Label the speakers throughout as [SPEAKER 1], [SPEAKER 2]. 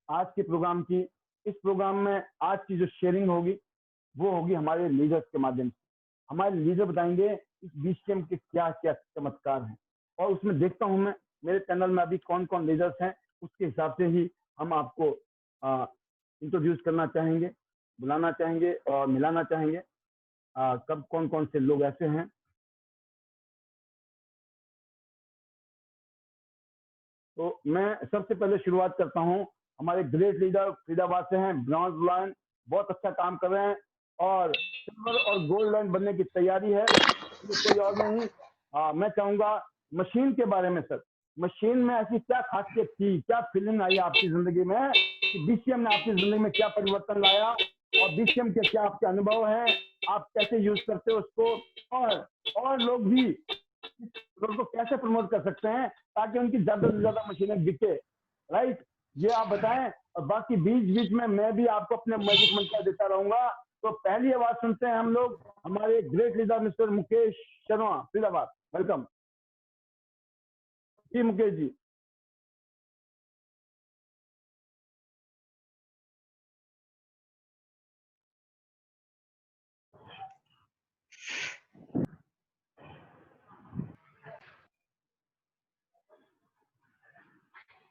[SPEAKER 1] आज के प्रोग्राम की। इस प्रोग्राम में आज की जो शेयरिंग होगी वो होगी हमारे लीडर्स के माध्यम से। हमारे लीडर बताएंगे इस बीसीएम के क्या क्या चमत्कार हैं, और उसमें देखता हूं मैं मेरे पैनल में अभी कौन कौन लीडर्स हैं, उसके हिसाब से ही हम आपको इंट्रोड्यूस करना चाहेंगे, बुलाना चाहेंगे और मिलाना चाहेंगे। कब कौन कौन से लोग ऐसे हैं। तो मैं सबसे पहले शुरुआत करता हूं। हमारे ग्रेट लीडर फरीदाबाद से हैं, ब्रॉन्ज लायन, बहुत अच्छा काम कर रहे हैं और सिल्वर और गोल्ड लाइन बनने की तैयारी है। ये कोई और नहीं, मैं चाहूंगा मशीन के बारे में। सर, मशीन में ऐसी क्या खासियत थी, क्या फीलिंग आई आपकी जिंदगी में कि बीसीएम ने आपकी जिंदगी में क्या परिवर्तन लाया, और बीसीएम के क्या आपके अनुभव हैं, आप कैसे यूज करते हो उसको, और लोग भी रोड को कैसे प्रमोट कर सकते हैं ताकि उनकी ज्यादा से ज्यादा मशीनें बिके। राइट, ये आप बताएं। और बाकी बीच बीच में मैं भी आपको अपने मैजिक मंत्र देता रहूंगा। तो पहली आवाज सुनते हैं हम लोग, हमारे great leader mister Mukesh Sharma, Faridabad. Welcome ji Mukesh ji.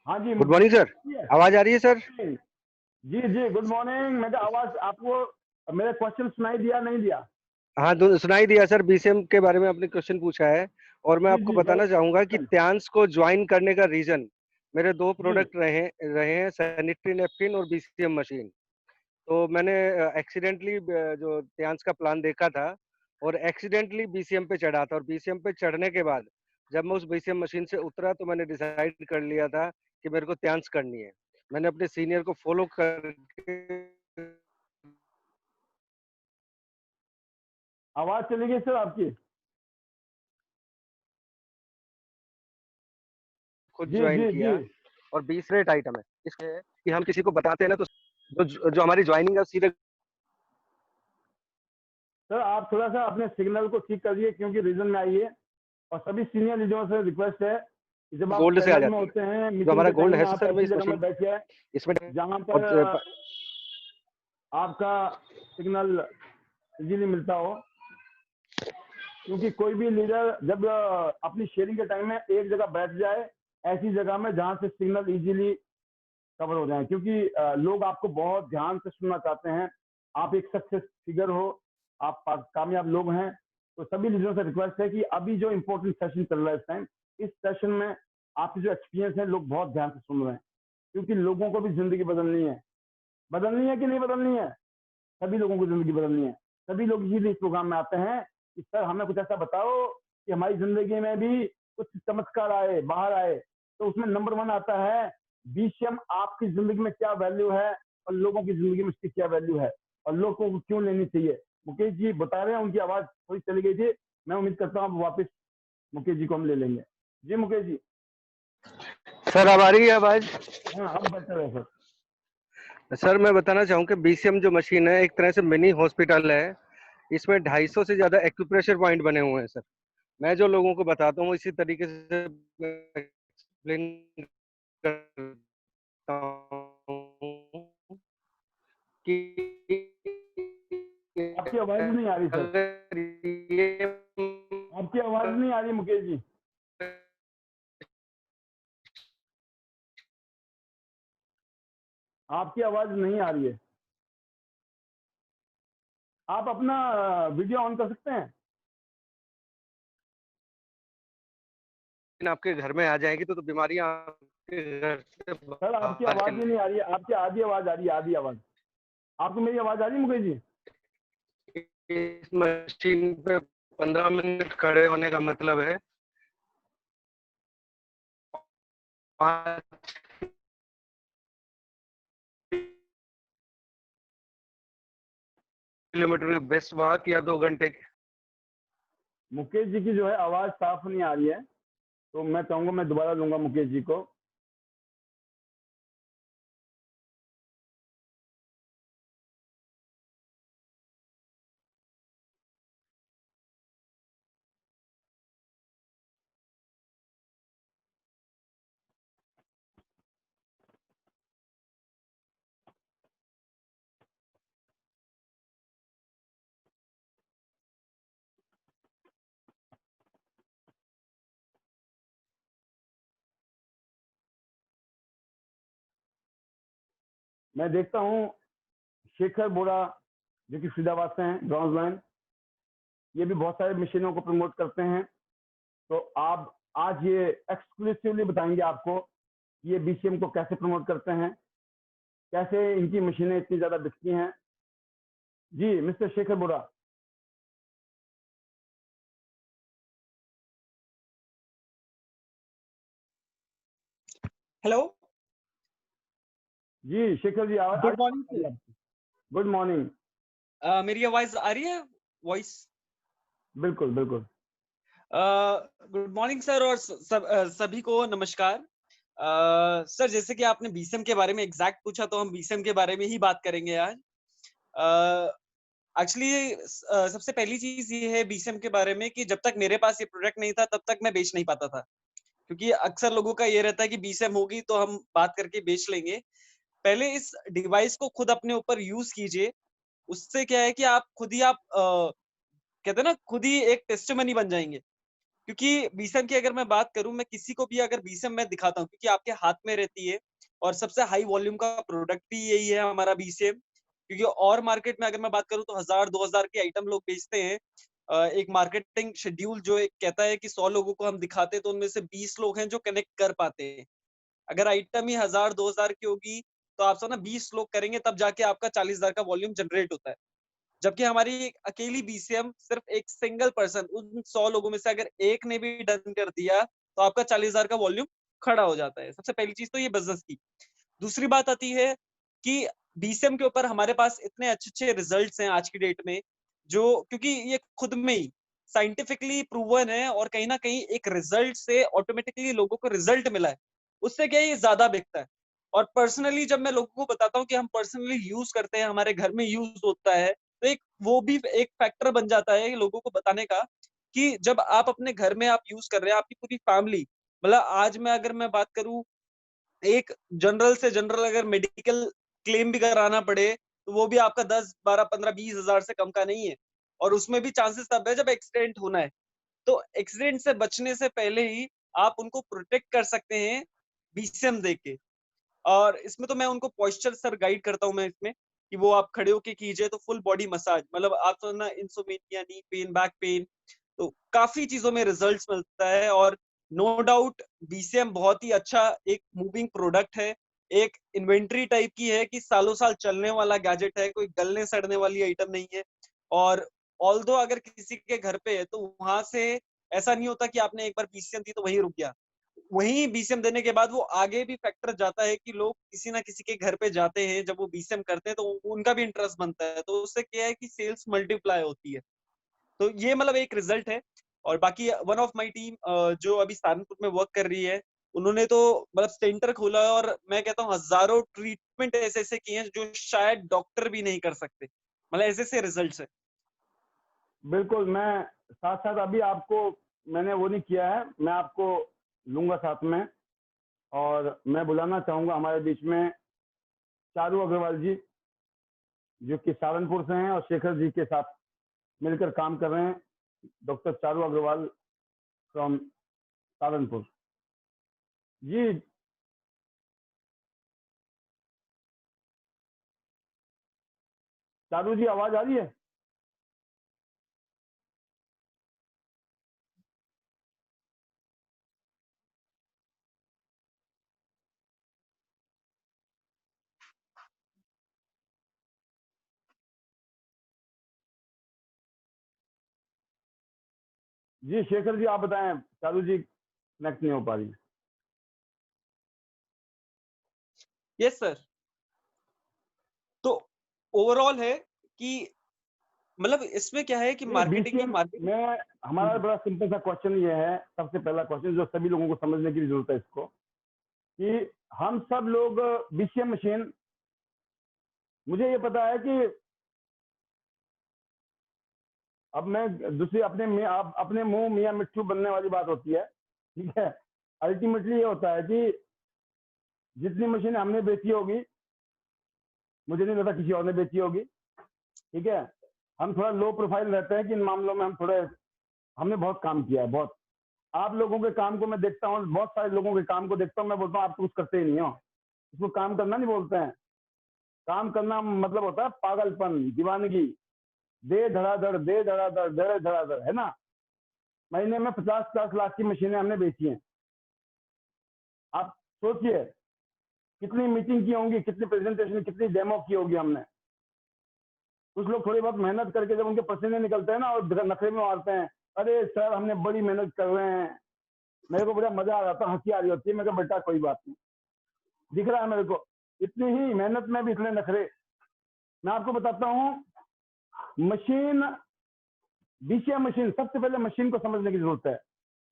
[SPEAKER 1] हाँ जी
[SPEAKER 2] गुड मॉर्निंग सर, आवाज आ रही है सर?
[SPEAKER 1] जी जी, गुड मॉर्निंग। मैं आवाज आपको मेरे क्वेश्चन सुनाई दिया नहीं दिया?
[SPEAKER 2] हाँ, सुनाई दिया सर। बीसीएम के बारे में आपने क्वेश्चन पूछा है और मैं
[SPEAKER 1] जी
[SPEAKER 2] आपको
[SPEAKER 1] जी,
[SPEAKER 2] बताना चाहूंगा कि
[SPEAKER 1] वेल
[SPEAKER 2] त्यांश को ज्वाइन करने का रीजन मेरे दो
[SPEAKER 1] जी।
[SPEAKER 2] प्रोडक्ट रहे रहे हैं, सैनिटरी नैपकिन और बीसीएम मशीन। तो मैंने एक्सीडेंटली जो त्यांश का प्लान देखा था और एक्सीडेंटली बीसीएम पे चढ़ा था, और बीसीएम पे चढ़ने के बाद जब मैं उस बीसीएम मशीन से उतरा तो मैंने डिसाइड कर लिया था कि मेरे को त्यांश करनी है। मैंने अपने सीनियर को फॉलो करके
[SPEAKER 1] आवाज चली गई सर आपकी।
[SPEAKER 2] खुद
[SPEAKER 1] जी
[SPEAKER 2] ज्वाइन
[SPEAKER 1] जी जी।
[SPEAKER 2] किया। और 20 रेट आइटम है इसलिए कि हम किसी को बताते हैं ना, तो जो हमारी ज्वाइनिंग है सीधे
[SPEAKER 1] सर आप थोड़ा सा अपने सिग्नल को ठीक करिए, क्योंकि रीजन में आइए। और सभी सीनियर लीडरों से रिक्वेस्ट है कि जब आप
[SPEAKER 2] गोल्ड से आ
[SPEAKER 1] पैनल में
[SPEAKER 2] जाती है।
[SPEAKER 1] होते हैं
[SPEAKER 2] जो
[SPEAKER 1] मीटिंग
[SPEAKER 2] हमारा
[SPEAKER 1] के
[SPEAKER 2] गोल्ड
[SPEAKER 1] टाइम
[SPEAKER 2] है
[SPEAKER 1] में, आप
[SPEAKER 2] सर, मैं
[SPEAKER 1] ऐसी
[SPEAKER 2] इस
[SPEAKER 1] जगह में
[SPEAKER 2] मशीन
[SPEAKER 1] बैठिए
[SPEAKER 2] इसमें
[SPEAKER 1] जहां
[SPEAKER 2] और
[SPEAKER 1] पर आपका सिग्नल इजीली मिलता हो। क्योंकि कोई भी लीडर जब अपनी शेयरिंग के टाइम में एक जगह बैठ जाए, ऐसी जगह में जहां से सिग्नल इजीली कवर हो जाए, क्योंकि लोग आपको बहुत ध्यान से सुनना चाहते हैं। आप एक सक्सेस फिगर हो, आप कामयाब लोग हैं। तो सभी लीडरों से रिक्वेस्ट है कि अभी जो इंपॉर्टेंट सेशन चल रहा है इस टाइम, इस सेशन में आपकी जो एक्सपीरियंस है लोग बहुत ध्यान से सुन रहे हैं, क्योंकि लोगों को भी जिंदगी बदलनी है। बदलनी है कि नहीं बदलनी है? सभी लोगों को जिंदगी बदलनी है। सभी लोग इसीलिए इस प्रोग्राम में आते हैं कि सर हमें कुछ ऐसा बताओ कि हमारी जिंदगी में भी कुछ चमत्कार आए, बाहर आए। तो उसमें नंबर वन आता है बीसीएम आपकी जिंदगी में क्या वैल्यू है, और लोगों की जिंदगी में इसकी क्या वैल्यू है, और लोगों को क्यों लेनी चाहिए। मुकेश जी बता रहे हैं, उनकी आवाज थोड़ी चली गई थी। मैं उम्मीद करता हूँ वापस मुकेश जी को हम ले लेंगे। जी मुकेश जी।
[SPEAKER 2] सर अब आ रही है आवाज?
[SPEAKER 1] हाँ, अब बेहतर है सर।
[SPEAKER 2] सर मैं बताना चाहूँ कि बीसीएम जो मशीन है एक तरह से मिनी हॉस्पिटल है। इसमें 250 से ज्यादा एक्यूप्रेशर पॉइंट बने हुए हैं सर। मैं जो लोगों को बताता हूँ इसी तरीके से एक्सप्लेन करता हूँ कि
[SPEAKER 1] आपकी आवाज नहीं आ रही सर।
[SPEAKER 2] अगर ये
[SPEAKER 1] आपकी आवाज नहीं आ रही मुकेश जी। आपकी आवाज नहीं आ रही है। आप अपना वीडियो ऑन कर सकते हैं?
[SPEAKER 2] आपके घर में आ जाएगी तो बीमारियां आपके घर से
[SPEAKER 1] सर आपकी
[SPEAKER 2] बाहर
[SPEAKER 1] आवाज ही नहीं
[SPEAKER 2] चली।
[SPEAKER 1] आ रही है, आपकी आधी आवाज आ रही है, आधी आवाज। आपको मेरी आवाज आ रही है मुकेश जी?
[SPEAKER 2] इस मशीन पे 15 मिनट खड़े होने का मतलब है 5 किलोमीटर में बेस्ट वॉक या 2 घंटे
[SPEAKER 1] मुकेश जी की जो है आवाज साफ नहीं आ रही है, तो मैं चाहूंगा मैं दोबारा लूंगा मुकेश जी को। मैं देखता हूँ शेखर बोरा जो कि फरीदाबाद से हैं, ब्रॉन्ज लाइन, ये भी बहुत सारे मशीनों को प्रमोट करते हैं। तो आप आज ये एक्सक्लूसिवली बताएंगे आपको कि ये बीसीएम को कैसे प्रमोट करते हैं, कैसे इनकी मशीनें इतनी ज्यादा बिकती हैं। जी मिस्टर शेखर बोरा।
[SPEAKER 3] हेलो।
[SPEAKER 1] जी Shekhar ji,
[SPEAKER 3] good morning sir.
[SPEAKER 1] Good morning.
[SPEAKER 3] मेरी आवाज आ रही है, वॉइस?
[SPEAKER 1] बिल्कुल बिल्कुल।
[SPEAKER 3] गुड मॉर्निंग सर, और सभी को नमस्कार। सर, जैसे कि आपने बीसीएम के बारे में एग्जैक्ट पूछा, तो हम बीसीएम के बारे में ही बात करेंगे आज। एक्चुअली सबसे पहली चीज ये है बीसीएम के बारे में कि जब तक मेरे पास ये प्रोडक्ट नहीं था तब तक मैं बेच नहीं पाता था, क्योंकि अक्सर लोगों का ये रहता है कि बीसीएम होगी तो हम बात करके बेच लेंगे। पहले इस डिवाइस को खुद अपने ऊपर यूज कीजिए। उससे क्या है कि आप खुद ही कहते हैं ना, खुद ही एक टेस्टिमनी बन जाएंगे। क्योंकि बीसीएम की अगर मैं बात करूं, मैं किसी को भी अगर बीसीएम मैं दिखाता हूं, क्योंकि आपके हाथ में रहती है, और सबसे हाई वॉल्यूम का प्रोडक्ट भी यही है हमारा बीसीएम। क्योंकि और मार्केट में अगर मैं बात करूं तो 1000-2000 के आइटम लोग बेचते हैं। एक मार्केटिंग शेड्यूल जो एक कहता है कि 100 लोगों को हम दिखाते हैं तो उनमें से 20 लोग हैं जो कनेक्ट कर पाते हैं। अगर आइटम ही 1000-2000 की होगी तो आप सब ना 20 लोग करेंगे, तब जाके आपका 40,000 का वॉल्यूम जनरेट होता है। जबकि हमारी अकेली बीसीएम सिर्फ एक सिंगल पर्सन, उन 100 लोगों में से अगर एक ने भी डन कर दिया तो आपका 40,000 का वॉल्यूम खड़ा हो जाता है। सबसे पहली चीज तो ये बिजनेस की। दूसरी बात आती है कि बीसीएम के ऊपर हमारे पास इतने अच्छे अच्छे रिजल्ट्स हैं आज की डेट में, जो क्योंकि ये खुद में ही साइंटिफिकली प्रूवन है, और कहीं ना कहीं एक रिजल्ट से ऑटोमेटिकली लोगों को रिजल्ट मिला है, उससे क्या है, ये ज्यादा बिकता है। और पर्सनली जब मैं लोगों को बताता हूँ कि हम पर्सनली यूज करते हैं, हमारे घर में यूज होता है, तो एक वो भी एक फैक्टर बन जाता है लोगों को बताने का कि जब आप अपने घर में आप यूज कर रहे हैं, आपकी पूरी फैमिली, मतलब आज मैं अगर मैं बात करूं, एक जनरल से जनरल अगर मेडिकल क्लेम भी कराना पड़े तो वो भी आपका 10, 12, 15, 20 हजार से कम का नहीं है। और उसमें भी चांसेस तब है जब एक्सीडेंट होना है। तो एक्सीडेंट से बचने से पहले ही आप उनको प्रोटेक्ट कर सकते हैं बीसीएम दे के। और इसमें तो मैं उनको पॉस्चर सर गाइड करता हूँ मैं इसमें, कि वो आप खड़े होके कीजिए तो फुल बॉडी मसाज, मतलब आप तो ना insomnia, knee pain, back pain, तो काफी चीजों में रिजल्ट्स मिलता है। और नो डाउट बीसीएम बहुत ही अच्छा एक मूविंग प्रोडक्ट है, एक इन्वेंट्री टाइप की है कि सालों साल चलने वाला गैजेट है, कोई गलने सड़ने वाली आइटम नहीं है। और ऑल्दो अगर किसी के घर पे है तो वहां से ऐसा नहीं होता कि आपने एक बार बीसीएम दी तो वही रुक गया। वहीं बीसीएम देने के बाद वो आगे भी फैक्टर जाता है कि लोग किसी ना किसी के घर पे जाते हैं, जब वो बीसीएम करते हैं तो उनका भी इंटरेस्ट बनता है, तो उससे क्या है कि सेल्स मल्टीप्लाई होती है। तो ये मतलब एक रिजल्ट है। और बाकी वन ऑफ माय टीम जो अभी सहारनपुर में वर्क कर रही है, उन्होंने तो मतलब सेंटर खोला है, और मैं कहता हूँ हजारों ट्रीटमेंट ऐसे ऐसे किए हैं जो शायद डॉक्टर भी नहीं कर सकते, मतलब ऐसे ऐसे रिजल्ट है।
[SPEAKER 1] बिल्कुल, मैं साथ साथ अभी आपको, मैंने वो नहीं किया है, मैं आपको लूंगा साथ में। और मैं बुलाना चाहूंगा हमारे बीच में चारू अग्रवाल जी, जो कि सहारनपुर से हैं और शेखर जी के साथ मिलकर काम कर रहे हैं। Doctor Charu Agarwal from Saharanpur. जी चारू जी, आवाज आ रही है? जी शेखर जी आप बताएं, चारू जी कनेक्ट नहीं हो पा रही।
[SPEAKER 3] Yes sir. तो ओवरऑल है कि मतलब इसमें क्या है कि
[SPEAKER 1] नहीं,
[SPEAKER 3] मार्केटिंग ही
[SPEAKER 1] बीसीएम
[SPEAKER 3] मार्केटिंग।
[SPEAKER 1] में हमारा बड़ा सिंपल सा क्वेश्चन ये है, सबसे पहला क्वेश्चन जो सभी लोगों को समझने की जरूरत है इसको, कि हम सब लोग बीसीएम मशीन, मुझे ये पता है कि अब मैं दूसरी अपने में आप अपने मुंह मियाँ मिट्ठू बनने वाली बात होती है, ठीक है। अल्टीमेटली ये होता है कि जितनी मशीन हमने बेची होगी, मुझे नहीं लगता किसी और ने बेची होगी, ठीक है। हम थोड़ा लो प्रोफाइल रहते हैं कि इन मामलों में हम थोड़े, हमने बहुत काम किया है, बहुत। आप लोगों के काम को मैं देखता हूँ, बहुत सारे लोगों के काम को देखता हूँ, मैं बोलता हूँ आप तो कुछ करते ही नहीं हो, इसको काम करना नहीं बोलते हैं। काम करना मतलब होता है पागलपन, दीवानगी, दे धड़ाधड़, दे धड़ाधड़, दे धड़ाधड़, है ना। महीने में 50-50 लाख की मशीनें हमने बेची हैं। आप सोचिए कितनी मीटिंग की होंगी, कितनी प्रेजेंटेशन, कितनी डेमो की होगी हमने। कुछ लोग थोड़ी बहुत मेहनत करके जब उनके पसीने निकलते हैं ना और नखरे में मारते हैं, अरे सर हमने बड़ी मेहनत कर रहे हैं, मेरे को बड़ा मजा आ रहा था, हंसी आ रही होती है। मैं कहा बेटा कोई बात नहीं, दिख रहा है मेरे को, इतनी ही मेहनत में भी इतने नखरे। मैं आपको बताता हूँ, मशीन, बीसीएम मशीन, सबसे पहले मशीन को समझने की जरूरत है,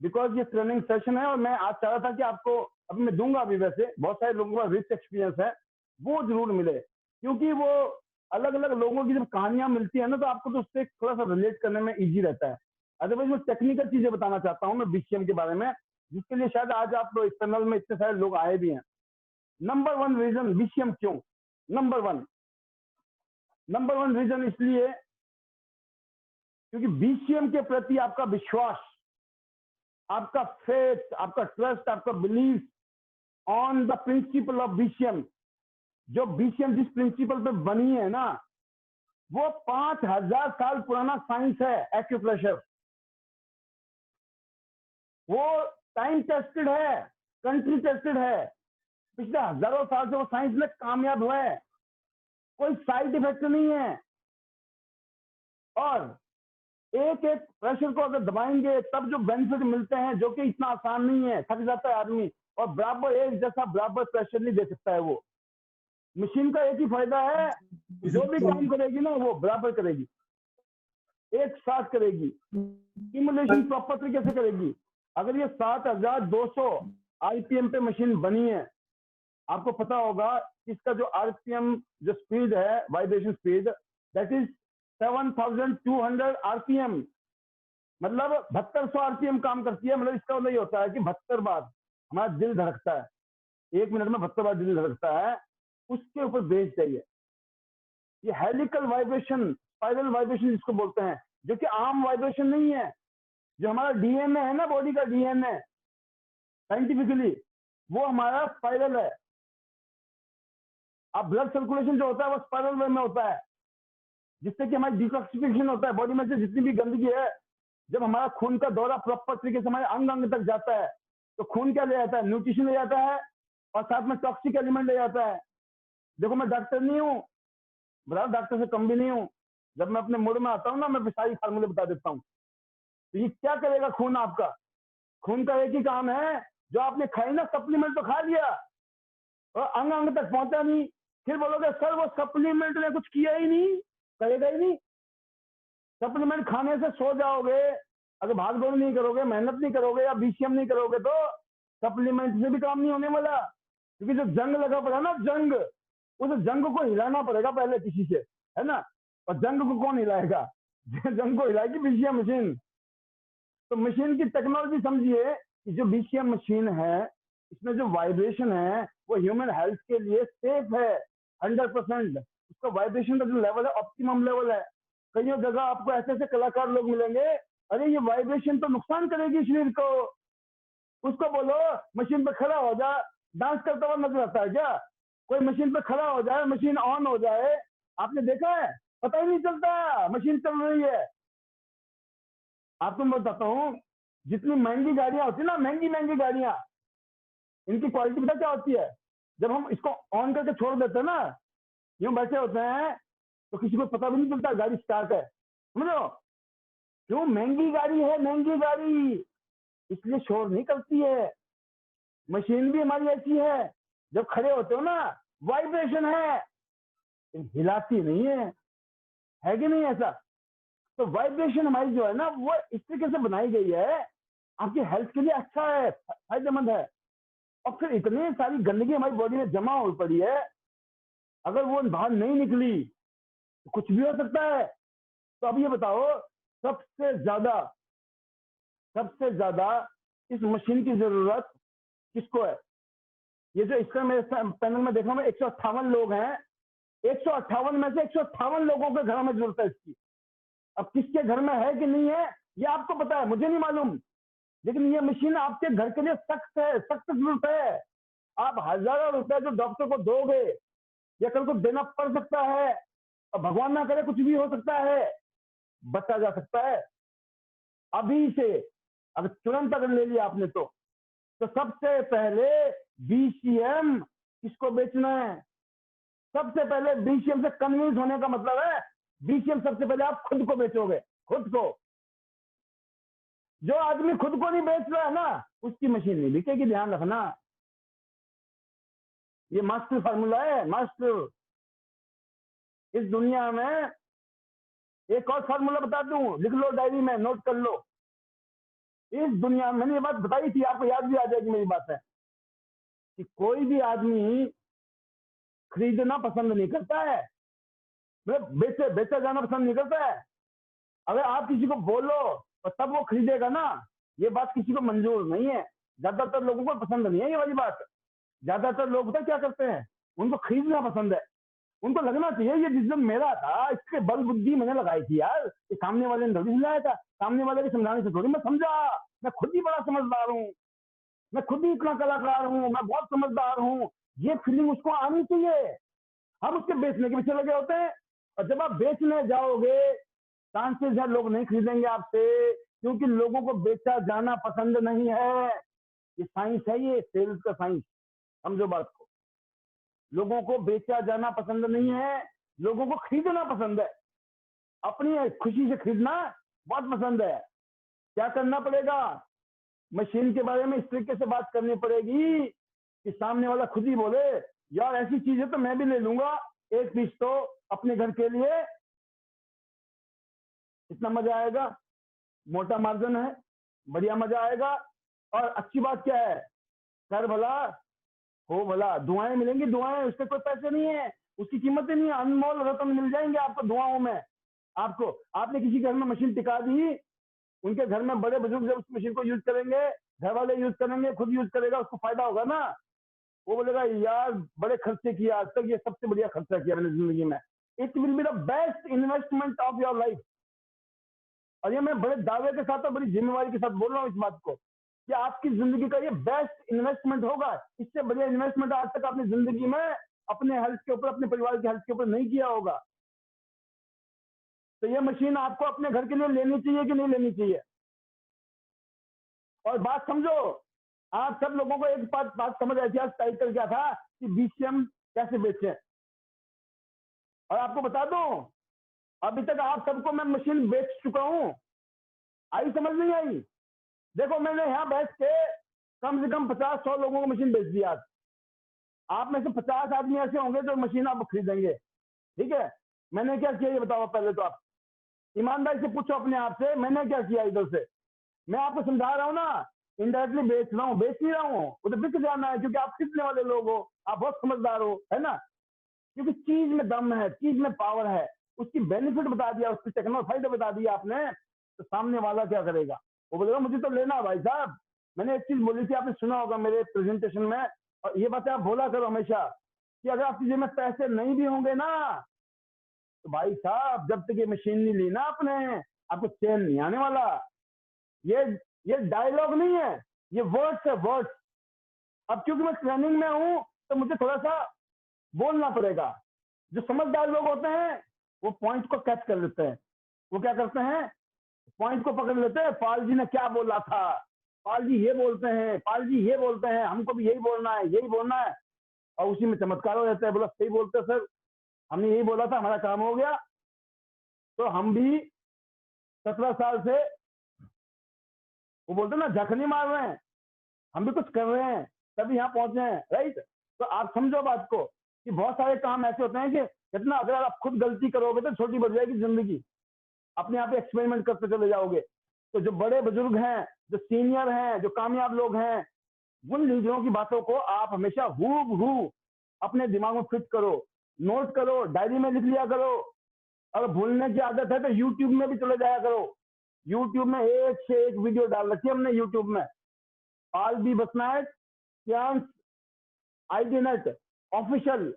[SPEAKER 1] बिकॉज ये ट्रेनिंग सेशन है और मैं आज चाह रहा था कि आपको, अभी मैं दूंगा, अभी वैसे बहुत सारे लोगों का रिच एक्सपीरियंस है, वो जरूर मिले, क्योंकि वो अलग अलग लोगों की जब कहानियां मिलती है ना तो आपको तो उससे थोड़ा सा रिलेट करने में इजी रहता है। अदरवाइज मैं टेक्निकल चीजें बताना चाहता हूँ मैं बीसीएम के बारे में, जिसके लिए शायद आज आप इस पैनल में इतने सारे लोग आए भी हैं। नंबर 1 रीजन बीसीएम क्यों, नंबर वन रीजन इसलिए क्योंकि बीसीएम के प्रति आपका विश्वास, आपका फेथ, आपका ट्रस्ट, आपका belief on the principle of BCM. जो बीसीएम जिस प्रिंसिपल पे बनी है ना, वो 5000 साल पुराना साइंस है, एक्यूप्रेशर। वो टाइम टेस्टेड है, कंट्री टेस्टेड है, पिछले हजारों साल से वो साइंस में कामयाब हुआ है, कोई साइड इफेक्ट नहीं है। और एक एक प्रेशर को अगर दबाएंगे तब जो बेनिफिट मिलते हैं, जो कि इतना आसान नहीं है, थक जाता है आदमी, और बराबर एक जैसा बराबर प्रेशर नहीं दे सकता है वो। मशीन का एक ही फायदा है, जो भी काम करेगी ना वो बराबर करेगी, एक साथ करेगी, सिमुलेशन प्रॉपर तरीके से करेगी। अगर ये 7200 आरपीएम पे मशीन बनी है, आपको पता होगा इसका जो आरपीएम जो स्पीड है, vibration speed, that is 7200 RPM, मतलब 7200 आरपीएम काम करती है। मतलब इसका मतलब ये होता है कि 72 बार हमारा दिल धड़कता है, 1 मिनट में 72 बार दिल धड़कता है, उसके ऊपर बेस चाहिए। ये हेलिकल वाइब्रेशन, स्पाइरल वाइब्रेशन जिसको बोलते हैं, जो कि आम वाइब्रेशन नहीं है। जो हमारा डीएनए है ना, बॉडी का डीएनए साइंटिफिकली, वो हमारा स्पाइरल है। अब ब्लड सर्कुलेशन जो होता है वो स्पाइरल वे में होता है, जिससे कि हमारी डिटॉक्सिफिकेशन होता है, बॉडी में से जितनी भी गंदगी है, जब हमारा खून का दौरा प्रॉपर तरीके से हमारे अंग अंग तक जाता है, तो खून क्या ले जाता है, न्यूट्रिशन ले जाता है और साथ में टॉक्सिक एलिमेंट ले जाता है। देखो मैं डॉक्टर नहीं हूँ, बराबर डॉक्टर से कम भी नहीं हूँ, जब मैं अपने मूड में आता हूँ ना, मैं सारी फार्मूले बता देता हूँ। तो ये क्या करेगा खून आपका, खून का एक ही काम है, जो आपने खाई ना सप्लीमेंट तो खा लिया और अंग अंग तक पहुंचा नहीं, फिर बोलोगे सर वो सप्लीमेंट ने कुछ किया ही नहीं, करेगा ही नहीं। सप्लीमेंट खाने से सो जाओगे, अगर भाग दौड़ नहीं करोगे, मेहनत नहीं करोगे या बीसीएम नहीं करोगे, तो सप्लीमेंट से भी काम नहीं होने वाला। क्योंकि जो जंग लगा पड़ा ना, जंग, उस जंग को हिलाना पड़ेगा पहले किसी से, है ना। और जंग को कौन हिलाएगा, जंग को हिलाएगी बीसीएम मशीन। तो मशीन की टेक्नोलॉजी समझिए कि जो बीसीएम मशीन है, इसमें जो वाइब्रेशन है वो ह्यूमन हेल्थ के लिए सेफ है 100%। उसका वाइब्रेशन का जो लेवल है ऑप्टिमम लेवल है। कई जगह आपको ऐसे ऐसे कलाकार लोग मिलेंगे, अरे ये वाइब्रेशन तो नुकसान करेगी शरीर को, उसको बोलो मशीन पे खड़ा हो जा, डांस करता हुआ नजर आता है क्या? कोई मशीन पे खड़ा हो जाए, मशीन ऑन हो जाए, आपने देखा है? पता ही नहीं चलता मशीन चल रही है। आपको मैं बताता हूँ, जितनी महंगी गाड़ियां होती है ना, महंगी गाड़ियां, इनकी क्वालिटी पता क्या होती है? जब हम इसको ऑन करके छोड़ देते हैं ना, यूं बैठे होते हैं, तो किसी को पता भी नहीं चलता गाड़ी स्टार्ट है, समझो? क्यों? महंगी गाड़ी है, महंगी गाड़ी, इसलिए शोर नहीं करती है। मशीन भी हमारी ऐसी है, जब खड़े होते हो ना, वाइब्रेशन है, हिलाती नहीं है कि नहीं ऐसा? तो वाइब्रेशन हमारी जो है ना, वो इस तरीके से बनाई गई है, आपकी हेल्थ के लिए अच्छा है, फायदेमंद है। और फिर इतनी सारी गंदगी हमारी बॉडी में जमा हो पड़ी है, अगर वो बाहर नहीं निकली तो कुछ भी हो सकता है। तो अब ये बताओ, सबसे ज्यादा इस मशीन की जरूरत किसको है? ये जो इसका मेरे पैनल में देखा मैं 158 लोग हैं, 158 में से 158 लोगों के घर में जरूरत है इसकी। अब किसके घर में है कि नहीं है ये आपको पता है, मुझे नहीं मालूम, लेकिन ये मशीन आपके घर के लिए सख्त है, सख्त जरूरत है। आप हजारों रुपए जो डॉक्टर को दोगे या कल को देना पड़ सकता है, और भगवान ना करे कुछ भी हो सकता है, बचा जा सकता है अभी से। अगर तुरंत अगर ले लिया आपने तो सबसे पहले बीसीएम किसको बेचना है? सबसे पहले बीसीएम से कन्विंस होने का मतलब है बीसीएम सबसे पहले आप खुद को बेचोगे, खुद को। जो आदमी खुद को नहीं बेच रहा है ना, उसकी मशीन नहीं बिकेगी, ध्यान रखना। ये मास्टर फार्मूला है, मास्टर। इस दुनिया में एक और फार्मूला बता दूं, लिख लो डायरी में, नोट कर लो। इस दुनिया में, मैंने ये बात बताई थी, आपको याद भी आ जाएगी मेरी बात है, कि कोई भी आदमी खरीदना पसंद नहीं करता है, मतलब बेचा जाना पसंद नहीं करता है। अगर आप किसी को बोलो और तब वो खरीदेगा ना, ये बात किसी को मंजूर नहीं है। ज्यादातर लोगों को पसंद नहीं है ये वाली बात। ज्यादातर लोग पता क्या करते हैं, उनको खरीदना पसंद है। उनको लगना चाहिए ये डिसीजन मेरा था, इसके बल बुद्धि मैंने लगाई थी यार, ये सामने वाले ने थोड़ी समझाया था, सामने वाले के समझाने से थोड़ी मैं समझा। मैं खुद ही बड़ा समझदार हूँ, मैं खुद ही इतना कलाकार हूँ, मैं बहुत समझदार हूँ, ये फीलिंग उसको आनी चाहिए। हम उसके बेचने के पीछे लगे होते हैं, और जब आप बेचने जाओगे चांसेस है लोग नहीं खरीदेंगे आपसे, क्योंकि लोगों को बेचा जाना पसंद नहीं है। ये साइंस है, ये सेल्स का साइंस, समझो बात को। लोगों को बेचा जाना पसंद नहीं है, लोगों को खरीदना पसंद है। अपनी खुशी से खरीदना बहुत पसंद है। क्या करना पड़ेगा, मशीन के बारे में इस तरीके से बात करनी पड़ेगी कि सामने वाला खुद ही बोले यार ऐसी चीज है तो मैं भी ले लूंगा एक पीस तो अपने घर के लिए, इतना मजा आएगा, मोटा मार्जिन है, बढ़िया मजा आएगा। और अच्छी बात क्या है, कर भला हो भला, दुआएं मिलेंगी, दुआएं, उससे कोई पैसे नहीं है, उसकी कीमत ही नहीं है, अनमोल रत्न मिल जाएंगे आपको दुआओं में। आपको, आपने किसी घर में मशीन टिका दी, उनके घर में बड़े बुजुर्ग जब उस मशीन को यूज करेंगे, घर वाले यूज करेंगे, खुद यूज करेगा, उसको फायदा होगा ना। वो बोलेगा यार बड़े खर्चे किया आज तक, ये सबसे बढ़िया खर्चा किया मैंने जिंदगी में। It will be the best investment of your life. और ये मैं बड़े दावे के साथ और बड़ी जिम्मेवारी के साथ बोल रहा हूँ इस बात को, कि आपकी जिंदगी का ये बेस्ट इन्वेस्टमेंट होगा। इससे बढ़िया इन्वेस्टमेंट आज तक आपने जिंदगी में अपने हेल्थ के ऊपर, अपने परिवार के हेल्थ के ऊपर नहीं किया होगा। तो ये मशीन आपको अपने घर के लिए लेनी चाहिए कि नहीं लेनी चाहिए? और बात समझो, आप सब लोगों को एक बात समझ आई थी, आज टाइटल क्या था कि बीसीएम कैसे बेचे। और आपको बता दूं, अभी तक आप सबको मैं मशीन बेच चुका हूं। आई समझ नहीं आई? देखो मैंने यहां बैठ के कम से कम 50-100 लोगों को मशीन बेच दिया। आप में से 50 आदमी ऐसे होंगे जो मशीन आप खरीदेंगे, ठीक है? मैंने क्या किया ये बताओ पहले तो। आप ईमानदारी से पूछो अपने आप से, मैंने क्या किया इधर से? मैं आपको समझा रहा हूँ ना, इनडायरेक्टली बेच रहा हूँ, बेच नहीं रहा हूँ, वो तो बिक जाना है, क्योंकि आप खरीदने वाले लोग हो, आप बहुत समझदार हो, है ना? क्योंकि चीज में दम है, चीज में पावर है, उसकी बेनिफिट बता दिया, उसकी टेक्नोलॉजी फायदा बता दिया आपने, तो सामने वाला क्या करेगा? वो बोलेगा मुझे तो लेना है भाई साहब। मैंने एक चीज बोली थी, आपने सुना होगा मेरे प्रेजेंटेशन में, और ये बातें आप बोला करो हमेशा, कि अगर आपकी जेब में पैसे नहीं भी होंगे ना, तो भाई साहब जब तक ये मशीन नहीं ली ना आपने, आपको चैन नहीं आने वाला। ये डायलॉग नहीं है, ये वर्ड्स है, वर्ड्स। अब क्योंकि मैं ट्रेनिंग में हूं तो मुझे थोड़ा सा बोलना पड़ेगा। जो समझदार लोग होते हैं वो पॉइंट को कैच कर लेते हैं। वो क्या करते हैं, पॉइंट को पकड़ लेते हैं। पाल जी ने क्या बोला था, पाल जी ये बोलते हैं, पाल जी ये बोलते हैं, हमको भी यही बोलना है, यही बोलना है, और उसी में चमत्कार हो जाता है। बोला सही बोलते सर, हमने यही बोला था, हमारा काम हो गया। तो हम भी 17 साल से, वो बोलते ना, झखनी मार रहे हैं, हम भी कुछ कर रहे हैं तभी यहाँ पहुंचे हैं, राइट? तो आप समझो बात को, कि बहुत सारे काम ऐसे होते हैं कि कितना, अगर आप खुद गलती करोगे तो छोटी बढ़ जाएगी जिंदगी, अपने आप एक्सपेरिमेंट करते चले जाओगे। तो जो बड़े बुजुर्ग हैं, जो सीनियर हैं, जो कामयाब लोग हैं, उन लीडरों की बातों को आप हमेशा हूबहू अपने दिमाग में फिट करो, नोट करो, डायरी में लिख लिया करो। अगर भूलने की आदत है तो यूट्यूब में भी चले जाया करो। यूट्यूब में एक से एक वीडियो डाल रखी है हमने यूट्यूब में, पाल बी बसनायक आईडी नेट ऑफिशियल,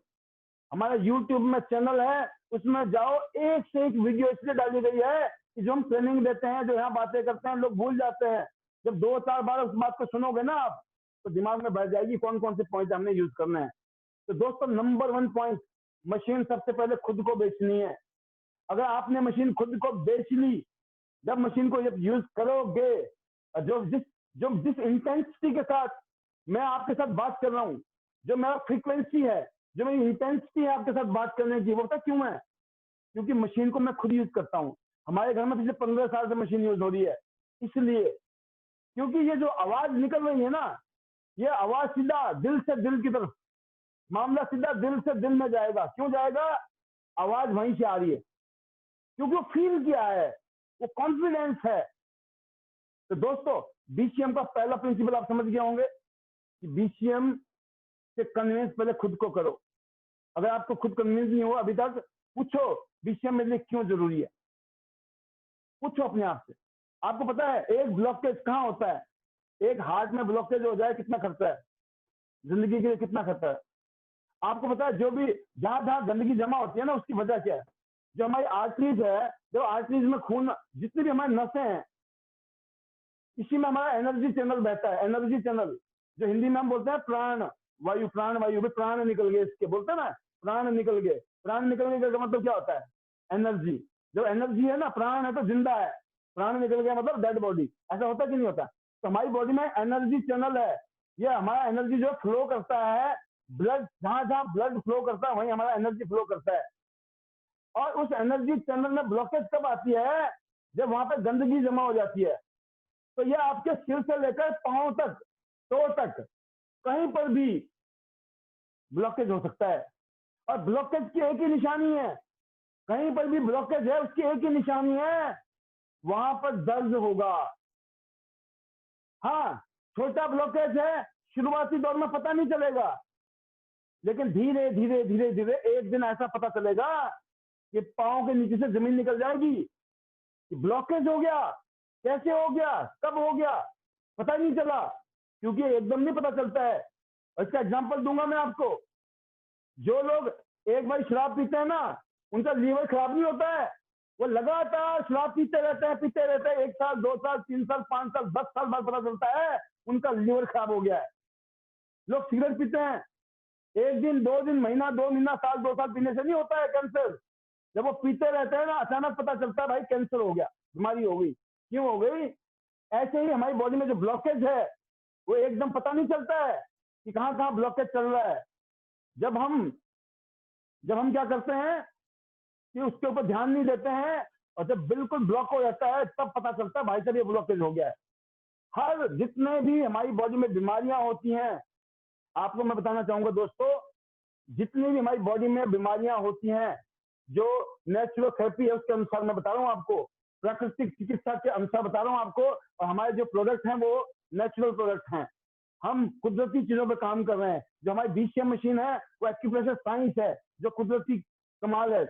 [SPEAKER 1] हमारा यूट्यूब में चैनल है, उसमें जाओ। एक से एक वीडियो इसलिए डाली गई है कि जो हम ट्रेनिंग देते हैं, जो यहाँ बातें करते हैं, लोग भूल जाते हैं। जब 2-4 बार उस बात को सुनोगे ना आप, तो दिमाग में बैठ जाएगी कौन कौन से पॉइंट हमने यूज करने हैं। तो दोस्तों, नंबर 1 पॉइंट मशीन सबसे पहले खुद को बेचनी है। अगर आपने मशीन खुद को बेच ली, जब मशीन को जब यूज करोगे, जिस इंटेंसिटी के साथ मैं आपके साथ बात कर रहा हूँ, जो मेरा फ्रीक्वेंसी है, जो मेरी इंटेंसिटी है आपके साथ बात करने की, वो पता क्यों है? क्योंकि मशीन को मैं खुद यूज करता हूँ। हमारे घर में पिछले 15 साल से मशीन यूज हो रही है, इसलिए क्योंकि ये जो आवाज निकल रही है ना, ये आवाज सीधा दिल से दिल की तरफ, मामला सीधा दिल से दिल में जाएगा। क्यों जाएगा? आवाज वहीं से आ रही है, क्योंकि वो फील किया है, वो कॉन्फिडेंस है। तो दोस्तों, बीसीएम का पहला प्रिंसिपल आप समझ गए होंगे कि बीसीएम से कन्विंस पहले खुद को करो। अगर आपको खुद कन्विंस नहीं हुआ अभी तक, पूछो बीसीएम मेरे लिए क्यों जरूरी है। पूछो अपने आप से। आपको पता है एक ब्लॉकेज कहाँ होता है? एक हार्ट में ब्लॉकेज हो जाए कितना खर्चा है? जिंदगी के लिए कितना खर्चा है? आपको पता है जो भी जहां जहां गंदगी जमा होती है ना, उसकी वजह क्या है? जो हमारी आर्टरीज है, जो आर्टरीज में खून, जितनी भी हमारी नसें हैं, इसी में हमारा एनर्जी चैनल बहता है। एनर्जी चैनल जो हिंदी में हम बोलते हैं प्राण वायु, प्राण वायु भी प्राण निकल गए इसके, बोलते हैं ना प्राण निकल गए। प्राण निकलने का मतलब क्या होता है? एनर्जी। जो एनर्जी है ना, प्राण है तो जिंदा है, प्राण निकल गया मतलब डेड बॉडी। ऐसा होता कि नहीं होता? तो हमारी बॉडी में एनर्जी चैनल है, ये हमारा एनर्जी जो फ्लो करता है, ब्लड जहां जहां ब्लड फ्लो करता है वहीं हमारा एनर्जी फ्लो करता है। और उस एनर्जी चैनल में ब्लॉकेज कब आती है? जब वहां पे गंदगी जमा हो जाती है। तो ये आपके सिर से लेकर पांव तक, टो तक, कहीं पर भी ब्लॉकेज हो सकता है। और ब्लॉकेज की एक ही निशानी है, कहीं पर भी ब्लॉकेज है उसकी एक ही निशानी है, वहां पर दर्द होगा। हाँ, छोटा ब्लॉकेज है, शुरुआती दौर में पता नहीं चलेगा, लेकिन धीरे धीरे धीरे धीरे एक दिन ऐसा पता चलेगा कि पांव के नीचे से जमीन निकल जाएगी कि ब्लॉकेज हो गया। कैसे हो गया, कब हो गया, पता ही नहीं चला, क्योंकि एकदम नहीं पता चलता है। इसका एग्जांपल दूंगा मैं आपको। जो लोग एक बार शराब पीते हैं ना, उनका लीवर खराब नहीं होता है, वो लगातार शराब पीते रहते हैं 1 साल 2 साल 3 साल 5 साल 10 साल बाद पता चलता है उनका लीवर खराब हो गया है। लोग सिगरेट पीते हैं, 1 दिन 2 दिन महीना 2 महीना साल 2 साल पीने से नहीं होता है कैंसर। जब वो पीते रहते हैं ना, अचानक पता चलता है भाई कैंसर हो गया, बीमारी हो गई। क्यों हो गई? ऐसे ही हमारी बॉडी में जो ब्लॉकेज है वो एकदम पता नहीं चलता है कि कहाँ कहाँ ब्लॉकेज चल रहा है। जब हम क्या करते हैं कि उसके ऊपर ध्यान नहीं देते हैं, और जब बिल्कुल ब्लॉक हो जाता है तब पता चलता है भाई साहब ये ब्लॉकेज हो गया है। हर जितने भी हमारी बॉडी में बीमारियां होती हैं, आपको मैं बताना चाहूंगा दोस्तों, जितनी भी हमारी बॉडी में बीमारियां होती हैं, जो नेचुरल थेरेपी है उसके अनुसार मैं बता रहा हूँ आपको, प्राकृतिक चिकित्सा के अनुसार बता रहा हूँ आपको। और हमारे जो प्रोडक्ट हैं वो नेचुरल प्रोडक्ट हैं, हम कुदरती चीजों पे काम कर रहे हैं। जो हमारी बीसीएम मशीन है वो एक्यूप्रेशर साइंस है, जो कुदरती कमाल है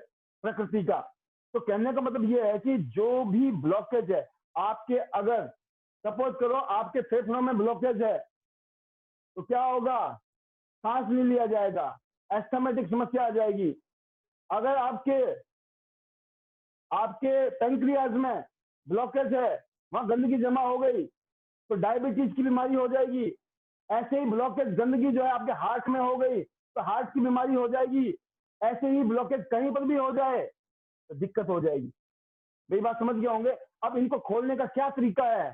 [SPEAKER 1] प्रकृति का। तो कहने का मतलब ये है कि जो भी ब्लॉकेज है आपके, अगर सपोज करो आपके फेफड़ों में ब्लॉकेज है तो क्या होगा? सांस नहीं लिया जाएगा, एस्थमेटिक समस्या आ जाएगी। अगर आपके पेंक्रियाज में ब्लॉकेज है, वहां गंदगी जमा हो गई तो डायबिटीज की बीमारी हो जाएगी। ऐसे ही ब्लॉकेज गंदगी जो है आपके हार्ट में हो गई तो हार्ट की बीमारी हो जाएगी। ऐसे ही ब्लॉकेज कहीं पर भी हो जाए तो दिक्कत हो जाएगी। मेरी बात समझ गए होंगे? अब इनको खोलने का क्या तरीका है?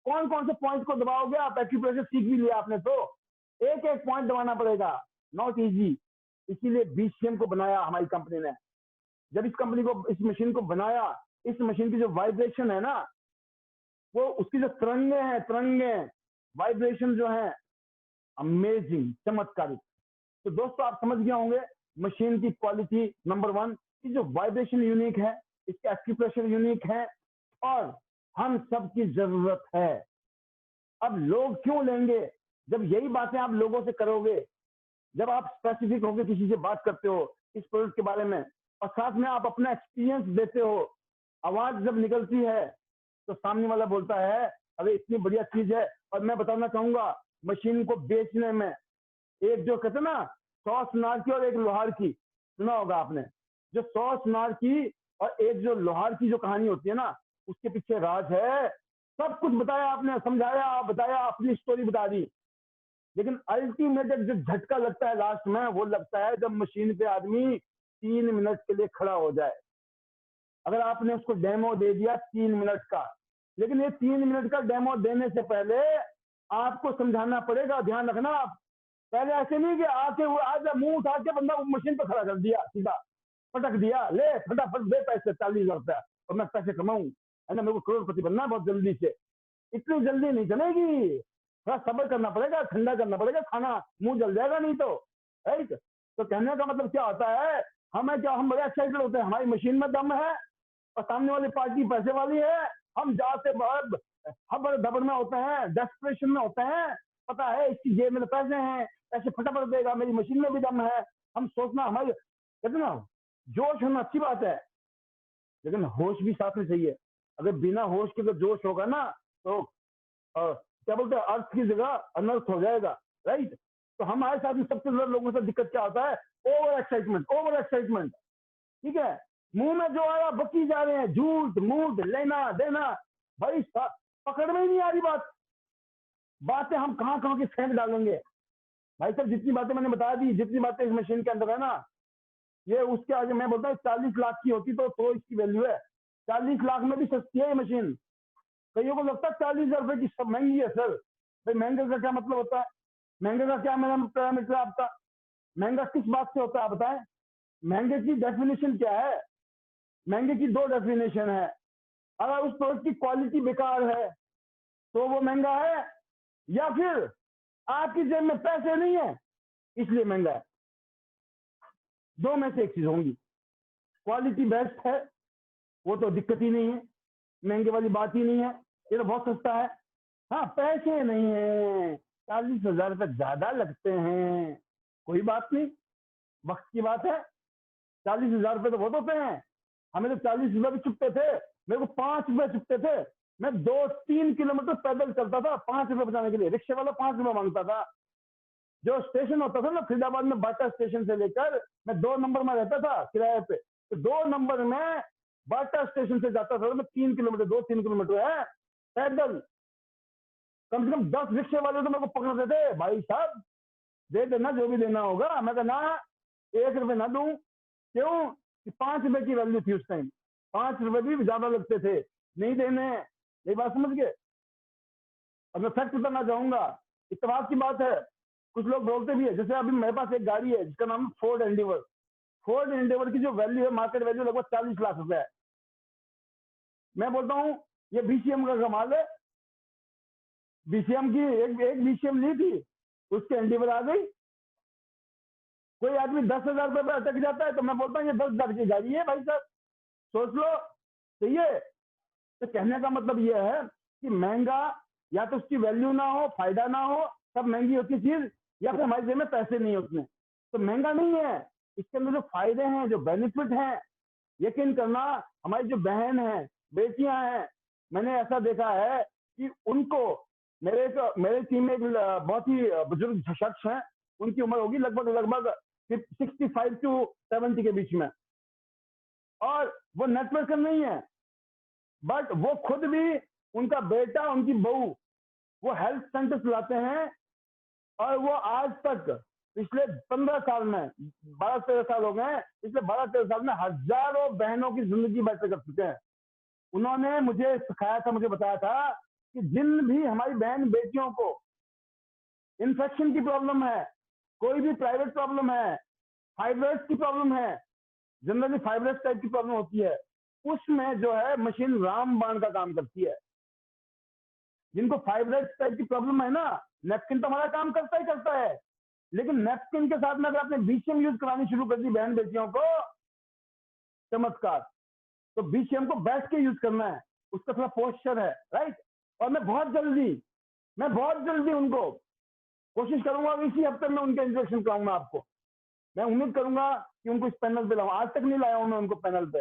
[SPEAKER 1] कौन कौन से पॉइंट को दबाओगे आप? एक्यूप्रेशर सीख भी लिया आपने तो एक एक पॉइंट दबाना पड़ेगा, नॉट इजी। इसीलिए बीसीएम को बनाया हमारी कंपनी ने। जब इस मशीन को बनाया, इस मशीन की जो वाइब्रेशन है ना, वो उसकी जो तरंगे वाइब्रेशन जो है अमेजिंग, चमत्कारिक। तो दोस्तों आप समझ गए होंगे मशीन की क्वालिटी नंबर 1 की जो वाइब्रेशन यूनिक है, इसका एक्यूप्रेशर यूनिक है, और हम सब की जरूरत है। अब लोग क्यों लेंगे? जब यही बातें आप लोगों से करोगे, जब आप स्पेसिफिक होकर किसी से बात करते हो इस प्रोडक्ट के बारे में, और साथ में आप अपना एक्सपीरियंस देते हो, आवाज जब निकलती है तो सामने वाला बोलता है अरे इतनी बढ़िया चीज है। और मैं बताना चाहूंगा मशीन को बेचने में, एक जो कहते ना 100 सुनार की और एक लोहार की, सुना होगा आपने। जो 100 सुनार की और एक जो लोहार की जो कहानी होती है ना, उसके पीछे राज है। सब कुछ बताया आपने, समझाया, बताया, अपनी स्टोरी बता दी, लेकिन अल्टीमेट जो झटका लगता है लास्ट में, वो लगता है जब मशीन पे आदमी 3 मिनट के लिए खड़ा हो जाए। अगर आपने उसको डेमो दे दिया 3 मिनट का, लेकिन ये 3 मिनट का डेमो देने से पहले आपको समझाना पड़ेगा, ध्यान रखना आप। पहले ऐसे नहीं कि आके वो आज मुंह उठा के बंदा मशीन पे खड़ा कर दिया, सीधा पटक दिया, ले फटाफट दे पैसे 40,000 रुपया और मैं पैसे कमाऊं, है ना, मेरे को करोड़पति बनना है बहुत जल्दी से। इतनी जल्दी नहीं चलेगी, थोड़ा सब्र करना पड़ेगा, ठंडा करना पड़ेगा, खाना मुंह जल जाएगा नहीं तो, राइट। तो कहने का मतलब क्या होता है, हमें क्या, हम बड़े एक्साइटेड होते हैं, हमारी मशीन में दम है और सामने वाली पार्टी पैसे वाली है, हम जाते हबड़ धबड़ में होते हैं, डेस्परेशन में होते हैं, पता है इसकी जेब में पैसे हैं, पैसे फटाफट देगा, मेरी मशीन में भी दम है, हम सोचना, हमारे कहते ना जोश होना अच्छी बात है, लेकिन होश भी साथ में चाहिए। अगर बिना होश के तो जोश होगा ना तो क्या बोलते हैं, अर्थ की जगह अनर्थ हो जाएगा, राइट। तो हमारे साथ में सबसे ज्यादा लोगों से दिक्कत क्या होता है, ओवर एक्साइटमेंट, ठीक है, मुंह में जो आया बकी जा रहे हैं, झूठ मूठ लेना देना, भाई पकड़ में ही नहीं आ रही बातें हम कहाँ कहाँ की फेंक डालेंगे। भाई साहब जितनी बातें मैंने बता दी, जितनी बातें इस मशीन के अंदर है ना, ये उसके आगे मैं बोलता हूँ 40 लाख की होती तो इसकी वैल्यू है। 40 लाख में भी सस्ती है ये मशीन। कईयों को लगता है 40,000 रुपए की सब महंगी है। सर भाई महंगे का क्या मतलब होता है, महंगे का क्या मेरा पैरामीटर है आपका, महंगा किस बात से होता है आप बताएं। महंगे की डेफिनेशन क्या है, महंगे की 2 डेफिनेशन है। अगर उस प्रोडक्ट की क्वालिटी बेकार है तो वो महंगा है, या फिर आपकी जेब में पैसे नहीं है इसलिए महंगा है। 2 में से एक चीज होंगी। क्वालिटी बेस्ट है वो तो दिक्कत ही नहीं है, महंगे वाली बात ही नहीं है, ये तो बहुत सस्ता है। हाँ पैसे नहीं है, 40,000 रुपये ज्यादा लगते हैं, कोई बात नहीं, वक्त की बात है। 40,000 रुपये तो बहुत होते हैं, हमें तो 40 रुपये भी चुकते थे, मेरे को 5 रुपये चुकते थे। मैं 2-3 किलोमीटर पैदल चलता था 5 रुपये बचाने के लिए, रिक्शे वाला 5 रुपये मांगता था। जो स्टेशन होता था ना फरीदाबाद में, बाटा स्टेशन से लेकर, मैं 2 नंबर में रहता था किराए पे, तो 2 नंबर में बाटा स्टेशन से जाता था मैं 3 किलोमीटर, 2-3 किलोमीटर है पैदल। कम से कम 10 रिक्शे वाले तो मेरे को पकड़ते थे, भाई साहब दे देना जो भी देना होगा। मैं कहना 1 रुपये ना दूं, क्यों कि 5 रुपए की वैल्यू थी उस टाइम, 5 रुपए भी ज्यादा लगते थे, नहीं देने। ये बात समझ गए। अब मैं फैक्ट बताना चाहूंगा, इत्तेफाक की बात है, कुछ लोग बोलते भी है, जैसे अभी मेरे पास एक गाड़ी है जिसका नाम फोर्ड एंडेवर। फोर्ड एंडेवर की जो वैल्यू है, मार्केट वैल्यू लगभग 40 लाख रुपए है। मैं बोलता हूँ ये बीसीएम का कमाल है। बीसीएम की एक बीसीएम ली थी, उसके एंडेवर आ गई। कोई आदमी 10,000 रुपए पर अटक जाता है तो मैं बोलता हूँ ये 10,000 की गाड़ी है भाई साहब, सोच लो। सही है। तो कहने का मतलब ये है कि महंगा या तो उसकी वैल्यू ना हो, फायदा ना हो, तब महंगी होती चीज, या फिर हमारे जेब में पैसे नहीं होते। तो महंगा नहीं है, इसके अंदर जो फायदे हैं, जो बेनिफिट हैं, यकीन करना हमारी जो बहन है, बेटियां हैं, मैंने ऐसा देखा है कि उनको, मेरे टीम में एक बहुत ही बुजुर्ग शख्स हैं, उनकी उम्र होगी लगभग 65 to 70 के बीच में, और वो नेटवर्कर नहीं है, बट वो खुद भी, उनका बेटा, उनकी बहू, वो हेल्थ सेंटर चलाते हैं, और वो आज तक पिछले 15 साल में, 12-13 साल हो गए, पिछले 12-13 साल में हजारों बहनों की जिंदगी बेहतर कर चुके हैं। उन्होंने मुझे सिखाया था, मुझे बताया था कि जिन भी हमारी बहन बेटियों को इन्फेक्शन की प्रॉब्लम है, कोई भी प्राइवेट प्रॉब्लम है, फाइब्रोइड्स की प्रॉब्लम है, जनरली फाइब्रोइड्स टाइप की प्रॉब्लम होती है, उसमें जो है मशीन रामबाण का काम करती है। जिनको फाइब्रोइड्स टाइप की प्रॉब्लम है ना, नेपकिन तो हमारा काम करता ही करता है, लेकिन नेपकिन के साथ में अगर आपने बीसीएम यूज करानी शुरू कर दी बहन बेटियों को, चमत्कार। तो बीसीएम को बैठ के यूज करना है, उसका थोड़ा पोस्चर है, राइट। और मैं बहुत जल्दी उनको कोशिश करूंगा, इसी हफ्ते में उनका इंजेक्शन कराऊंगा आपको। मैं उम्मीद करूंगा कि उनको इस पैनल पे लाऊं, आज तक नहीं लाया हूं मैं उनको पैनल पे,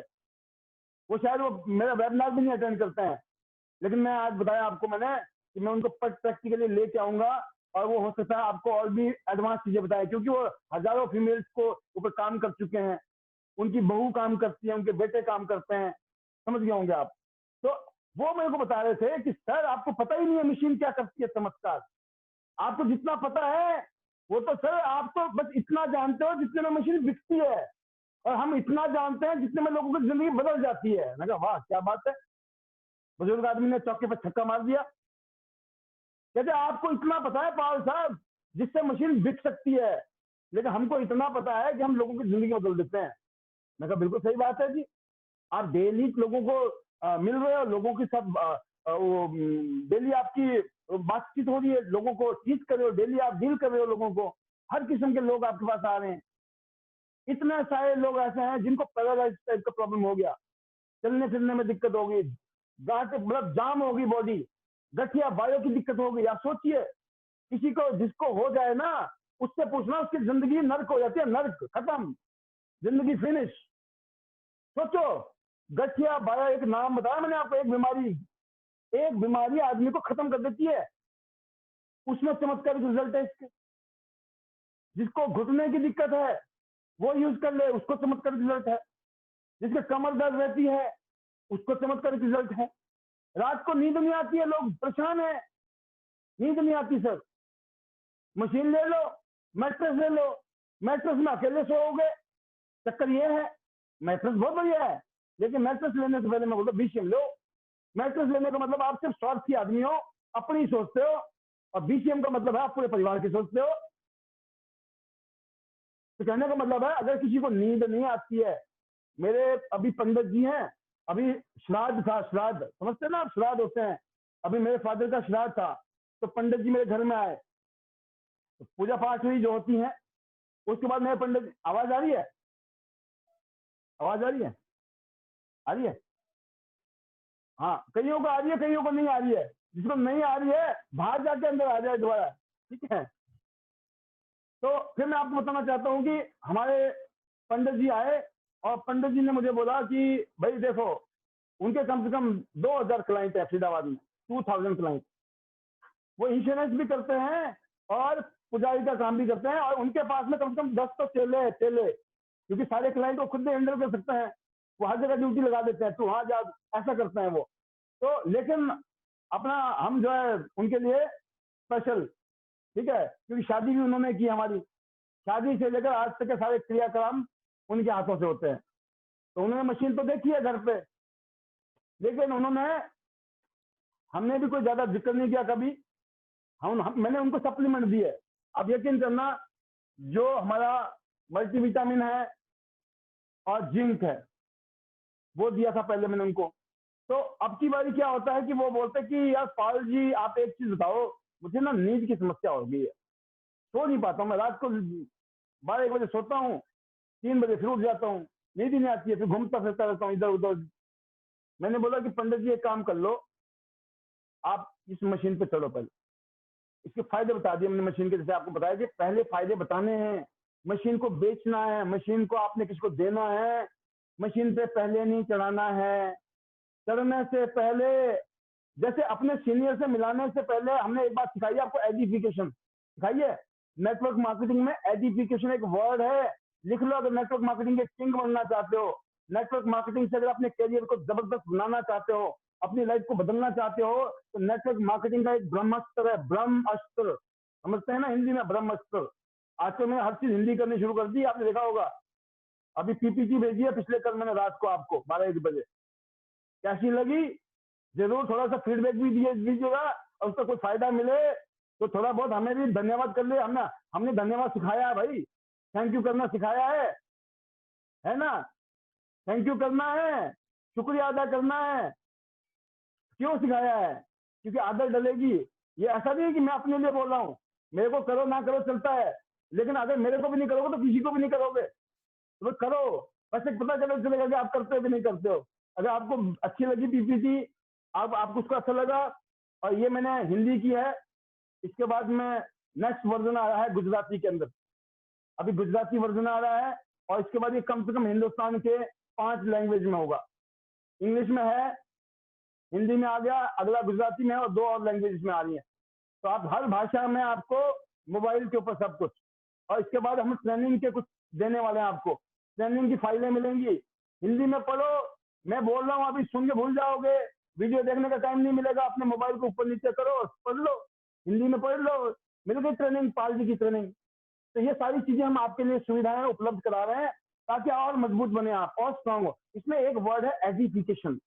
[SPEAKER 1] वो शायद वो मेरा वेबिनार भी नहीं अटेंड करते हैं, लेकिन मैं आज बताया आपको मैंने कि मैं उनको प्रैक्टिकली लेके आऊंगा, और वो हो सकता है आपको और भी एडवांस चीजें बताए, क्योंकि वो हजारों फीमेल्स को ऊपर काम कर चुके हैं, उनकी बहू काम करती है, उनके बेटे काम करते हैं, समझ गए होंगे आप। तो वो मेरे को बता रहे थे कि सर आपको पता ही नहीं है मशीन क्या करती है, चमत्कार। आपको जितना पता है वो तो सर आप तो बस इतना जानते हो जितने में मशीन बिकती है, और हम इतना जानते हैं जितने में लोगों की जिंदगी बदल जाती है। मैं कहा वाह क्या बात है, बुजुर्ग आदमी ने चौके पर छक्का मार दिया। कहते आपको इतना पता है पाल साहब जिससे मशीन बिक सकती है, लेकिन हमको इतना पता है कि हम लोगों की जिंदगी बदल देते हैं। मैं कहा बिल्कुल सही बात है जी, आप डेली लोगों को मिल रहे हो, लोगों की सब डेली आपकी बातचीत हो रही है, लोगों को टीच कर रहे हो, डेली आप डील कर रहे हो लोगों को, हर किस्म के लोग आपके पास आ रहे हैं। इतने सारे लोग ऐसे हैं जिनको पैरालाइज टाइप का प्रॉब्लम हो गया, चलने फिरने में दिक्कत होगी, गांठ मतलब जाम होगी बॉडी, गठिया बायो की दिक्कत होगी। आप सोचिए किसी को जिसको हो जाए ना, उससे पूछना उसकी जिंदगी नर्क हो जाती है, नर्क खत्म, जिंदगी फिनिश। सोचो गठिया बायो, एक नाम बताया मैंने आपको, एक बीमारी आदमी को खत्म कर देती है। उसमें चमत्कारिक रिजल्ट है इसके। जिसको घुटने की दिक्कत है वो यूज कर ले, उसको चमत्कारिक रिजल्ट है। जिसके कमर दर्द रहती है उसको चमत्कारिक रिजल्ट है। रात को नींद नहीं आती है, लोग परेशान है, नींद नहीं आती सर, मशीन ले लो, मैट्रेस ले लो, मैट्रेस में अकेले सोओगे। चक्कर ये है मैट्रेस बहुत बढ़िया है, लेकिन मैट्रेस लेने से पहले मैं बोलता बीसीएम लो। मैट्रेस लेने का मतलब आप सिर्फ स्वार्थी आदमी हो, अपनी सोचते हो, और बीसीएम का मतलब है आप पूरे परिवार की सोचते हो। तो कहने का मतलब है अगर किसी को नींद नहीं आती है, मेरे अभी पंडित जी हैं, अभी श्राद्ध था, श्राद्ध समझते ना आप, श्राद्ध होते हैं, अभी मेरे फादर का श्राद्ध था, तो पंडित जी मेरे घर में आए, तो पूजा पाठ हुई जो होती है, उसके बाद मेरे पंडित, आवाज आ रही है, आवाज आ रही है, आ रही है, हाँ कईयों को आ रही है, कईयों को नहीं आ रही है। जिसको नहीं आ रही है बाहर जाके अंदर आ जाए दोबारा, ठीक है। तो फिर मैं आपको बताना चाहता हूँ कि हमारे पंडित जी आए और पंडित जी ने मुझे बोला कि भाई देखो, उनके कम से कम 2000 क्लाइंट है फरीदाबाद में, 2000 क्लाइंट। वो इंश्योरेंस भी करते हैं और पुजारी का काम भी करते हैं, और उनके पास में कम से कम 10 तो चेले, क्योंकि सारे क्लाइंट को खुद हैंडल कर सकते हैं, वो हर जगह ड्यूटी लगा देते हैं, तू वहां जा, ऐसा करते हैं वो। तो लेकिन अपना हम जो है उनके लिए स्पेशल, ठीक है, क्योंकि शादी भी उन्होंने की हमारी, शादी से लेकर आज तक के सारे क्रियाक्रम उनके हाथों से होते हैं। तो उन्होंने मशीन तो देखी है घर पे, लेकिन हमने भी कोई ज्यादा जिक्र नहीं किया कभी। मैंने उनको सप्लीमेंट दिए। अब यकीन करना, जो हमारा मल्टीविटामिन है और जिंक है वो दिया था पहले मैंने उनको। तो अब की बारी क्या होता है कि वो बोलते कि यार पाल जी आप एक चीज बताओ, मुझे ना नींद की समस्या हो गई है, सो नहीं पाता हूँ मैं, रात को 12-1 बजे सोता हूँ, 3 बजे फिर उठ जाता हूँ, नींद ही नहीं आती है, फिर घूमता फिरता रहता हूँ इधर उधर। मैंने बोला कि पंडित जी एक काम कर लो, आप इस मशीन पे चढ़ो, पहले इसके फायदे बता दिए मैंने मशीन के। जैसे आपको बताया कि पहले फायदे बताने हैं, मशीन को बेचना है, मशीन को आपने किसको देना है, मशीन पे पहले नहीं चढ़ाना है। चढ़ने से पहले, जैसे अपने सीनियर से मिलाने से पहले हमने एक बात सिखाई है आपको, एडिफिकेशन सिखाई है। नेटवर्क मार्केटिंग में एडिफिकेशन एक वर्ड है, लिख लो अगर नेटवर्क मार्केटिंग के किंग बनना चाहते हो। नेटवर्क मार्केटिंग से अगर अपने करियर को जबरदस्त बनाना चाहते हो, अपनी लाइफ को बदलना चाहते हो, तो नेटवर्क मार्केटिंग का एक ब्रह्मास्त्र है, ब्रह्मास्त्र समझते हैं ना हिंदी में, ब्रह्मास्त्र। आज तो मैंने हर चीज हिंदी करनी शुरू कर दी, आपने देखा होगा। अभी पीपीटी भेजी है पिछले कल मैंने रात को आपको 12-1 बजे, कैसी लगी जरूर थोड़ा सा फीडबैक भी दीजिएगा, और उसका कोई फायदा मिले तो थोड़ा बहुत हमें भी धन्यवाद कर ले। हमने धन्यवाद सिखाया है भाई, थैंक यू करना सिखाया है ना, थैंक यू करना है, शुक्रिया अदा करना है। क्यों सिखाया है? क्योंकि आदत डलेगी। ये ऐसा नहीं है कि मैं अपने लिए बोल रहा हूँ, मेरे को करो ना करो चलता है, लेकिन अगर मेरे को भी नहीं करोगे तो किसी को भी नहीं करोगे, तो करो, बस एक पता चलेगा कि आप करते हो कि नहीं करते हो। अगर आपको अच्छी लगी पीपीटी, आपको उसको अच्छा लगा, और ये मैंने हिंदी की है, इसके बाद में नेक्स्ट वर्जन आ रहा है गुजराती के अंदर, अभी गुजराती वर्जन आ रहा है, और इसके बाद ये कम से कम हिंदुस्तान के 5 लैंग्वेज में होगा। इंग्लिश में है, हिंदी में आ गया, अगला गुजराती में है, और 2 और लैंग्वेज में आ रही है। तो आप हर भाषा में आपको मोबाइल के ऊपर सब कुछ, और इसके बाद हम ट्रेनिंग के कुछ देने वाले हैं आपको, ट्रेनिंग की फाइलें मिलेंगी, हिंदी में पढ़ो। मैं बोल रहा हूँ अभी सुन के भूल जाओगे, वीडियो देखने का टाइम नहीं मिलेगा, अपने मोबाइल को ऊपर नीचे करो, पढ़ लो, हिंदी में पढ़ लो, मिल गई ट्रेनिंग, पाल जी की ट्रेनिंग। तो ये सारी चीजें हम आपके लिए सुविधाएं उपलब्ध करा रहे हैं, ताकि और मजबूत बने आप और स्ट्रांग हो। इसमें एक वर्ड है एडिफिकेशन,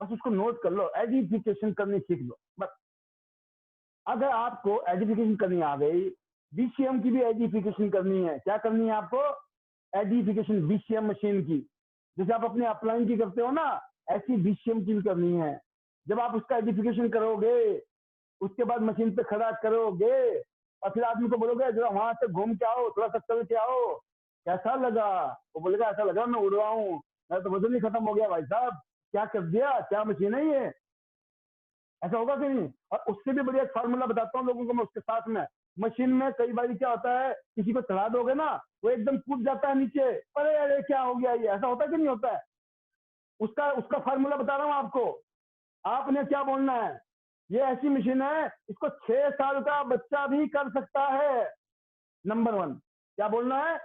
[SPEAKER 1] बस उसको नोट कर लो, एडिफिकेशन करनी सीख लो बस। अगर आपको एडिफिकेशन करनी आ गई, बीसीएम की भी एडिफिकेशन करनी है। क्या करनी है आपको? एडिफिकेशन बीसीएम मशीन की, जैसे आप अपने अपलाइन की करते हो ना, ऐसी बीसीएम की भी करनी है। जब आप उसका एडिफिकेशन करोगे, उसके बाद मशीन पे खड़ा करोगे और फिर आदमी को बोलोगे जरा वहां से घूम के आओ, थोड़ा सा चल के आओ, कैसा लगा? वो बोलेगा ऐसा लगा मैं उड़ रहा हूँ, मेरा तो वजन ही खत्म हो गया भाई साहब, क्या कर दिया, क्या मशीन है ये? ऐसा होगा कि नहीं? और उससे भी बढ़िया फार्मूला बताता हूँ लोगों को मैं उसके साथ में। मशीन में कई बार क्या होता है, किसी को चढ़ा दोगे ना, वो एकदम कूद जाता है नीचे, अरे अरे क्या हो गया ये, ऐसा होता है कि नहीं होता है? उसका उसका फार्मूला बता रहा हूँ आपको। आपने क्या बोलना है, ये ऐसी मशीन है इसको 6 साल का बच्चा भी कर सकता है। नंबर 1 क्या बोलना है?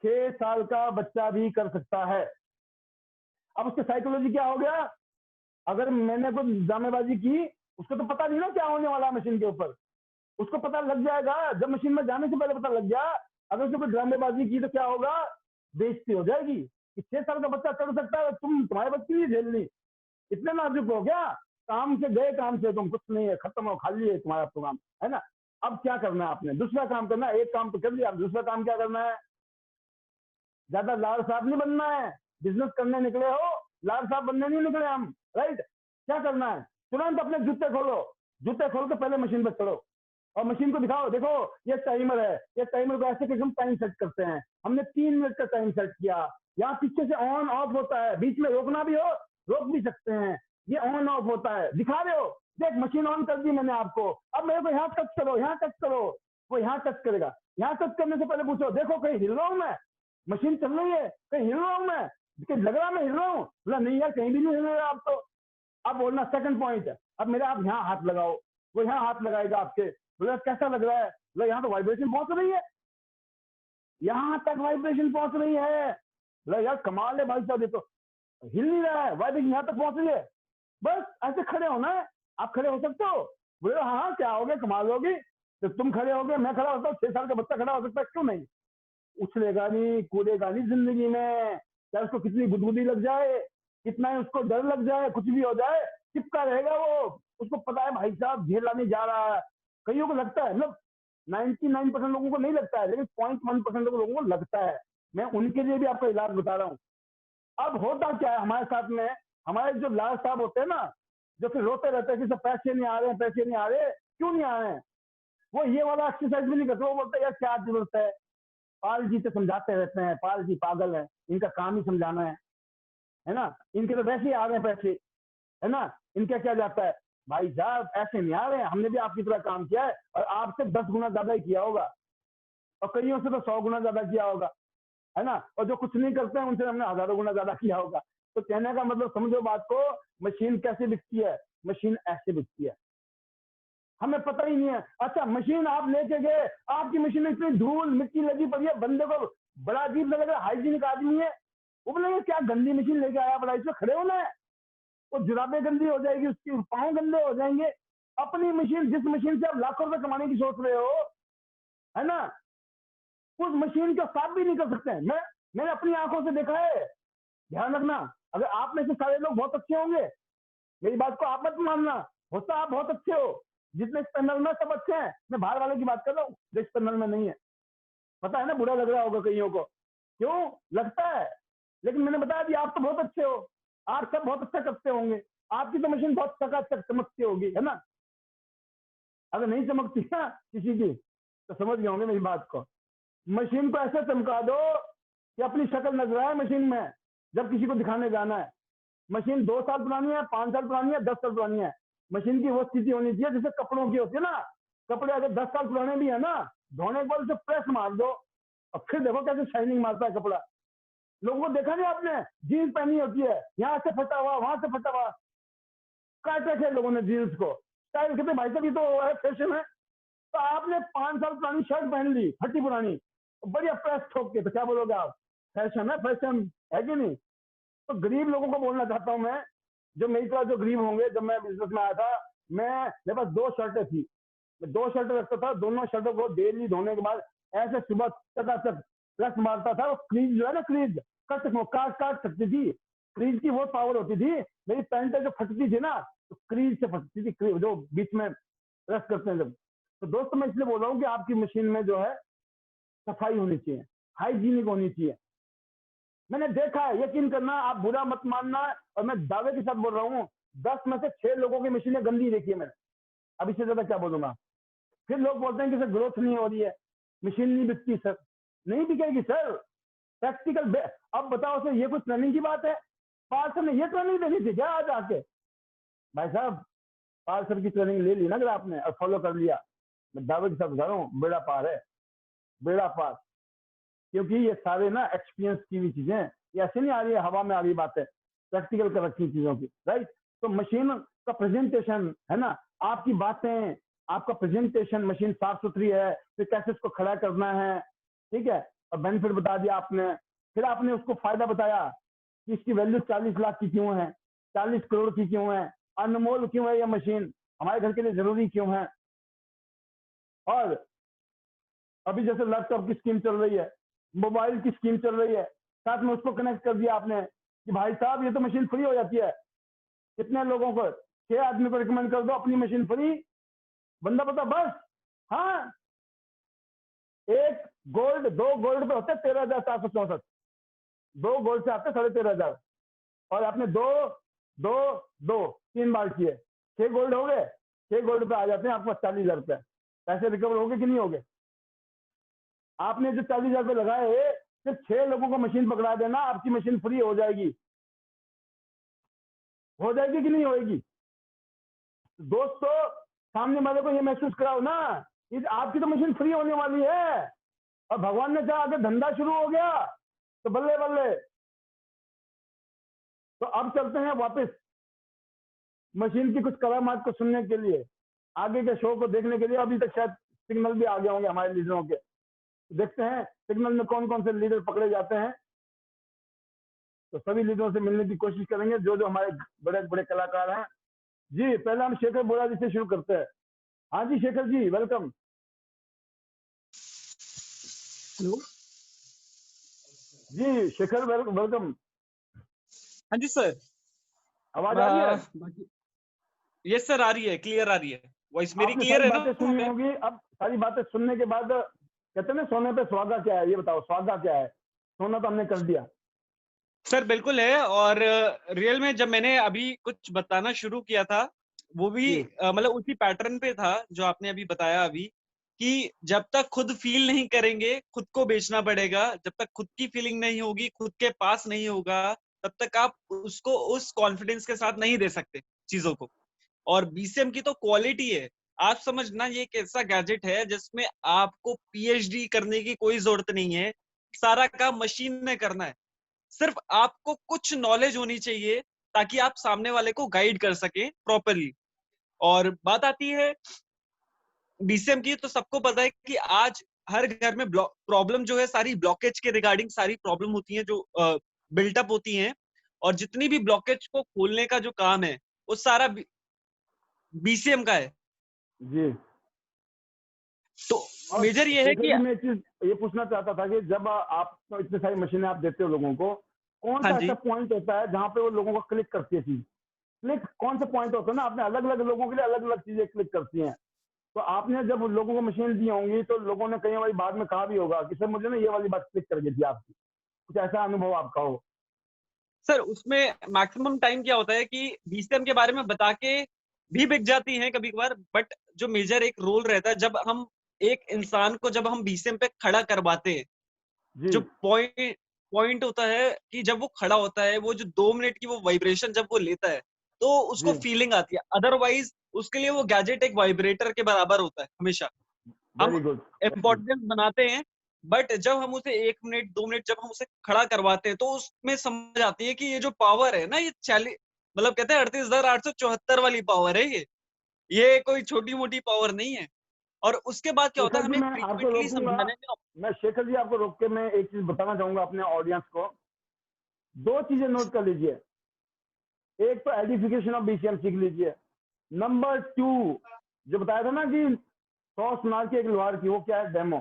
[SPEAKER 1] 6 साल का बच्चा भी कर सकता है। अब उसकी साइकोलॉजी क्या हो गया? अगर मैंने कोई ड्रामेबाजी की, उसको तो पता नहीं ना क्या होने वाला है मशीन के ऊपर, उसको पता लग जाएगा जब मशीन में जाने से पहले पता लग गया। अगर उसने कोई ड्रामेबाजी की तो क्या होगा? बेइज्जती हो जाएगी कि 6 साल का बच्चा चढ़ सकता है, तुम्हारे बच्चे नहीं झेलनी, इतने नाजुक हो क्या? काम से गए, काम से तुम, कुछ नहीं है, खत्म हो, खाली है तुम्हारा प्रोग्राम, है ना? अब क्या करना है आपने? दूसरा काम करना है। एक काम तो कर लिया, अब दूसरा काम क्या करना है? ज्यादा लाल साहब नहीं बनना है। बिजनेस करने निकले हो, लाल साहब बनने नहीं निकले हम, राइट? क्या करना है? तुरंत अपने जूते खोलो, जूते खोल के पहले मशीन पर चढ़ो और मशीन को दिखाओ, देखो ये टाइमर है, ये टाइमर को ऐसे कि हम टाइम सेट करते हैं। हमने 3 मिनट का टाइम सेट किया, यहाँ पीछे से ऑन ऑफ होता है, बीच में रोकना भी हो रोक भी सकते हैं, ये ऑन ऑफ होता है, दिखा रहे हो? देख मशीन ऑन कर दी मैंने आपको, अब मेरे को यहाँ टच करो, यहाँ टच करो, वो यहाँ टच करेगा। यहाँ टच करने से पहले पूछो, देखो कहीं हिल रहा हूँ मैं? मशीन चल रही है, कहीं हिल रहा हूँ मैं? लग रहा मैं हिल रहा हूँ? बोला नहीं यार, कहीं भी नहीं हिल रहा आप तो। अब बोलना सेकंड पॉइंट है, अब मेरा आप यहाँ हाथ लगाओ, वो यहाँ हाथ लगाएगा आपके, बोला कैसा लग रहा है? बोला यहाँ तो वाइब्रेशन पहुंच रही है, यहाँ तक वाइब्रेशन पहुंच रही है। बोला यार कमाल है भाई साहब, ये तो हिल नहीं रहा है, वाइब्रेशन यहाँ तक पहुंच रही है। बस ऐसे खड़े होना है, आप खड़े हो सकते हो? बोले हाँ क्या हो गया, कमाल होगी, तो तुम खड़े हो गए, मैं खड़ा होता हूँ, 6 साल का बच्चा खड़ा हो सकता है, क्यों नहीं? उछलेगा नहीं, कूदेगा नहीं जिंदगी में, चाहे उसको कितनी गुदगुदी लग जाए, कितना ही उसको डर लग जाए, कुछ भी हो जाए, चिपका रहेगा वो। उसको पता है भाई साहब झेला नहीं जा रहा है। कईयों को लगता है, मतलब 99% लोगों को नहीं लगता है, लेकिन 0.1% लोगों को लगता है। मैं उनके लिए भी आपको इलाज बता रहा हूँ। अब होता क्या है हमारे साथ में, हमारे जो लाल साहब होते हैं ना, जो फिर रोते रहते हैं कि सब पैसे नहीं आ रहे हैं, पैसे नहीं आ रहे, क्यों नहीं आ रहे हैं? वो ये वाला एक्सरसाइज भी नहीं करते, वो बोलते हैं यार क्या जरूरत है, पाल जी तो समझाते रहते हैं, पाल जी पागल है, इनका काम ही समझाना है ना, इनके तो वैसे ही आ रहे हैं पैसे, है ना, इनका क्या जाता है? भाई साहब ऐसे नहीं आ रहे हैं, हमने भी आपकी तरह काम किया है और आपसे 10 गुना ज्यादा ही किया होगा और कईयों से तो 100 गुना ज्यादा किया होगा, है ना, और जो कुछ नहीं करते हैं उनसे हमने हजारों गुना ज्यादा किया होगा। तो कहने का मतलब समझो बात को, मशीन कैसे बिकती है? मशीन ऐसे बिकती है, हमें पता ही नहीं है। अच्छा मशीन आप लेके गए, आपकी मशीन में इतनी धूल मिट्टी लगी पड़ी है, बंदे को बड़ा अजीब लग रहा है, हाइजीनिक आदमी है, वो बोलेंगे क्या गंदी मशीन लेके आया, बड़ा इसमें खड़े होना है, वो जुराबे गंदी हो जाएगी, उसकी पाँव गंदे हो जाएंगे। अपनी मशीन, जिस मशीन से आप लाखों रुपए कमाने की सोच रहे हो, है ना, उस मशीन को साफ भी नहीं कर सकते हैं। मैंने अपनी आंखों से देखा है। ध्यान रखना, अगर आप में से सारे लोग बहुत अच्छे होंगे, मेरी बात को आप मत मानना, होता आप बहुत अच्छे हो, जितने इस पैनल में सब अच्छे हैं, मैं बाहर वाले की बात कर रहा हूँ जो इस पैनल में नहीं है। पता है ना, बुरा लग रहा होगा कईयों को, क्यों लगता है, लेकिन मैंने बताया कि आप तो बहुत अच्छे हो, आप सब बहुत अच्छा करते होंगे, आपकी तो मशीन बहुत चकाचक चमकती होगी, है ना। अगर नहीं चमकती ना किसी की तो समझ गए होंगे मेरी बात को। मशीन को ऐसे चमका दो कि अपनी शक्ल नजर आए मशीन में, जब किसी को दिखाने जाना है। मशीन 2 साल पुरानी है, 5 साल पुरानी है, 10 साल पुरानी है, मशीन की वो स्थिति होनी चाहिए जैसे कपड़ों की होती है ना। कपड़े अगर 10 साल पुराने भी है ना, धोने के बाद उसे प्रेस मार दो और फिर देखो कैसे शाइनिंग मारता है कपड़ा। लोगों को देखा नहीं आपने, जीन्स पहनी होती है, यहाँ से फटा हुआ, वहां से फटा हुआ, काट रखे लोगों ने जीन्स को, स्टाइल कहते भाई साहब ये तो है फैशन है। तो आपने 5 साल पुरानी शर्ट पहन ली, फटी पुरानी, बढ़िया प्रेस ठोक के, तो क्या बोलोगे आप? फैशन है, फैशन है कि नहीं? तो गरीब लोगों को बोलना चाहता हूं मैं, जो मेरी तरह जो गरीब होंगे, जब मैं बिजनेस में आया था, मेरे पास 2 शर्टें थी, मैं 2 शर्टें रखता था, दोनों शर्टों को डेली धोने के बाद ऐसे सुबह चकाचक प्रेस मारता था, वो क्रीज जो है ना, क्रीज काट सकती थी। क्रीज की वो पावर होती थी। मेरी पैंट जो फटती थी ना, तो क्रीज से फटती थी, जो बीच में प्रेस करते हैं जब। तो दोस्तों मैं इसलिए बोल रहा हूँ कि आपकी मशीन में जो है सफाई होनी चाहिए, हाइजीनिक होनी चाहिए। मैंने देखा है, यकीन करना, आप बुरा मत मानना, और मैं दावे के साथ बोल रहा हूँ, 10 में से 6 लोगों की मशीनें गंदी देखी है मैंने। अब इससे ज्यादा क्या बोलूंगा। फिर लोग बोलते हैं कि सर ग्रोथ नहीं हो रही है, मशीन नहीं बिकती। सर नहीं बिकेगी सर, प्रैक्टिकल। अब बताओ सर, ये कुछ ट्रेनिंग की बात है? पार्सल ने ये ट्रेनिंग देनी थी क्या आज आके? भाई साहब, पार्सल की ट्रेनिंग ले ली ना अगर आपने और फॉलो कर लिया, मैं दावे के साथ बता रहा हूँ, बेड़ा पार है, बेड़ा पार। क्योंकि ये सारे ना एक्सपीरियंस की हुई चीजें, ये ऐसे नहीं आ रही है हवा में आ रही बातें, प्रैक्टिकल कर रखी चीजों की, राइट। तो मशीन का प्रेजेंटेशन है ना, आपकी बातें, आपका प्रेजेंटेशन, मशीन साफ सुथरी है, फिर कैसे उसको खड़ा करना है, ठीक है, और बेनिफिट बता दिया आपने। फिर आपने उसको फायदा बताया कि इसकी वैल्यू 40 लाख की क्यों है, 40 करोड़ की क्यों है, अनमोल क्यों है ये मशीन, हमारे घर के लिए जरूरी क्यों है। और अभी जैसे लैपटॉप की स्कीम चल रही है, मोबाइल की स्कीम चल रही है, साथ में उसको कनेक्ट कर दिया आपने कि भाई साहब ये तो मशीन फ्री हो जाती है। कितने लोगों को, 6 आदमी को रिकमेंड कर दो, अपनी मशीन फ्री, बंदा पता बस। हाँ, एक गोल्ड, 2 गोल्ड पे होते 13,464, 2 गोल्ड से आते 13,500, और आपने 2 2 2 3 बार किए, 6 गोल्ड हो गए। 6 गोल्ड पे आ जाते हैं आपको 40,000 रुपए। पैसे रिकवर हो गए कि नहीं हो गए? आपने जो 40,000 रुपए लगाए, सिर्फ 6 लोगों को मशीन पकड़ा देना, आपकी मशीन फ्री हो जाएगी। हो जाएगी कि नहीं होगी? दोस्तों, सामने वाले को ये महसूस कराओ ना, कि आपकी तो मशीन फ्री होने वाली है, और भगवान ने चाहा अगर धंधा शुरू हो गया तो बल्ले बल्ले। तो अब चलते हैं वापस मशीन की कुछ करामात को सुनने के लिए, आगे के शो को देखने के लिए। अभी तक शायद सिग्नल भी आ गए होंगे हमारे लीडरों के, देखते हैं सिग्नल में कौन कौन से लीडर पकड़े जाते हैं। तो सभी लीडरों से मिलने की कोशिश करेंगे, जो जो हमारे बड़े बड़े कलाकार हैं। जी, पहले हम शेखर बोरा जी से शुरू करते हैं। हाँ जी शेखर जी, वेलकम।
[SPEAKER 3] हेलो।
[SPEAKER 1] जी शेखर, वेलकम।
[SPEAKER 3] हाँ जी सर।
[SPEAKER 1] आवाज आ रही है?
[SPEAKER 3] यस सर, आ रही है, क्लियर आ रही है। वॉइस मेरी
[SPEAKER 1] आपने
[SPEAKER 3] क्लियर
[SPEAKER 1] सारी
[SPEAKER 3] है
[SPEAKER 1] बातें
[SPEAKER 3] ना?
[SPEAKER 1] सुनी होगी। अब सारी बातें सुनने के बाद कहते हैं ना, सोने पे सुहागा क्या है, ये बताओ सुहागा क्या है? सोना तो हमने कर दिया।
[SPEAKER 3] सर बिल्कुल है। और रियल में जब मैंने अभी कुछ बताना शुरू किया था, वो भी
[SPEAKER 1] जी
[SPEAKER 3] मतलब उसी पैटर्न पे था जो आपने अभी बताया अभी, कि जब तक खुद फील नहीं करेंगे, खुद को बेचना पड़ेगा। जब तक खुद की फीलिंग नहीं होगी, खुद के पास नहीं होगा, तब तक आप उसको उस कॉन्फिडेंस के साथ नहीं दे सकते चीजों को। और बीसीएम की तो क्वालिटी है। आप समझना, ये एक ऐसा गैजेट है जिसमें आपको पीएचडी करने की कोई जरूरत नहीं है। सारा काम मशीन ने करना है। सिर्फ आपको कुछ नॉलेज होनी चाहिए ताकि आप सामने वाले को गाइड कर सके प्रॉपरली। और बात आती है बीसीएम की, तो सबको पता है कि आज हर घर में प्रॉब्लम जो है, सारी ब्लॉकेज के रिगार्डिंग सारी प्रॉब्लम होती है जो बिल्टअप होती हैं। और जितनी भी ब्लॉकेज को खोलने का जो काम है, वो सारा बीसीएम का है।
[SPEAKER 1] जी।
[SPEAKER 3] तो
[SPEAKER 1] और
[SPEAKER 3] मेजर ये है
[SPEAKER 1] शेखर
[SPEAKER 3] कि
[SPEAKER 1] जी, मैं एक चीज ये पूछना चाहता था कि जब आप तो इतनी सारी मशीनें आप देते हो लोगों को, कौन
[SPEAKER 3] हाँ
[SPEAKER 1] सा
[SPEAKER 3] जी
[SPEAKER 1] ऐसा पॉइंट होता है जहाँ पे वो लोगों को क्लिक करती है चीज? क्लिक कौन सा पॉइंट होता है ना, आपने अलग अलग लोगों के लिए अलग अलग चीजें क्लिक करती हैं। तो आपने जब लोगों को मशीन दी होंगी, तो लोगों ने कई बार बाद में कहा भी होगा कि सर मुझे ना ये वाली बात क्लिक कर गई थी आपकी। कुछ ऐसा अनुभव आपका हो?
[SPEAKER 3] सर, उसमें मैक्सिमम टाइम क्या होता है कि बीसीएम के बारे में बता के भी बिक जाती हैं कभी कभार। बट जो मेजर एक रोल रहता है, जब हम एक इंसान को जब हम बीसीएम पे खड़ा करवाते हैं,
[SPEAKER 1] जी
[SPEAKER 3] जो पॉइंट पॉइंट होता है कि जब वो खड़ा होता है, वो जो 2 मिनट की वो वाइब्रेशन जब वो लेता है, तो उसको
[SPEAKER 1] जी,
[SPEAKER 3] फीलिंग आती है। अदरवाइज उसके लिए वो गैजेट एक वाइब्रेटर के बराबर होता है हमेशा। हम
[SPEAKER 1] very good, very good.
[SPEAKER 3] Importance बनाते हैं, बट जब हम उसे 1 मिनट 2 मिनट जब हम उसे खड़ा करवाते हैं, तो उसमें समझ आती है कि ये जो पावर है ना, ये 40 मतलब कहते हैं 38,874 वाली पावर है। ये कोई छोटी मोटी पावर नहीं है। और उसके बाद क्या होता
[SPEAKER 1] शेखर
[SPEAKER 3] है,
[SPEAKER 1] जी
[SPEAKER 3] हमें
[SPEAKER 1] मैं आपको
[SPEAKER 3] फ्रीक्वेंटली
[SPEAKER 1] रोकूंगा,
[SPEAKER 3] समझाने में।
[SPEAKER 1] मैं शेखर जी आपको रोक के मैं एक चीज बताना चाहूंगा अपने ऑडियंस को। 2 चीजें नोट कर लीजिए। एक तो एडिफिकेशन ऑफ बीसीएम सीख लीजिए। नंबर 2, जो बताया था ना कि 100 सुनार की एक लोहार की, वो क्या है? डेमो।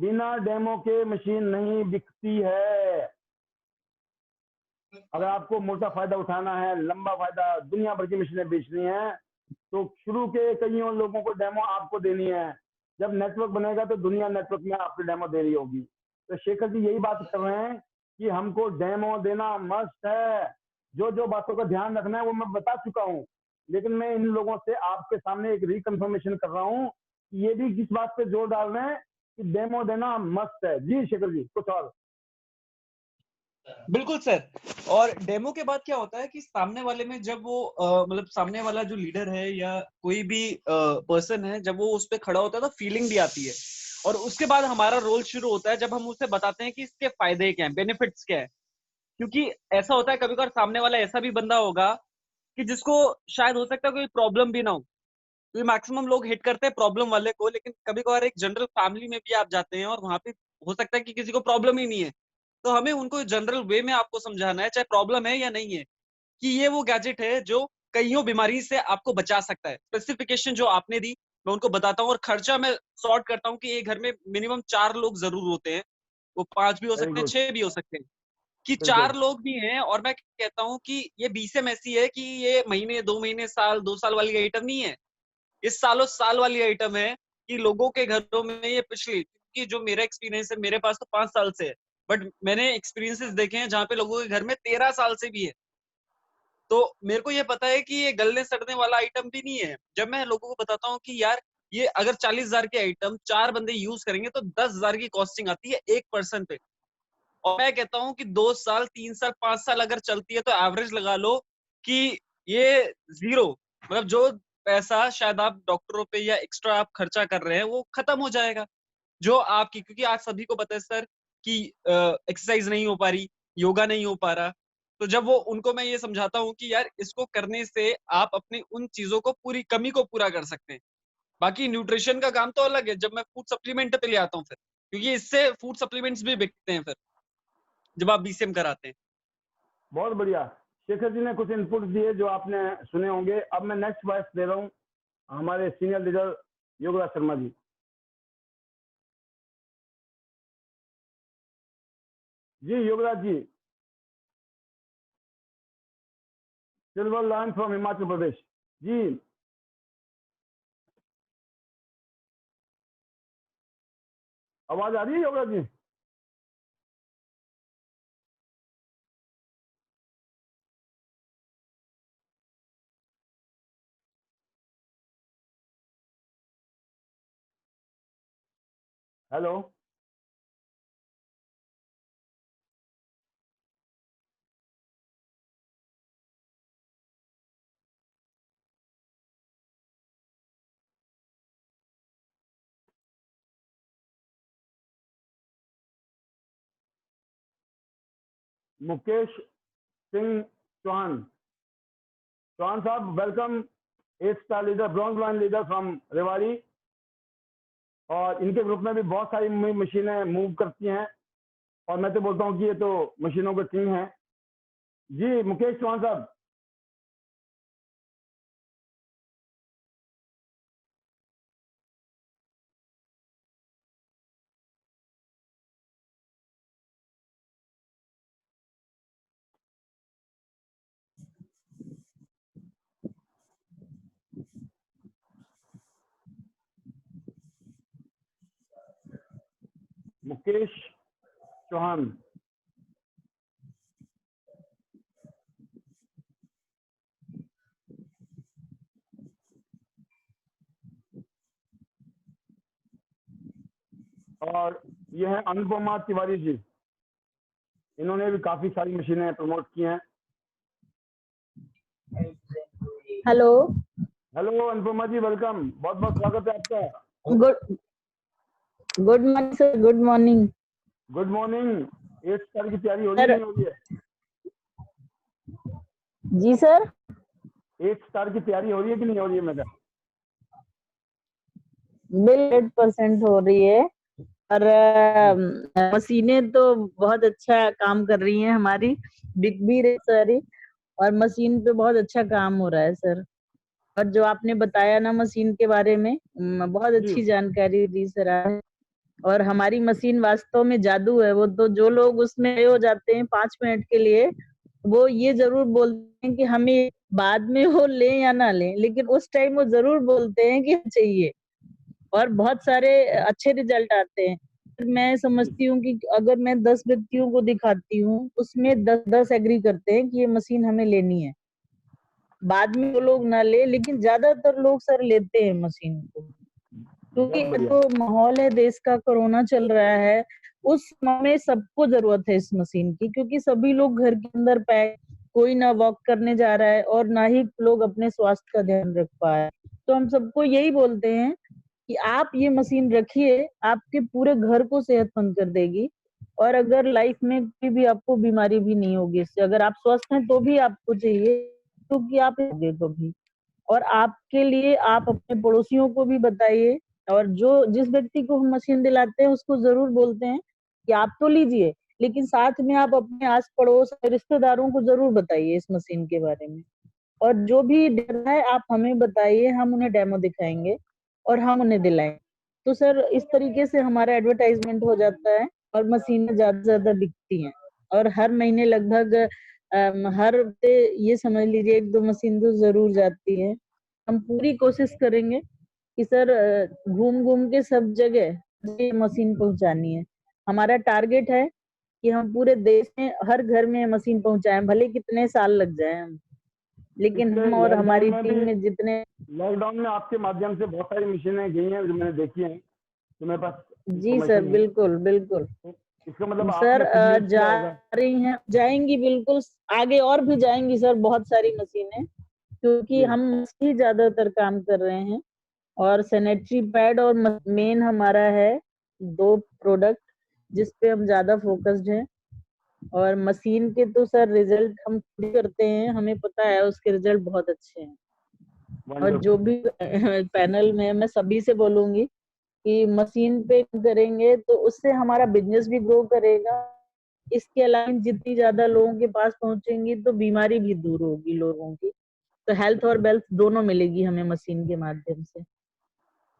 [SPEAKER 1] बिना डेमो के मशीन नहीं बिकती है। अगर आपको मोटा फायदा उठाना है, लंबा फायदा, दुनिया भर की मशीनें बेचनी है, तो शुरू के कईयों लोगों को डेमो आपको देनी है। जब नेटवर्क बनेगा तो दुनिया नेटवर्क में आपको डेमो दे रही होगी। तो शेखर जी यही बात कर रहे हैं कि हमको डेमो देना मस्ट है। जो जो बातों का ध्यान रखना है वो मैं बता चुका हूँ, लेकिन मैं इन लोगों से आपके सामने एक रिकन्फर्मेशन कर रहा हूँ कि ये भी किस बात पे जोर डाल रहे हैं कि डेमो देना मस्ट है। जी शेखर जी, कुछ और?
[SPEAKER 3] बिल्कुल सर। और डेमो के बाद क्या होता है कि सामने वाले में जब वो मतलब सामने वाला जो लीडर है या कोई भी पर्सन है, जब वो उस पर खड़ा होता है तो फीलिंग भी आती है। और उसके बाद हमारा रोल शुरू होता है जब हम उसे बताते हैं कि इसके फायदे क्या हैं, बेनिफिट्स क्या है। क्योंकि ऐसा होता है कभी कभार सामने वाला ऐसा भी बंदा होगा कि जिसको शायद हो सकता है कोई प्रॉब्लम भी ना हो, क्योंकि मैक्सिमम लोग हिट करते हैं प्रॉब्लम वाले को, लेकिन कभी कभार एक जनरल फैमिली में भी आप जाते हैं और वहां पे हो सकता है कि किसी को प्रॉब्लम ही नहीं है। तो हमें उनको जनरल वे में आपको समझाना है, चाहे प्रॉब्लम है या नहीं है, कि ये वो गैजेट है जो कईयों बीमारी से आपको बचा सकता है। स्पेसिफिकेशन जो आपने दी मैं उनको बताता हूँ, और खर्चा मैं सॉर्ट करता हूँ कि ये घर में मिनिमम 4 लोग जरूर होते हैं। वो 5 भी हो
[SPEAKER 1] वेरी
[SPEAKER 3] सकते हैं,
[SPEAKER 1] गुड,
[SPEAKER 3] 6 भी हो सकते हैं, कि
[SPEAKER 1] बिल्कुल
[SPEAKER 3] 4 लोग भी हैं। और मैं कहता हूँ कि ये बीसीएम ऐसी है कि ये महीने, 2 महीने, साल, 2 साल वाली आइटम नहीं है। इस सालों साल वाली आइटम है कि लोगों के घरों में ये पिछली, क्योंकि जो मेरा एक्सपीरियंस है, मेरे पास तो 5 साल से है, बट मैंने एक्सपीरियंसेस देखे हैं जहाँ पे लोगों के घर में 13 साल से भी है। तो मेरे को ये पता है कि ये गलने सड़ने वाला आइटम भी नहीं है। जब मैं लोगों को बताता हूँ कि यार ये अगर 40,000 के आइटम 4 बंदे यूज करेंगे तो 10,000 की कॉस्टिंग आती है एक पर्सन पे। और मैं कहता हूँ कि 2 साल, 3 साल, 5 साल अगर चलती है तो एवरेज लगा लो कि ये जीरो, मतलब जो पैसा शायद आप डॉक्टरों पे या एक्स्ट्रा आप खर्चा कर रहे हैं वो खत्म हो जाएगा। जो आपकी, क्योंकि आज सभी को पता है सर कि एक्सरसाइज नहीं हो पा रही, योगा नहीं हो पा रहा, तो जब वो उनको मैं ये समझाता हूँ कि यार इसको करने से आप अपनी उन चीजों को पूरी कमी को पूरा कर सकते हैं। बाकी न्यूट्रिशन का काम तो अलग है, जब मैं फूड सप्लीमेंट पे ले आता हूँ फिर, क्योंकि इससे फूड सप्लीमेंट्स भी बिकते हैं फिर जब आप बीसीएम कराते हैं।
[SPEAKER 1] बहुत बढ़िया। शेखर जी ने कुछ इनपुट दिए जो आपने सुने होंगे। अब मैं नेक्स्ट वॉइस दे रहा हूँ हमारे सीनियर लीडर योगराज शर्मा जी। जी Yograj ji, silver line from Himachal Pradesh. जी आवाज आ रही है योगराज जी? हेलो? मुकेश सिंह चौहान, चौहान साहब welcome, 8 star leader, bronze line leader from Rewari. और इनके ग्रुप में भी बहुत सारी मशीनें मूव करती हैं, और मैं तो बोलता हूँ कि ये तो मशीनों के किंग हैं। जी मुकेश चौहान साहब। मुकेश चौहान, और ये है अनुपमा तिवारी जी, इन्होंने भी काफी सारी मशीनें प्रमोट की हैं।
[SPEAKER 4] हेलो,
[SPEAKER 1] हेलो अनुपमा जी, वेलकम, बहुत बहुत स्वागत है आपका।
[SPEAKER 4] Good good morning sir, good morning.
[SPEAKER 1] Good morning. 8 star की तैयारी हो रही है
[SPEAKER 4] सर
[SPEAKER 1] नहीं हो रही है?
[SPEAKER 4] जी सर,
[SPEAKER 1] 8 स्टार की तैयारी हो रही है कि नहीं हो रही है? मैं कहा
[SPEAKER 4] बिल 100% हो रही है। और मशीनें तो बहुत अच्छा काम कर रही हैं हमारी, बिक भी रही सारी, और मशीन पे बहुत अच्छा काम हो रहा है सर। और जो आपने बताया ना मशीन के बारे में, बहुत
[SPEAKER 1] जी
[SPEAKER 4] अच्छी जानकारी दी सर आपने। और हमारी मशीन वास्तव में जादू है। वो तो जो लोग उसमें हो जाते हैं 5 मिनट के लिए, वो ये जरूर बोलते हैं कि हमें बाद में वो लें या ना लें, लेकिन उस टाइम वो जरूर बोलते हैं कि चाहिए, और बहुत सारे अच्छे रिजल्ट आते हैं। मैं समझती हूँ कि अगर मैं 10 व्यक्तियों को दिखाती हूँ, उसमें 10 एग्री करते हैं कि ये मशीन हमें लेनी है। बाद में वो लोग ना ले, लेकिन ज्यादातर लोग सर लेते हैं मशीन को, क्योंकि
[SPEAKER 1] बहुत बढ़िया।
[SPEAKER 4] जो माहौल है देश का, कोरोना चल रहा है, उस समय में सबको जरूरत है इस मशीन की, क्योंकि सभी लोग घर के अंदर पैक, कोई ना वॉक करने जा रहा है और ना ही लोग अपने स्वास्थ्य का ध्यान रख पा रहे हैं। तो हम सबको यही बोलते हैं कि आप ये मशीन रखिए, आपके पूरे घर को सेहतमंद कर देगी, और अगर लाइफ में कोई भी आपको बीमारी भी नहीं होगी इससे। अगर आप स्वस्थ हैं तो भी आपको चाहिए, क्योंकि आप होंगे कभी। और आपके लिए आप अपने पड़ोसियों को भी बताइए, और जो जिस व्यक्ति को हम मशीन दिलाते हैं उसको जरूर बोलते हैं कि आप तो लीजिए, लेकिन साथ में आप अपने आस पड़ोस रिश्तेदारों को जरूर बताइए इस मशीन के बारे में। और जो भी डर है आप हमें बताइए, हम उन्हें डेमो दिखाएंगे और हम उन्हें दिलाएंगे। तो सर इस तरीके से हमारा एडवर्टाइजमेंट हो जाता है और मशीनें ज्यादा से ज्यादा बिकती हैं। और हर महीने लगभग हर हफ्ते ये समझ लीजिए 1-2 मशीन तो जरूर जाती है। हम पूरी कोशिश करेंगे कि सर घूम घूम के सब जगह ये मशीन पहुंचानी है। हमारा टारगेट है कि हम पूरे देश में हर घर में मशीन पहुंचाएं, भले कितने साल लग जाए हम, लेकिन
[SPEAKER 1] पिछले
[SPEAKER 4] हम और हमारी टीम
[SPEAKER 1] भी
[SPEAKER 4] में जितने
[SPEAKER 1] लॉकडाउन में आपके माध्यम से बहुत सारी मशीनें गई हैं जो मैंने देखी हैं, तो मेरे पास
[SPEAKER 4] जी सर,
[SPEAKER 1] इंफॉर्मेशन है।
[SPEAKER 4] बिल्कुल बिल्कुल
[SPEAKER 1] इसका मतलब
[SPEAKER 4] सर,
[SPEAKER 1] आपने खुद यूज
[SPEAKER 4] जा
[SPEAKER 1] किया होगा।
[SPEAKER 4] रही हैं, जाएंगी बिल्कुल, आगे और भी जाएंगी सर बहुत सारी मशीनें, क्योंकि
[SPEAKER 1] जी
[SPEAKER 4] हम ही ज्यादातर काम कर रहे हैं। और सैनिटरी पैड और मेन हमारा है 2 प्रोडक्ट जिस पे हम ज्यादा फोकस्ड हैं। और मशीन के तो सर रिजल्ट हम खुद करते हैं, हमें पता है उसके रिजल्ट बहुत अच्छे हैं। और जो
[SPEAKER 1] वंडरफुल।
[SPEAKER 4] भी पैनल में मैं सभी से बोलूंगी कि मशीन पे करेंगे तो उससे हमारा बिजनेस भी ग्रो करेगा। इसके अलावा जितनी ज्यादा लोगों के पास पहुंचेंगी तो बीमारी भी दूर होगी लोगों की, तो हेल्थ और वेल्थ दोनों मिलेगी हमें मशीन के माध्यम से।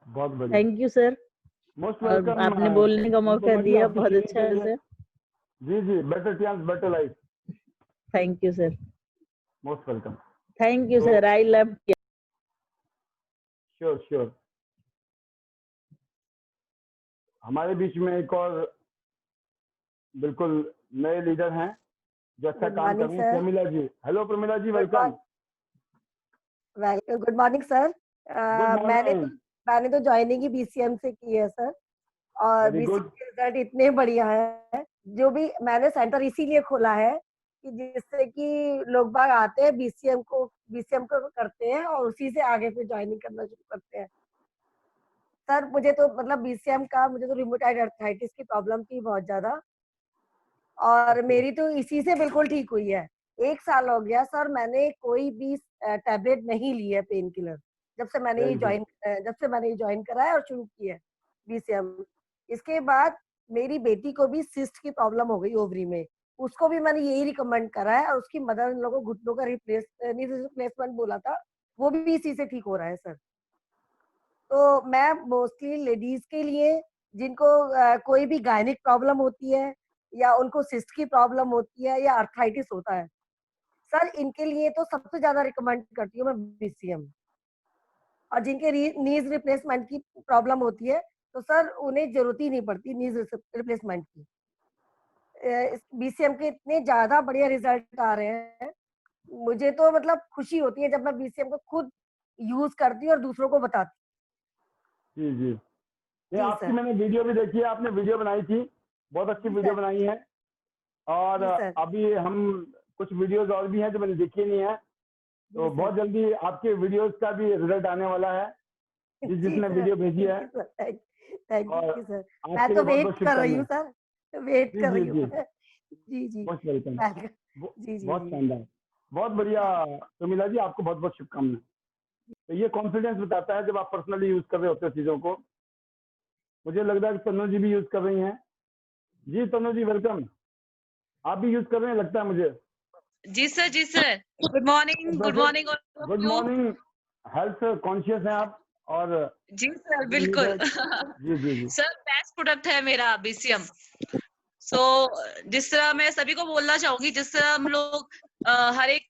[SPEAKER 1] बहुत बढ़िया।
[SPEAKER 4] थैंक यू सर,
[SPEAKER 1] मोस्ट
[SPEAKER 4] और
[SPEAKER 1] वेलकम।
[SPEAKER 4] आपने बोलने का मौका
[SPEAKER 1] अनुपमा जी
[SPEAKER 4] दिया,
[SPEAKER 1] आपकी
[SPEAKER 4] बहुत
[SPEAKER 1] शेयरिंग
[SPEAKER 4] अच्छा
[SPEAKER 1] के
[SPEAKER 4] है
[SPEAKER 1] लिए।
[SPEAKER 4] सर।
[SPEAKER 1] जी जी, better chance better life.
[SPEAKER 4] Thank you sir,
[SPEAKER 1] most welcome.
[SPEAKER 4] Thank you
[SPEAKER 1] तो
[SPEAKER 4] sir, I love.
[SPEAKER 1] Sure sure. हमारे बीच में एक और बिल्कुल नए लीडर हैं जो अच्छा
[SPEAKER 5] गुड
[SPEAKER 1] काम कर
[SPEAKER 5] मॉर्निंग
[SPEAKER 1] रहे हैं,
[SPEAKER 5] sir.
[SPEAKER 1] Pramila ji. Hello Pramila ji,
[SPEAKER 5] good
[SPEAKER 1] welcome.
[SPEAKER 5] Good morning sir.
[SPEAKER 1] Good morning.
[SPEAKER 5] मैंने तो ज्वाइनिंग ही बीसीएम से की है सर, और
[SPEAKER 1] वेरी
[SPEAKER 5] बीसीएम
[SPEAKER 1] गुड।
[SPEAKER 5] के रिजल्ट इतने बढ़िया है। जो भी मैंने सेंटर इसीलिए खोला है कि जिससे कि लोग बाग आते हैं बीसीएम को करते हैं और उसी से आगे फिर ज्वाइनिंग करना शुरू करते हैं। सर मुझे तो मतलब बीसीएम का, मुझे तो रिमोटाइड आर्थराइटिस की प्रॉब्लम थी बहुत ज्यादा, और
[SPEAKER 1] ओके।
[SPEAKER 5] मेरी तो इसी से बिल्कुल ठीक हुई है। 1 साल हो गया सर, मैंने कोई भी टैबलेट नहीं ली है पेन किलर, जब से मैंने
[SPEAKER 1] वेरी गुड।
[SPEAKER 5] ये ज्वाइन करा है और शुरू की है बीसीएम। इसके बाद मेरी बेटी को भी सिस्ट की प्रॉब्लम हो गई ओवरी में, उसको भी मैंने यही रिकमेंड करा है, और उसकी मदर इन लोगों को घुटनों का रिप्लेसमेंट बोला था, वो भी इसी से ठीक हो रहा है सर। तो मैं मोस्टली लेडीज के लिए जिनको कोई भी गायनिक प्रॉब्लम होती है, या उनको सिस्ट की प्रॉब्लम होती है, या आर्थराइटिस होता है सर, इनके लिए तो सबसे ज्यादा रिकमेंड करती हूँ मैं बीसीएम। और जिनके नीज रिप्लेसमेंट की प्रॉब्लम होती है तो सर उन्हें जरूरत ही नहीं पड़ती नीज रिप्लेसमेंट की। बीसीएम के इतने ज्यादा बढ़िया रिजल्ट आ रहे हैं, मुझे तो मतलब खुशी होती है जब मैं बीसीएम को खुद यूज करती हूँ और दूसरों को बताती
[SPEAKER 1] जी जी। ये
[SPEAKER 5] हूँ। जी
[SPEAKER 1] आपकी
[SPEAKER 5] सर।
[SPEAKER 1] मैंने वीडियो भी देखी है, आपने वीडियो बनाई थी, बहुत अच्छी
[SPEAKER 5] जी
[SPEAKER 1] वीडियो
[SPEAKER 5] सर।
[SPEAKER 1] बनाई है। और
[SPEAKER 5] जी सर।
[SPEAKER 1] अभी हम कुछ वीडियोस और भी हैं जो मैंने देखी नहीं है, तो
[SPEAKER 5] जी
[SPEAKER 1] बहुत
[SPEAKER 5] सर।
[SPEAKER 1] जल्दी आपके वीडियोस का भी रिजल्ट आने वाला है,
[SPEAKER 5] जी
[SPEAKER 1] जिसने
[SPEAKER 5] सर,
[SPEAKER 1] वीडियो भेजी
[SPEAKER 5] थैंक
[SPEAKER 1] है।
[SPEAKER 5] यू सर, थैंक
[SPEAKER 1] और
[SPEAKER 5] यू सर। मैं
[SPEAKER 1] आपके
[SPEAKER 5] तो
[SPEAKER 1] लिए बहुत बहुत
[SPEAKER 5] वेट कर रही हूँ
[SPEAKER 1] शुभकामनाएं।
[SPEAKER 5] सर, वेट
[SPEAKER 1] जी
[SPEAKER 5] कर
[SPEAKER 1] जी
[SPEAKER 5] रही हूँ
[SPEAKER 1] जी,
[SPEAKER 5] मैं। जी जी,
[SPEAKER 1] मोस्ट वेलकम।
[SPEAKER 5] वेलकम। जी जी
[SPEAKER 1] बहुत
[SPEAKER 5] जी।
[SPEAKER 1] शानदार, बहुत बढ़िया। प्रमिला जी आपको बहुत बहुत शुभकामनाएं। तो ये कॉन्फिडेंस बताता है जब आप पर्सनली यूज कर रहे होते हो चीजों को। मुझे लग रहा है कि तनु जी भी यूज कर रही हैं। जी तनु जी वेलकम। आप भी यूज कर रहे हैं लगता है मुझे।
[SPEAKER 6] जी सर, जी सर। गुड मॉर्निंग, गुड
[SPEAKER 1] वैसे
[SPEAKER 6] morning all of
[SPEAKER 1] good
[SPEAKER 6] you.
[SPEAKER 1] Morning. Health conscious हैं आप और
[SPEAKER 6] जी सर,
[SPEAKER 1] मुझे उम्मीद है
[SPEAKER 6] बिल्कुल।
[SPEAKER 1] जी जी जी
[SPEAKER 6] सर बेस्ट प्रोडक्ट है मेरा बीसीएम। सो जिस तरह मैं सभी को बोलना चाहूंगी, जिस तरह हम लोग हर एक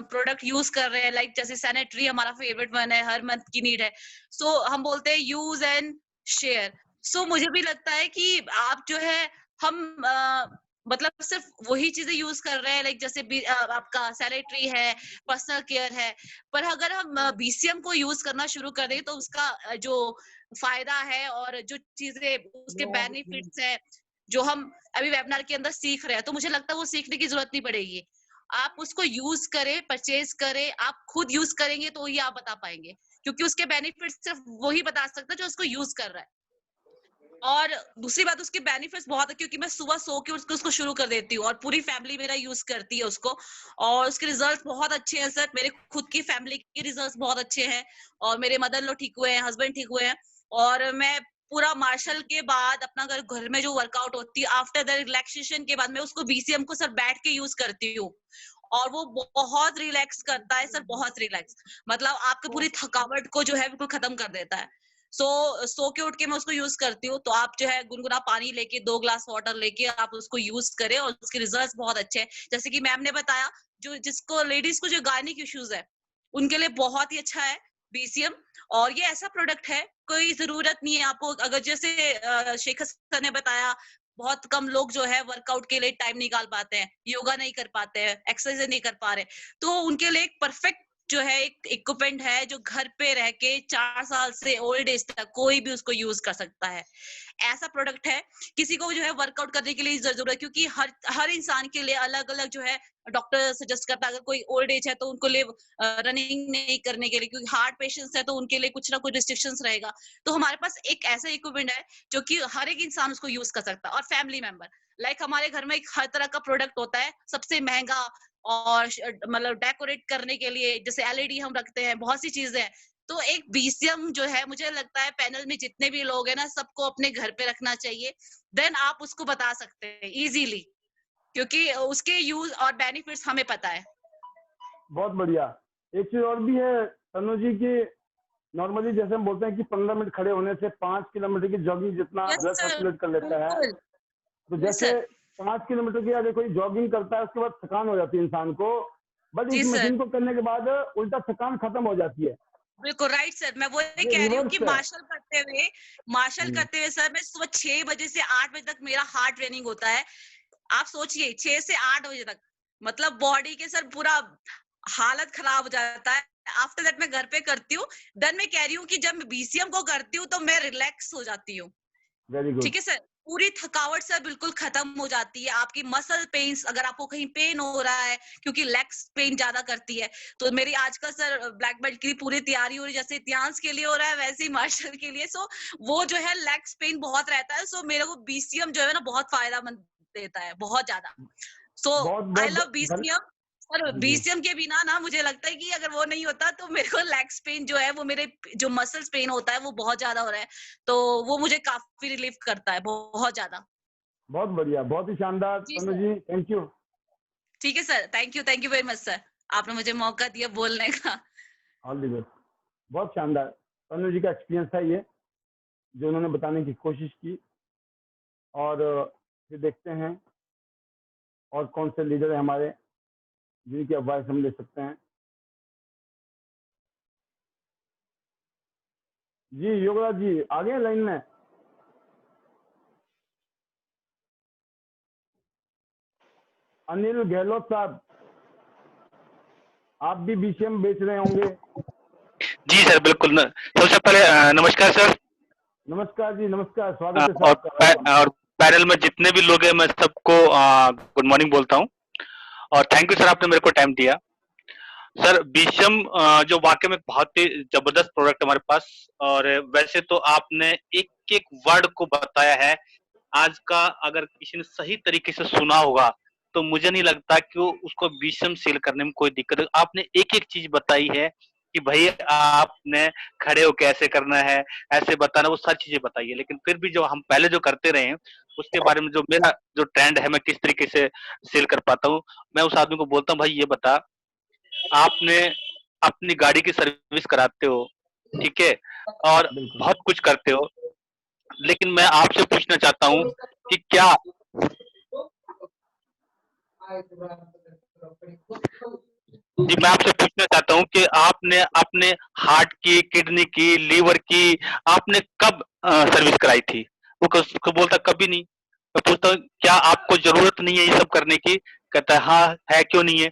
[SPEAKER 6] प्रोडक्ट यूज कर रहे हैं, लाइक जैसे सैनिटरी हमारा फेवरेट वन है, हर मंथ की नीड है। सो हम बोलते हैं यूज एंड शेयर। सो मुझे भी लगता है कि आप जो है हम मतलब सिर्फ वही चीजें यूज कर रहे हैं, लाइक जैसे आपका सैनिटरी है, पर्सनल केयर है, पर अगर हम बीसीएम को यूज करना शुरू कर दें तो उसका जो फायदा है और जो चीजें उसके बेनिफिट्स है जो हम अभी वेबिनार के अंदर सीख रहे हैं, तो मुझे लगता है वो सीखने की जरूरत नहीं पड़ेगी। आप उसको यूज करें, परचेज करें, आप खुद यूज करेंगे तो ही आप बता पाएंगे, क्योंकि उसके बेनिफिट्स सिर्फ वही बता सकता है जो उसको यूज कर रहा है। और दूसरी बात, उसके बेनिफिट्स बहुत है, क्योंकि मैं सुबह सो के उसको शुरू कर देती हूँ और पूरी फैमिली मेरा यूज करती है उसको, और उसके रिजल्ट बहुत अच्छे हैं सर। मेरे खुद की फैमिली के रिजल्ट बहुत अच्छे हैं, और मेरे मदर इन लॉ ठीक हुए हैं, हस्बैंड ठीक हुए हैं। और मैं पूरा मार्शल के बाद अपना घर में जो वर्कआउट होती है, आफ्टर द रिलैक्सेशन के बाद मैं उसको बीसीएम को सर बैठ के यूज करती हूँ, और वो बहुत रिलैक्स करता है सर, बहुत रिलैक्स। मतलब आपकी पूरी थकावट को जो है बिल्कुल खत्म कर देता है। सो के उठ के मैं उसको यूज करती हूँ। तो आप जो है गुनगुना पानी लेके 2 ग्लास वाटर लेके आप उसको यूज करें, और उसके रिजल्ट्स बहुत अच्छे हैं। जैसे कि मैम ने बताया, जो जिसको लेडीज को जो गायनिक इश्यूज है उनके लिए बहुत ही अच्छा है बीसीएम। और ये ऐसा प्रोडक्ट है, कोई जरूरत नहीं है आपको, अगर जैसे शेखर सर ने बताया, बहुत कम लोग जो है वर्कआउट के लिए टाइम निकाल पाते हैं, योगा नहीं कर पाते हैं, एक्सरसाइज नहीं कर पा रहे, तो उनके लिए एक परफेक्ट जो है एक इक्विपमेंट है, जो घर पे रह के 4 साल से ओल्ड एज तक कोई भी उसको यूज कर सकता है। ऐसा प्रोडक्ट है, किसी को जो है वर्कआउट करने के लिए जरूरत है, क्योंकि हर इंसान के लिए अलग अलग जो है डॉक्टर सजेस्ट करता है। अगर कोई ओल्ड एज है तो उनको लिए रनिंग नहीं करने के लिए, क्योंकि हार्ट पेशेंट्स है तो उनके लिए कुछ ना कुछ रिस्ट्रिक्शंस रहेगा। तो हमारे पास एक ऐसा इक्विपमेंट है जो कि हर एक इंसान उसको यूज कर सकता है। और फैमिली मेंबर, लाइक हमारे घर में एक हर तरह का प्रोडक्ट होता है, सबसे महंगा, और मतलब डेकोरेट करने के लिए जैसे एलईडी हम रखते हैं, बहुत सी चीजें हैं। तो एक बीसीएम जो है, मुझे लगता है पैनल में जितने भी लोग हैं ना, सबको अपने घर पे रखना चाहिए। देन आप उसको बता सकते हैं इजीली, क्योंकि उसके यूज और बेनिफिट्स हमें पता है।
[SPEAKER 1] बहुत बढ़िया। एक चीज और भी है तनु जी की, नॉर्मली जैसे हम बोलते हैं कि 15 मिनट खड़े होने से 5 किलोमीटर की जॉगिंग जितना
[SPEAKER 6] यस
[SPEAKER 1] ब्लड
[SPEAKER 6] सर,
[SPEAKER 1] सर्कुलेट कर लेता है,
[SPEAKER 6] बिल्कुल।
[SPEAKER 1] तो
[SPEAKER 6] यस
[SPEAKER 1] जैसे
[SPEAKER 6] सर।
[SPEAKER 1] 5 किलोमीटर की अगर कोई जॉगिंग करता है उसके बाद थकान हो जाती है इंसान को, बट
[SPEAKER 6] जी
[SPEAKER 1] इस
[SPEAKER 6] सर,
[SPEAKER 1] मशीन को करने के बाद उल्टा थकान खत्म हो जाती है।
[SPEAKER 6] बिल्कुल राइट सर। मैं वो
[SPEAKER 1] ये
[SPEAKER 6] कह रही हूँ कि
[SPEAKER 1] रिवर्स है।
[SPEAKER 6] मार्शल करते हुए सर, मैं सुबह 6 बजे से 8 बजे तक मेरा हार्ट ट्रेनिंग होता है। आप सोचिए 6 से 8 बजे तक, मतलब बॉडी के सर पूरा हालत खराब हो जाता है। आफ्टर दैट मैं घर पे करती हूँ। देन मैं कह रही हूँ कि जब मैं बीसीएम को करती हूँ तो मैं रिलैक्स हो जाती हूँ।
[SPEAKER 1] Very good.
[SPEAKER 6] ठीक है सर, पूरी थकावट सर बिल्कुल खत्म हो जाती है। आपकी मसल पेन्स, अगर आपको कहीं पेन हो रहा है, क्योंकि लेग्स पेन ज्यादा करती है, तो मेरी आजकल सर ब्लैक बेल्ट की पूरी तैयारी हो रही है, जैसे इतिहास के लिए हो रहा है वैसे ही मार्शल के लिए। सो वो जो है लेग्स पेन बहुत रहता है, सो मेरे को बीसीएम जो है ना बहुत फायदेमंद देता है, बहुत ज्यादा। सो
[SPEAKER 1] बहुत
[SPEAKER 6] आई
[SPEAKER 1] बहुत
[SPEAKER 6] लव बीसीएम। और
[SPEAKER 1] जी जी
[SPEAKER 6] बीसीएम के बिना ना मुझे लगता है कि अगर वो नहीं होता तो मेरे को लेग्स पेन जो है, वो मेरे जो मसल्स पेन होता है वो बहुत ज्यादा हो रहा है, तो वो मुझे काफी रिलीफ करता है बहुत ज्यादा।
[SPEAKER 1] बहुत बढ़िया, बहुत ही शानदार
[SPEAKER 6] जी
[SPEAKER 1] तनु
[SPEAKER 6] सर।
[SPEAKER 1] जी, थैंक यू।
[SPEAKER 6] ठीक है sir, thank you very much sir, आपने मुझे मौका दिया बोलने का।
[SPEAKER 1] All the best. बहुत शानदार तनु जी का एक्सपीरियंस है ये, जो उन्होंने बताने की कोशिश की। और फिर देखते हैं और कौन से लीडर है हमारे जिनकी एडवाइस हम ले सकते हैं। जी योगराज जी आ गए लाइन में। अनिल गहलोत साहब, आप भी बीसीएम बेच रहे होंगे।
[SPEAKER 7] जी सर, बिल्कुल। सबसे पहले नमस्कार सर।
[SPEAKER 1] नमस्कार जी, नमस्कार, स्वागत है सर
[SPEAKER 7] और
[SPEAKER 1] आपका। वेलकम।
[SPEAKER 7] और पैनल में जितने भी लोग हैं मैं सबको गुड मॉर्निंग बोलता हूँ, और थैंक यू सर, आपने मेरे को टाइम दिया। सर बीसीएम जो वाकई में बहुत ही जबरदस्त प्रोडक्ट हमारे पास, और वैसे तो आपने एक एक वर्ड को बताया है। आज का अगर किसी ने सही तरीके से सुना होगा तो मुझे नहीं लगता कि वो उसको बीसीएम सेल करने में कोई दिक्कत है। आपने एक एक चीज बताई है कि भाई आपने खड़े हो कैसे करना है, ऐसे बताना, वो सारी चीजें बताई है। लेकिन फिर भी जो हम पहले जो करते रहे हैं उसके बारे में जो मेरा जो ट्रेंड है, मैं किस तरीके से सेल कर पाता हूँ, मैं उस आदमी को बोलता हूँ भाई ये बता, आपने अपनी गाड़ी की सर्विस कराते हो, ठीक है, और
[SPEAKER 1] बिल्कुल।
[SPEAKER 7] बहुत कुछ करते हो, लेकिन मैं आपसे पूछना चाहता हूँ कि क्या जी, मैं आपसे पूछना चाहता हूँ कि आपने अपने हार्ट की, किडनी की, लीवर की आपने कब सर्विस कराई थी? वो बोलता कभी नहीं। मैं पूछता हूँ क्या आपको जरूरत नहीं है ये सब करने की? कहता है हाँ है, क्यों नहीं है?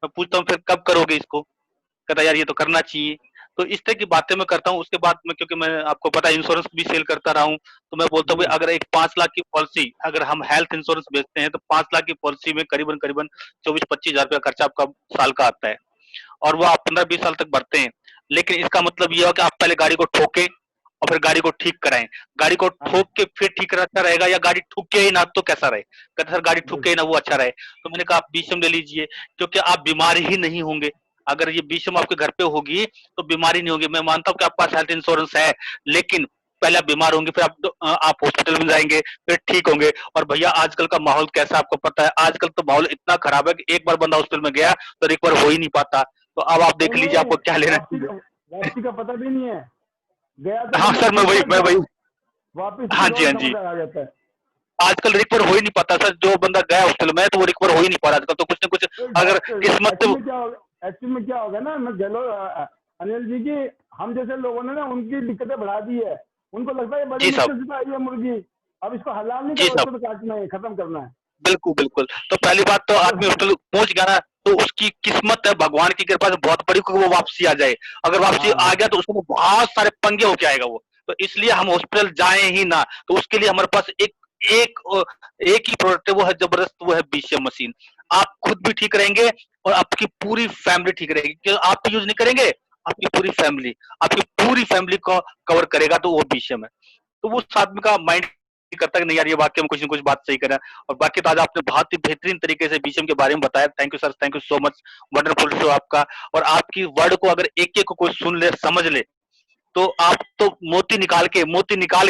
[SPEAKER 7] मैं पूछता हूँ फिर कब करोगे इसको? कहता है यार ये तो करना चाहिए। तो इस तरह की बातें मैं करता हूँ। उसके बाद में, क्योंकि मैं आपको पता है इंश्योरेंस भी सेल करता रहा हूँ, तो मैं बोलता हूँ
[SPEAKER 1] जी।
[SPEAKER 7] भाई अगर एक 5 लाख की पॉलिसी, अगर हम हेल्थ इंश्योरेंस बेचते हैं तो 5 लाख की पॉलिसी में करीबन करीबन 24-25 हजार रुपया खर्चा आपका साल का आता है, और वो आप 15-20 साल तक भरते हैं। लेकिन इसका मतलब ये हो कि आप पहले गाड़ी को ठोकें और फिर गाड़ी को ठीक कराएं। गाड़ी को
[SPEAKER 1] हाँ,
[SPEAKER 7] ठोक के फिर ठीक कराना अच्छा रहेगा, या गाड़ी ठुक के ही ना तो कैसा रहे? कहते सर गाड़ी ठुक के ही ना वो अच्छा रहे। तो मैंने कहा आप बीशम ले लीजिए, क्योंकि आप बीमार ही नहीं होंगे। अगर ये बीशम आपके घर पे होगी तो बीमारी नहीं होगी। मैं मानता हूँ कि आपके पास हेल्थ इंश्योरेंस है, लेकिन पहले आप बीमार होंगे, फिर आप हॉस्पिटल में जाएंगे, फिर ठीक होंगे। और भैया आजकल का माहौल कैसा आपको पता है? आजकल तो माहौल इतना खराब है कि एक बार बंदा हॉस्पिटल में गया तो रिकवर हो ही नहीं पाता। तो अब आप
[SPEAKER 1] नहीं
[SPEAKER 7] देख लीजिए
[SPEAKER 1] नहीं,
[SPEAKER 7] आपको क्या लेना
[SPEAKER 1] वापसी
[SPEAKER 7] चाहिए।
[SPEAKER 1] का वापसी का पता भी नहीं है। गया तो
[SPEAKER 7] हाँ
[SPEAKER 1] बंदा
[SPEAKER 7] सर, मैं
[SPEAKER 1] ठीक
[SPEAKER 7] वही
[SPEAKER 1] ठाक
[SPEAKER 7] मैं
[SPEAKER 1] गया,
[SPEAKER 7] वही
[SPEAKER 1] वापस
[SPEAKER 7] हाँ
[SPEAKER 1] फिर
[SPEAKER 7] जी,
[SPEAKER 1] और
[SPEAKER 7] हाँ जी।
[SPEAKER 1] समाचार आ जाता है।
[SPEAKER 7] आजकल रिकवर हो ही नहीं पाता सर। जो बंदा गया हॉस्पिटल में तो वो रिकवर हो ही नहीं पा रहा आजकल। तो कुछ ना कुछ
[SPEAKER 1] तो
[SPEAKER 7] अगर किस्मत से
[SPEAKER 1] एक्चुअली में क्या होगा ना, मैं गहलोत अनिल जी की, हम जैसे लोगों ने ना उनकी दिक्कतें बढ़ा दी है। उनको लगता है ये बड़ी
[SPEAKER 7] जी साहब,
[SPEAKER 1] मुश्किल से तो आई है मुर्गी, अब इसको हलाल नहीं
[SPEAKER 7] जी
[SPEAKER 1] करो,
[SPEAKER 7] साहब,
[SPEAKER 1] इसको तो काटना है, खत्म करना है।
[SPEAKER 7] बिल्कुल, बिल्कुल। तो पहली बात तो
[SPEAKER 1] तो
[SPEAKER 7] आदमी हॉस्पिटल पहुँच गया ना, तो उसकी किस्मत है, भगवान की कृपा से बहुत बड़ी कि वो वापसी आ जाए। अगर वापसी आ
[SPEAKER 1] हाँ,
[SPEAKER 7] गया तो उसको बहुत सारे पंगे होके आएगा वो। तो इसलिए हम हॉस्पिटल जाएँ ही ना। तो उसके लिए हमारे पास एक एक ही प्रोडक्ट है, वो है जबरदस्त, वो है बीसीएम मशीन। आप खुद भी ठीक रहेंगे और आपकी पूरी फैमिली ठीक रहेगी। क्यों आप तो यूज़ नहीं करेंगे, आपकी पूरी फैमिली को कवर करेगा, तो वो बीसीएम है। तो वो उस आदमी का माइंड करता है कि नहीं यार ये वाकई में कुछ ना कुछ बात सही कर रहा है। और बाकी तो आज आपने बहुत ही बेहतरीन तरीके से बीसीएम के बारे में बताया। Thank you sir, thank you so much. Wonderful show आपका। और आपकी वर्ड को अगर एक-एक को कोई सुन ले, समझ ले, तो आप तो मोती निकाल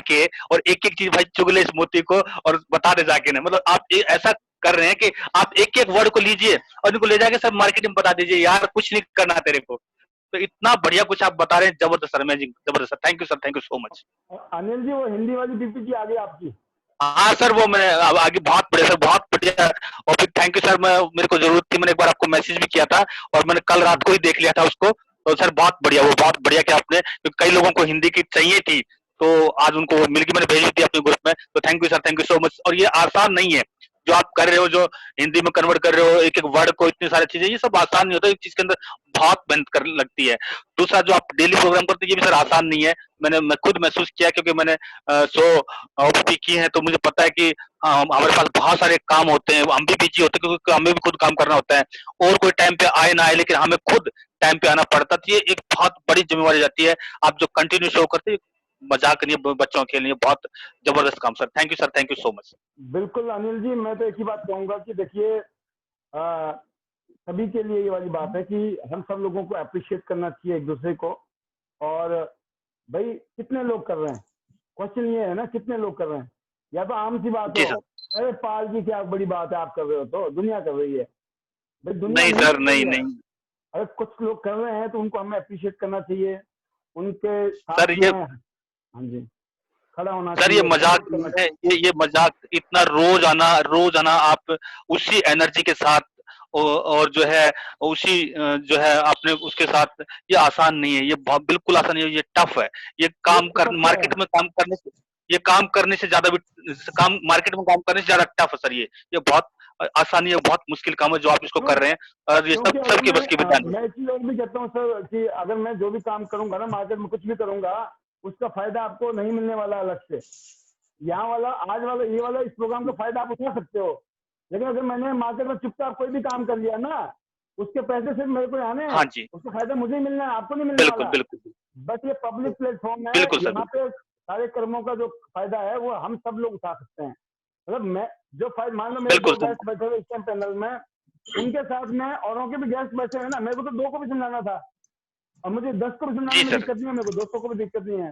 [SPEAKER 7] के और एक-एक चीज़ भाई चुग ले इस मोती को और बता दे जाके ना। मतलब आप ऐसा कर रहे हैं कि आप एक-एक वर्ड को लीजिए और इनको ले जाके सब मार्केट में बता दीजिए, यार कुछ नहीं करना तेरे को। तो इतना बढ़िया कुछ आप बता रहे हैं, जबरदस्त सर, अमेजिंग, जबरदस्त sir. Thank you sir, thank you so much.
[SPEAKER 1] और अनिल जी वो हिंदी वाली पीपीटी आ गई आपकी।
[SPEAKER 7] हाँ सर, वो मैंने अब आगे बहुत बढ़िया सर, बहुत बढ़िया। और फिर थैंक यू सर, मैं मेरे को जरूरत थी, मैंने एक बार आपको मैसेज भी किया था और मैंने कल रात को ही देख लिया था उसको। तो सर बहुत बढ़िया, वो बहुत बढ़िया कि आपने, क्योंकि कई लोगों को हिंदी की चाहिए थी, तो आज उनको मिल गई, मैंने भेज दी थी अपने ग्रुप में। तो thank you sir, thank you so much. और ये आसान नहीं है जो आप कर रहे हो, जो हिंदी में कन्वर्ट कर रहे हो एक एक वर्ड को, इतनी सारी चीजें, ये सब आसान नहीं होता। एक चीज के अंदर बहुत मेहनत कर लगती है। दूसरा जो आप डेली प्रोग्राम करते हैं ये भी सर आसान नहीं है। मैं खुद महसूस किया, क्योंकि मैंने 100 ओपीटी की है, तो मुझे पता है कि हमारे पास बहुत सारे काम होते हैं, हम भी बिजी होते हैं, क्योंकि हमें भी खुद काम करना होता है। और कोई टाइम पे आए ना आए, लेकिन हमें खुद टाइम पे आना पड़ता है। तो ये एक बहुत बड़ी जिम्मेवारी जाती है। आप जो कंटिन्यू शो करते हैं, मजाक नहीं है, बच्चों के लिए बहुत जबरदस्त काम sir. Thank you sir, thank you so much.
[SPEAKER 1] बिल्कुल अनिल जी, मैं तो एक ही बात कहूंगा कि देखिए, अ, सभी के लिए ये वाली बात है कि हम सब लोगों को अप्रिशिएट करना चाहिए एक दूसरे को। और भाई कितने लोग कर रहे हैं, क्वेश्चन ये है ना, कितने लोग कर रहे हैं? या तो आम सी बात
[SPEAKER 7] जी
[SPEAKER 1] हो,
[SPEAKER 7] सर।
[SPEAKER 1] अरे पाल जी क्या बड़ी बात है आप कर रहे हो, तो दुनिया कर रही है। भाई दुनिया
[SPEAKER 7] नहीं
[SPEAKER 1] नहीं
[SPEAKER 7] सर,
[SPEAKER 1] कर
[SPEAKER 7] नहीं
[SPEAKER 1] रही है।
[SPEAKER 7] नहीं
[SPEAKER 1] अगर कुछ लोग कर रहे हैं तो उनको हमें अप्रिशिएट करना चाहिए, उनके
[SPEAKER 7] सर,
[SPEAKER 1] साथ
[SPEAKER 7] ये
[SPEAKER 1] में, हाँ जी, खड़ा होना
[SPEAKER 7] सर ये
[SPEAKER 1] चाहिए,
[SPEAKER 7] मजाक
[SPEAKER 1] सपोर्ट करना
[SPEAKER 7] नहीं है,
[SPEAKER 1] चाहिए।
[SPEAKER 7] ये मजाक इतना रोज आना आप उसी एनर्जी के साथ और जो है उसी जो है आपने उसके साथ, ये आसान नहीं है। ये बहुत बिल्कुल आसान नहीं है, ये टफ है। ये
[SPEAKER 1] ये
[SPEAKER 7] काम कर
[SPEAKER 1] टफ है।
[SPEAKER 7] मार्केट में काम करने से, ये काम करने से ज्यादा भी, काम मार्केट में काम करने से ज्यादा टफ है सर। ये बहुत आसानी है, बहुत मुश्किल काम है जो आप इसको
[SPEAKER 1] क्यों?
[SPEAKER 7] कर रहे हैं। और ये
[SPEAKER 1] क्योंकि
[SPEAKER 7] सब
[SPEAKER 1] अगर
[SPEAKER 7] सबके बस की विद्या नहीं।
[SPEAKER 1] मैं एक चीज और भी कहता हूँ सर कि अगर मैं जो भी काम करूंगा ना, मार्केट में कुछ भी करूंगा, उसका फायदा आपको नहीं मिलने वाला अलग से। यहाँ वाला, आज वाला, ये वाला, इस प्रोग्राम का फायदा आप उठा सकते हो। लेकिन अगर मैंने मार्केट में चुपचाप कोई भी काम कर लिया ना, उसके पैसे सिर्फ मेरे को आने हैं,
[SPEAKER 7] हाँ जी,
[SPEAKER 1] उसका फायदा मुझे ही मिलना है, आपको नहीं मिलने
[SPEAKER 7] बिल्कुल
[SPEAKER 1] वाला।
[SPEAKER 7] बिल्कुल
[SPEAKER 1] बस ये पब्लिक प्लेटफॉर्म है,
[SPEAKER 7] बिल्कुल सर,
[SPEAKER 1] यहाँ पे सारे कर्मों का जो फायदा है वो हम सब लोग उठा सकते हैं। मतलब मैं जो फायदा, मान लो मेरे
[SPEAKER 7] बिल्कुल
[SPEAKER 1] दो
[SPEAKER 7] सर,
[SPEAKER 1] गेस्ट बैठे हुए इस टाइम पैनल में, उनके साथ में औरों के भी गेस्ट बैठे हैं ना, मेरे को तो 2 को भी समझाना था, और मुझे 10 को भी समझाने
[SPEAKER 7] जी
[SPEAKER 1] में
[SPEAKER 7] सर,
[SPEAKER 1] दिक्कत नहीं है, मेरे को 200 को भी दिक्कत नहीं है।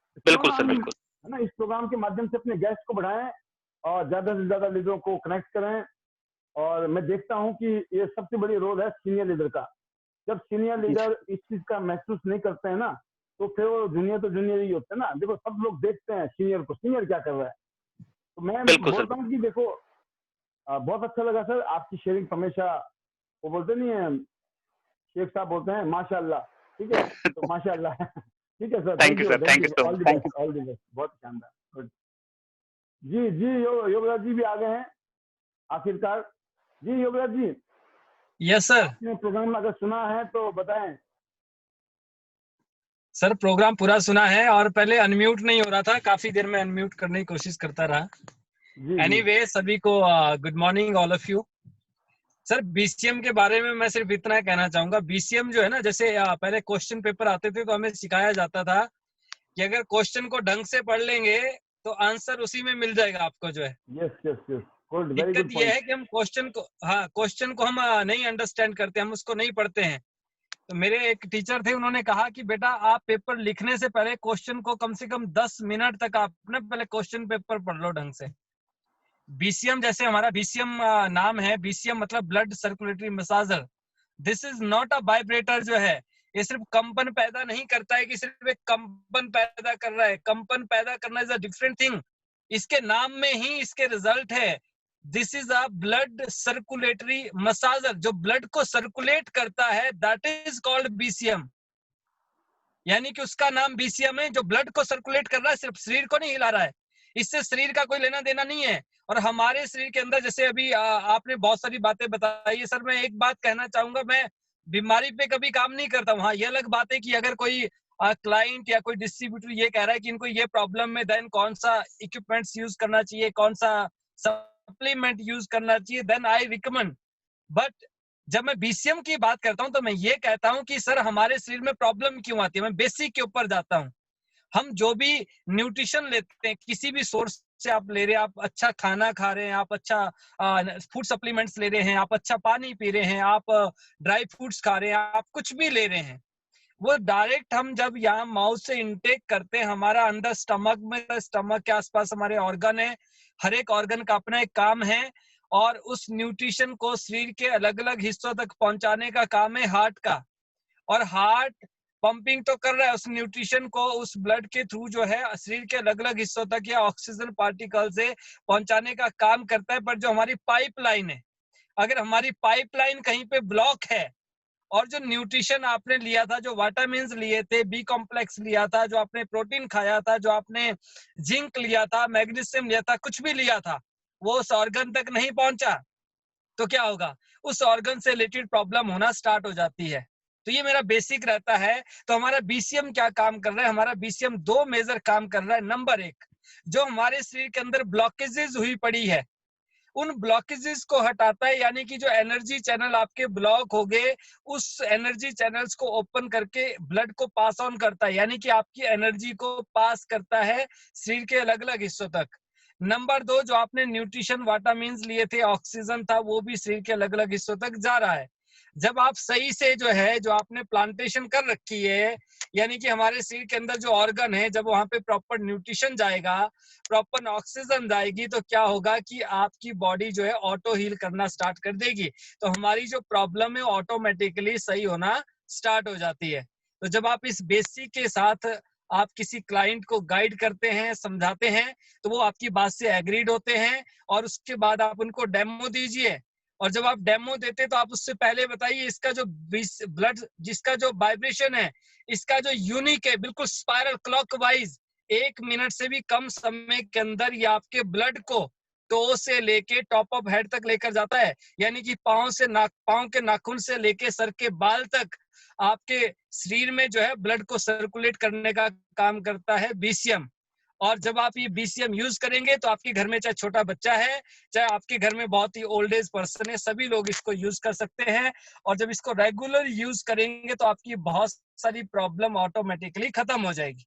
[SPEAKER 1] क्यों
[SPEAKER 7] बिल्कुल
[SPEAKER 1] ना
[SPEAKER 7] सर,
[SPEAKER 1] हम,
[SPEAKER 7] बिल्कुल।
[SPEAKER 1] है ना, इस प्रोग्राम के माध्यम से अपने गेस्ट को बढ़ाएं और ज्यादा से ज्यादा लीडरों को कनेक्ट करें। और मैं देखता हूं कि ये सबसे बड़ी रोल है सीनियर लीडर का। जब सीनियर
[SPEAKER 7] जी
[SPEAKER 1] लीडर इस चीज का महसूस नहीं करते हैं ना, तो फिर वो जूनियर ही होते हैं ना। देखो सब लोग देखते हैं सीनियर को, सीनियर क्या कर रहा है। तो मैं
[SPEAKER 7] बिल्कुल सर।
[SPEAKER 1] बोलता हूँ कि देखो बहुत अच्छा लगा सर आपकी शेयरिंग। हमेशा वो बोलते नहीं है, शेख साहब बोलते हैं माशाल्लाह, ठीक है, तो माशाल्लाह। ठीक है sir,
[SPEAKER 7] thank you sir, thank you so
[SPEAKER 1] all the
[SPEAKER 7] much.
[SPEAKER 1] Best, all the best, बहुत शानदार, गुड। जी जी योगराज जी भी आ गए हैं आखिरकार। जी योगराज जी,
[SPEAKER 8] यस सर।
[SPEAKER 1] आपने प्रोग्राम अगर सुना है तो बताएं।
[SPEAKER 8] सर प्रोग्राम पूरा सुना है और पहले अनम्यूट नहीं हो रहा था, काफी देर में अनम्यूट करने की कोशिश करता रहा।
[SPEAKER 1] जी
[SPEAKER 8] एनीवे सभी को good morning all of you. Sir BCM के बारे में मैं सिर्फ इतना कहना चाहूंगा, बीसीएम जो है ना, जैसे पहले क्वेश्चन पेपर आते थे तो हमें सिखाया जाता था कि अगर क्वेश्चन को ढंग से पढ़ लेंगे तो आंसर उसी में मिल जाएगा आपको जो है।
[SPEAKER 1] Yes yes yes, good, very good
[SPEAKER 8] दिक्कत ये
[SPEAKER 1] पॉइंट।
[SPEAKER 8] है कि हम क्वेश्चन को हम नहीं अंडरस्टैंड करते, हम उसको नहीं पढ़ते हैं। तो मेरे एक टीचर थे, उन्होंने कहा कि बेटा आप पेपर लिखने से पहले क्वेश्चन को कम से कम 10 मिनट तक आप ना पहले क्वेश्चन पेपर पढ़ लो ढंग से। बीसीएम, जैसे हमारा बीसीएम नाम है, बीसीएम मतलब blood circulatory massager. This is not a vibrator जो है, ये सिर्फ कंपन पैदा नहीं करता है कि सिर्फ एक कंपन पैदा कर रहा है। कंपन पैदा करना इज अ डिफरेंट थिंग, इसके नाम में ही इसके रिजल्ट है। This is a blood circulatory massager, जो ब्लड को सर्कुलेट करता है, दैट इज कॉल्ड बीसीएम। यानी कि उसका नाम बीसीएम है, जो ब्लड को सर्कुलेट कर रहा है, सिर्फ शरीर को नहीं हिला रहा है। इससे शरीर का कोई लेना देना नहीं है। और हमारे शरीर के अंदर, जैसे अभी आपने बहुत सारी बातें बताई है सर, मैं एक बात कहना चाहूंगा, मैं बीमारी पे कभी काम नहीं करता हूँ। हाँ, ये अलग बात है कि अगर कोई क्लाइंट या कोई डिस्ट्रीब्यूटर ये कह रहा है कि इनको ये प्रॉब्लम है, देन कौन सा इक्विपमेंट्स यूज करना चाहिए, कौन सा सप्लीमेंट यूज करना चाहिए, देन आई रिकमेंड। बट जब मैं बीसीएम की बात करता हूं तो मैं ये कहता हूं कि सर हमारे शरीर में प्रॉब्लम क्यों आती है। मैं बेसिक के ऊपर जाता हूं। हम जो भी न्यूट्रिशन लेते हैं, किसी भी सोर्स से आप ले रहे हैं, आप अच्छा खाना खा रहे हैं, आप अच्छा फूड सप्लीमेंट्स ले रहे हैं, आप अच्छा पानी पी रहे हैं, आप ड्राई फ्रूट्स खा रहे हैं, आप कुछ भी ले रहे हैं, वो डायरेक्ट हम जब यहाँ माउथ से इनटेक करते हैं, हमारा अंदर स्टमक के आसपास हमारे ऑर्गन है, हर एक ऑर्गन का अपना एक काम है, और उस न्यूट्रिशन को शरीर के अलग अलग हिस्सों तक पहुंचाने का काम है हार्ट का। और हार्ट पंपिंग तो कर रहा है उस न्यूट्रिशन को उस ब्लड के थ्रू जो है शरीर के अलग अलग हिस्सों तक या ऑक्सीजन पार्टिकल से पहुंचाने का काम करता है। पर जो हमारी पाइपलाइन है, अगर हमारी पाइपलाइन कहीं पे ब्लॉक है, और जो न्यूट्रिशन आपने लिया था, जो विटामिन्स लिए थे, बी कॉम्प्लेक्स लिया था, जो आपने प्रोटीन खाया था, जो आपने जिंक लिया था, मैग्नीशियम लिया था, कुछ भी लिया था, वो उस ऑर्गन तक नहीं पहुंचा, तो क्या होगा, उस ऑर्गन से रिलेटेड प्रॉब्लम होना स्टार्ट हो जाती है। तो ये मेरा बेसिक रहता है। तो हमारा बीसीएम क्या काम कर रहा है, हमारा बीसीएम दो मेजर काम कर रहा है। नंबर एक, जो हमारे शरीर के अंदर ब्लॉकेजेस हुई पड़ी है, उन ब्लॉकेजेस को हटाता है, यानी कि जो एनर्जी चैनल आपके ब्लॉक हो गए, उस एनर्जी चैनल्स को ओपन करके ब्लड को पास ऑन करता है, यानी कि आपकी एनर्जी को पास करता है शरीर के अलग अलग हिस्सों तक। नंबर दो, जो आपने न्यूट्रिशन विटामिन्स लिए थे, ऑक्सीजन था, वो भी शरीर के अलग अलग हिस्सों तक जा रहा है। जब आप सही से जो है, जो आपने प्लांटेशन कर रखी है, यानी कि हमारे शरीर के अंदर जो ऑर्गन है, जब वहां पे प्रॉपर न्यूट्रिशन जाएगा, प्रॉपर ऑक्सीजन जाएगी, तो क्या होगा कि आपकी बॉडी जो है ऑटो हील करना स्टार्ट कर देगी। तो हमारी जो प्रॉब्लम है ऑटोमेटिकली सही होना स्टार्ट हो जाती है। तो जब आप इस बेसिक के साथ आप किसी क्लाइंट को गाइड करते हैं, समझाते हैं, तो वो आपकी बात से एग्रीड होते हैं, और उसके बाद आप उनको डेमो दीजिए। और जब आप डेमो देते तो आप उससे पहले बताइए इसका जो ब्लड, जिसका जो वाइब्रेशन है, इसका जो यूनिक है, बिल्कुल स्पाइरल क्लॉकवाइज 1 मिनट से भी कम समय के अंदर ये आपके ब्लड को टो से लेके टॉप ऑफ हेड तक लेकर जाता है, यानी कि पांव के नाखून से लेके सर के बाल तक आपके शरीर में जो है ब्लड को सर्कुलेट करने का काम करता है बीसीएम। और जब आप ये बीसीएम यूज करेंगे तो आपके घर में चाहे छोटा बच्चा है, चाहे आपके घर में बहुत ही ओल्ड एज पर्सन है, सभी लोग इसको यूज कर सकते हैं। और जब इसको रेगुलर यूज करेंगे तो आपकी बहुत सारी प्रॉब्लम ऑटोमेटिकली खत्म हो जाएगी।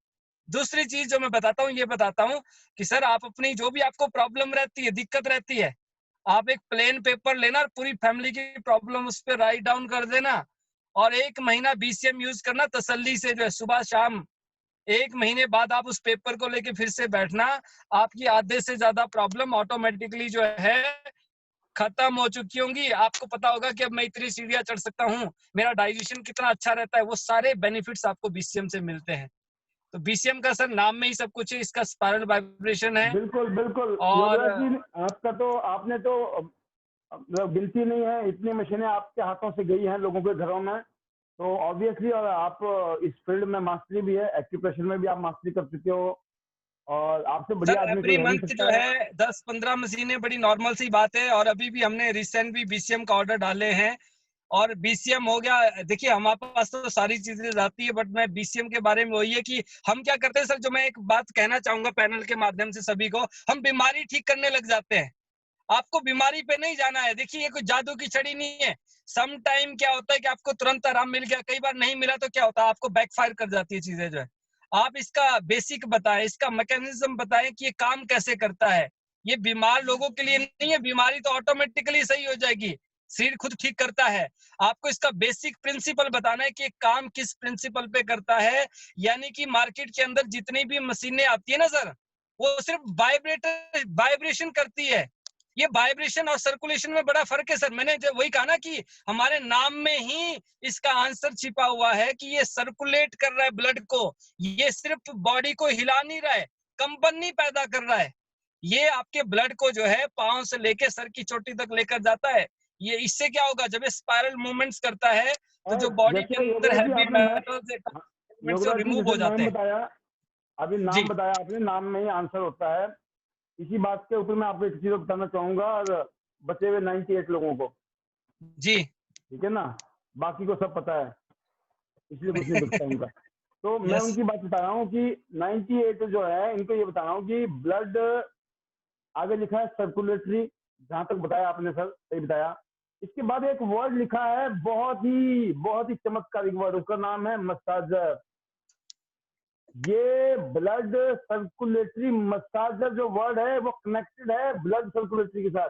[SPEAKER 8] दूसरी चीज जो मैं बताता हूँ, ये बताता हूँ कि सर आप अपनी जो भी आपको प्रॉब्लम रहती है, दिक्कत रहती है, आप एक प्लेन पेपर लेना और पूरी फैमिली की प्रॉब्लम उस पर राइट डाउन कर देना, और 1 महीना बीसीएम यूज करना तसल्ली से, जो है सुबह शाम। 1 महीने बाद आप उस पेपर को लेके फिर से बैठना, आपकी आधे से ज्यादा प्रॉब्लम ऑटोमेटिकली जो है खत्म हो चुकी होंगी। आपको पता होगा कि अब मैं इतनी सीढ़ियां चढ़ सकता हूँ, मेरा डाइजेशन कितना अच्छा रहता है, वो सारे बेनिफिट्स आपको बीसीएम से मिलते हैं। तो बीसीएम का सर नाम में ही सब कुछ है, इसका स्पाइरल वाइब्रेशन है।
[SPEAKER 1] बिल्कुल बिल्कुल
[SPEAKER 8] और
[SPEAKER 1] योगराज जी, आपका तो आपने तो गिनती नहीं है, इतनी मशीनें आपके हाथों से गई हैं लोगों के घरों में, तो ऑब्वियसली, और आप इस फील्ड में मास्टरी भी है, एक्यूप्रेशर में भी आप मास्टरी कर चुके हो, और आपसे बढ़िया
[SPEAKER 8] सर
[SPEAKER 1] आदमी
[SPEAKER 8] एवरी
[SPEAKER 1] कोई हो नहीं
[SPEAKER 8] मंथ
[SPEAKER 1] सकता
[SPEAKER 8] जो है 10-15 मशीनें, बड़ी नॉर्मल सी बात है। और अभी भी हमने रिसेंट भी बीसीएम का ऑर्डर डाले हैं और बीसीएम हो गया। देखिए हमारे पास तो सारी चीजें जाती है, बट मैं बीसीएम के बारे में वही है कि हम क्या करते हैं सर, जो मैं एक बात कहना चाहूंगा पैनल के माध्यम से सभी को, हम बीमारी ठीक करने लग जाते हैं। आपको बीमारी पे नहीं जाना है। देखिए ये कोई जादू की छड़ी नहीं है। सम टाइम क्या होता है कि आपको तुरंत आराम मिल गया, कई बार नहीं मिला तो क्या होता है, आपको बैकफायर कर जाती है चीजें जो है। आप इसका बेसिक बताएं, इसका मैकेनिज्म बताएं कि ये काम कैसे करता है। ये बीमार लोगों के लिए नहीं है, बीमारी तो ऑटोमेटिकली सही हो जाएगी, शरीर खुद ठीक करता है। आपको इसका बेसिक प्रिंसिपल बताना है कि ये काम किस प्रिंसिपल पे करता है। यानी कि मार्केट के अंदर जितनी भी मशीनें आती है ना सर, वो सिर्फ वाइब्रेशन करती है। ये वाइब्रेशन और सर्कुलेशन में बड़ा फर्क है सर। मैंने जब वही कहा ना कि हमारे नाम में ही इसका आंसर छिपा हुआ है कि ये सर्कुलेट कर रहा है ब्लड को। ये सिर्फ बॉडी को हिला नहीं रहा है, कंपन नहीं पैदा कर रहा है। ये आपके ब्लड को जो है पांव से लेके सर की चोटी तक लेकर जाता है। ये इससे क्या होगा, जब ये स्पाइरल मूवमेंट्स करता है तो जो बॉडी के अंदर हैवी मेटल्स रिमूव हो जाते हैं।
[SPEAKER 1] बताया, अभी नाम
[SPEAKER 8] जी
[SPEAKER 1] बताया आपने, नाम में ही आंसर होता है। इसी बात के ऊपर मैं आपको एक चीज बताना चाहूंगा, और बचे हुए 98 लोगों को,
[SPEAKER 8] जी
[SPEAKER 1] ठीक है ना, बाकी को सब पता है, इसलिए कुछ नहीं बचता उनका। तो मैं उनकी बात बता रहा हूँ कि 98 जो है, इनको ये बता रहा हूँ कि ब्लड आगे लिखा है सर्कुलेटरी, जहां तक बताया आपने सर, सही बताया। इसके बाद एक वर्ड लिखा है, बहुत ही चमत्कारिक वर्ड, उसका नाम है मसाजर। ये ब्लड सर्कुलेटरी मसाजर जो वर्ड है, वो कनेक्टेड है ब्लड सर्कुलेटरी के साथ।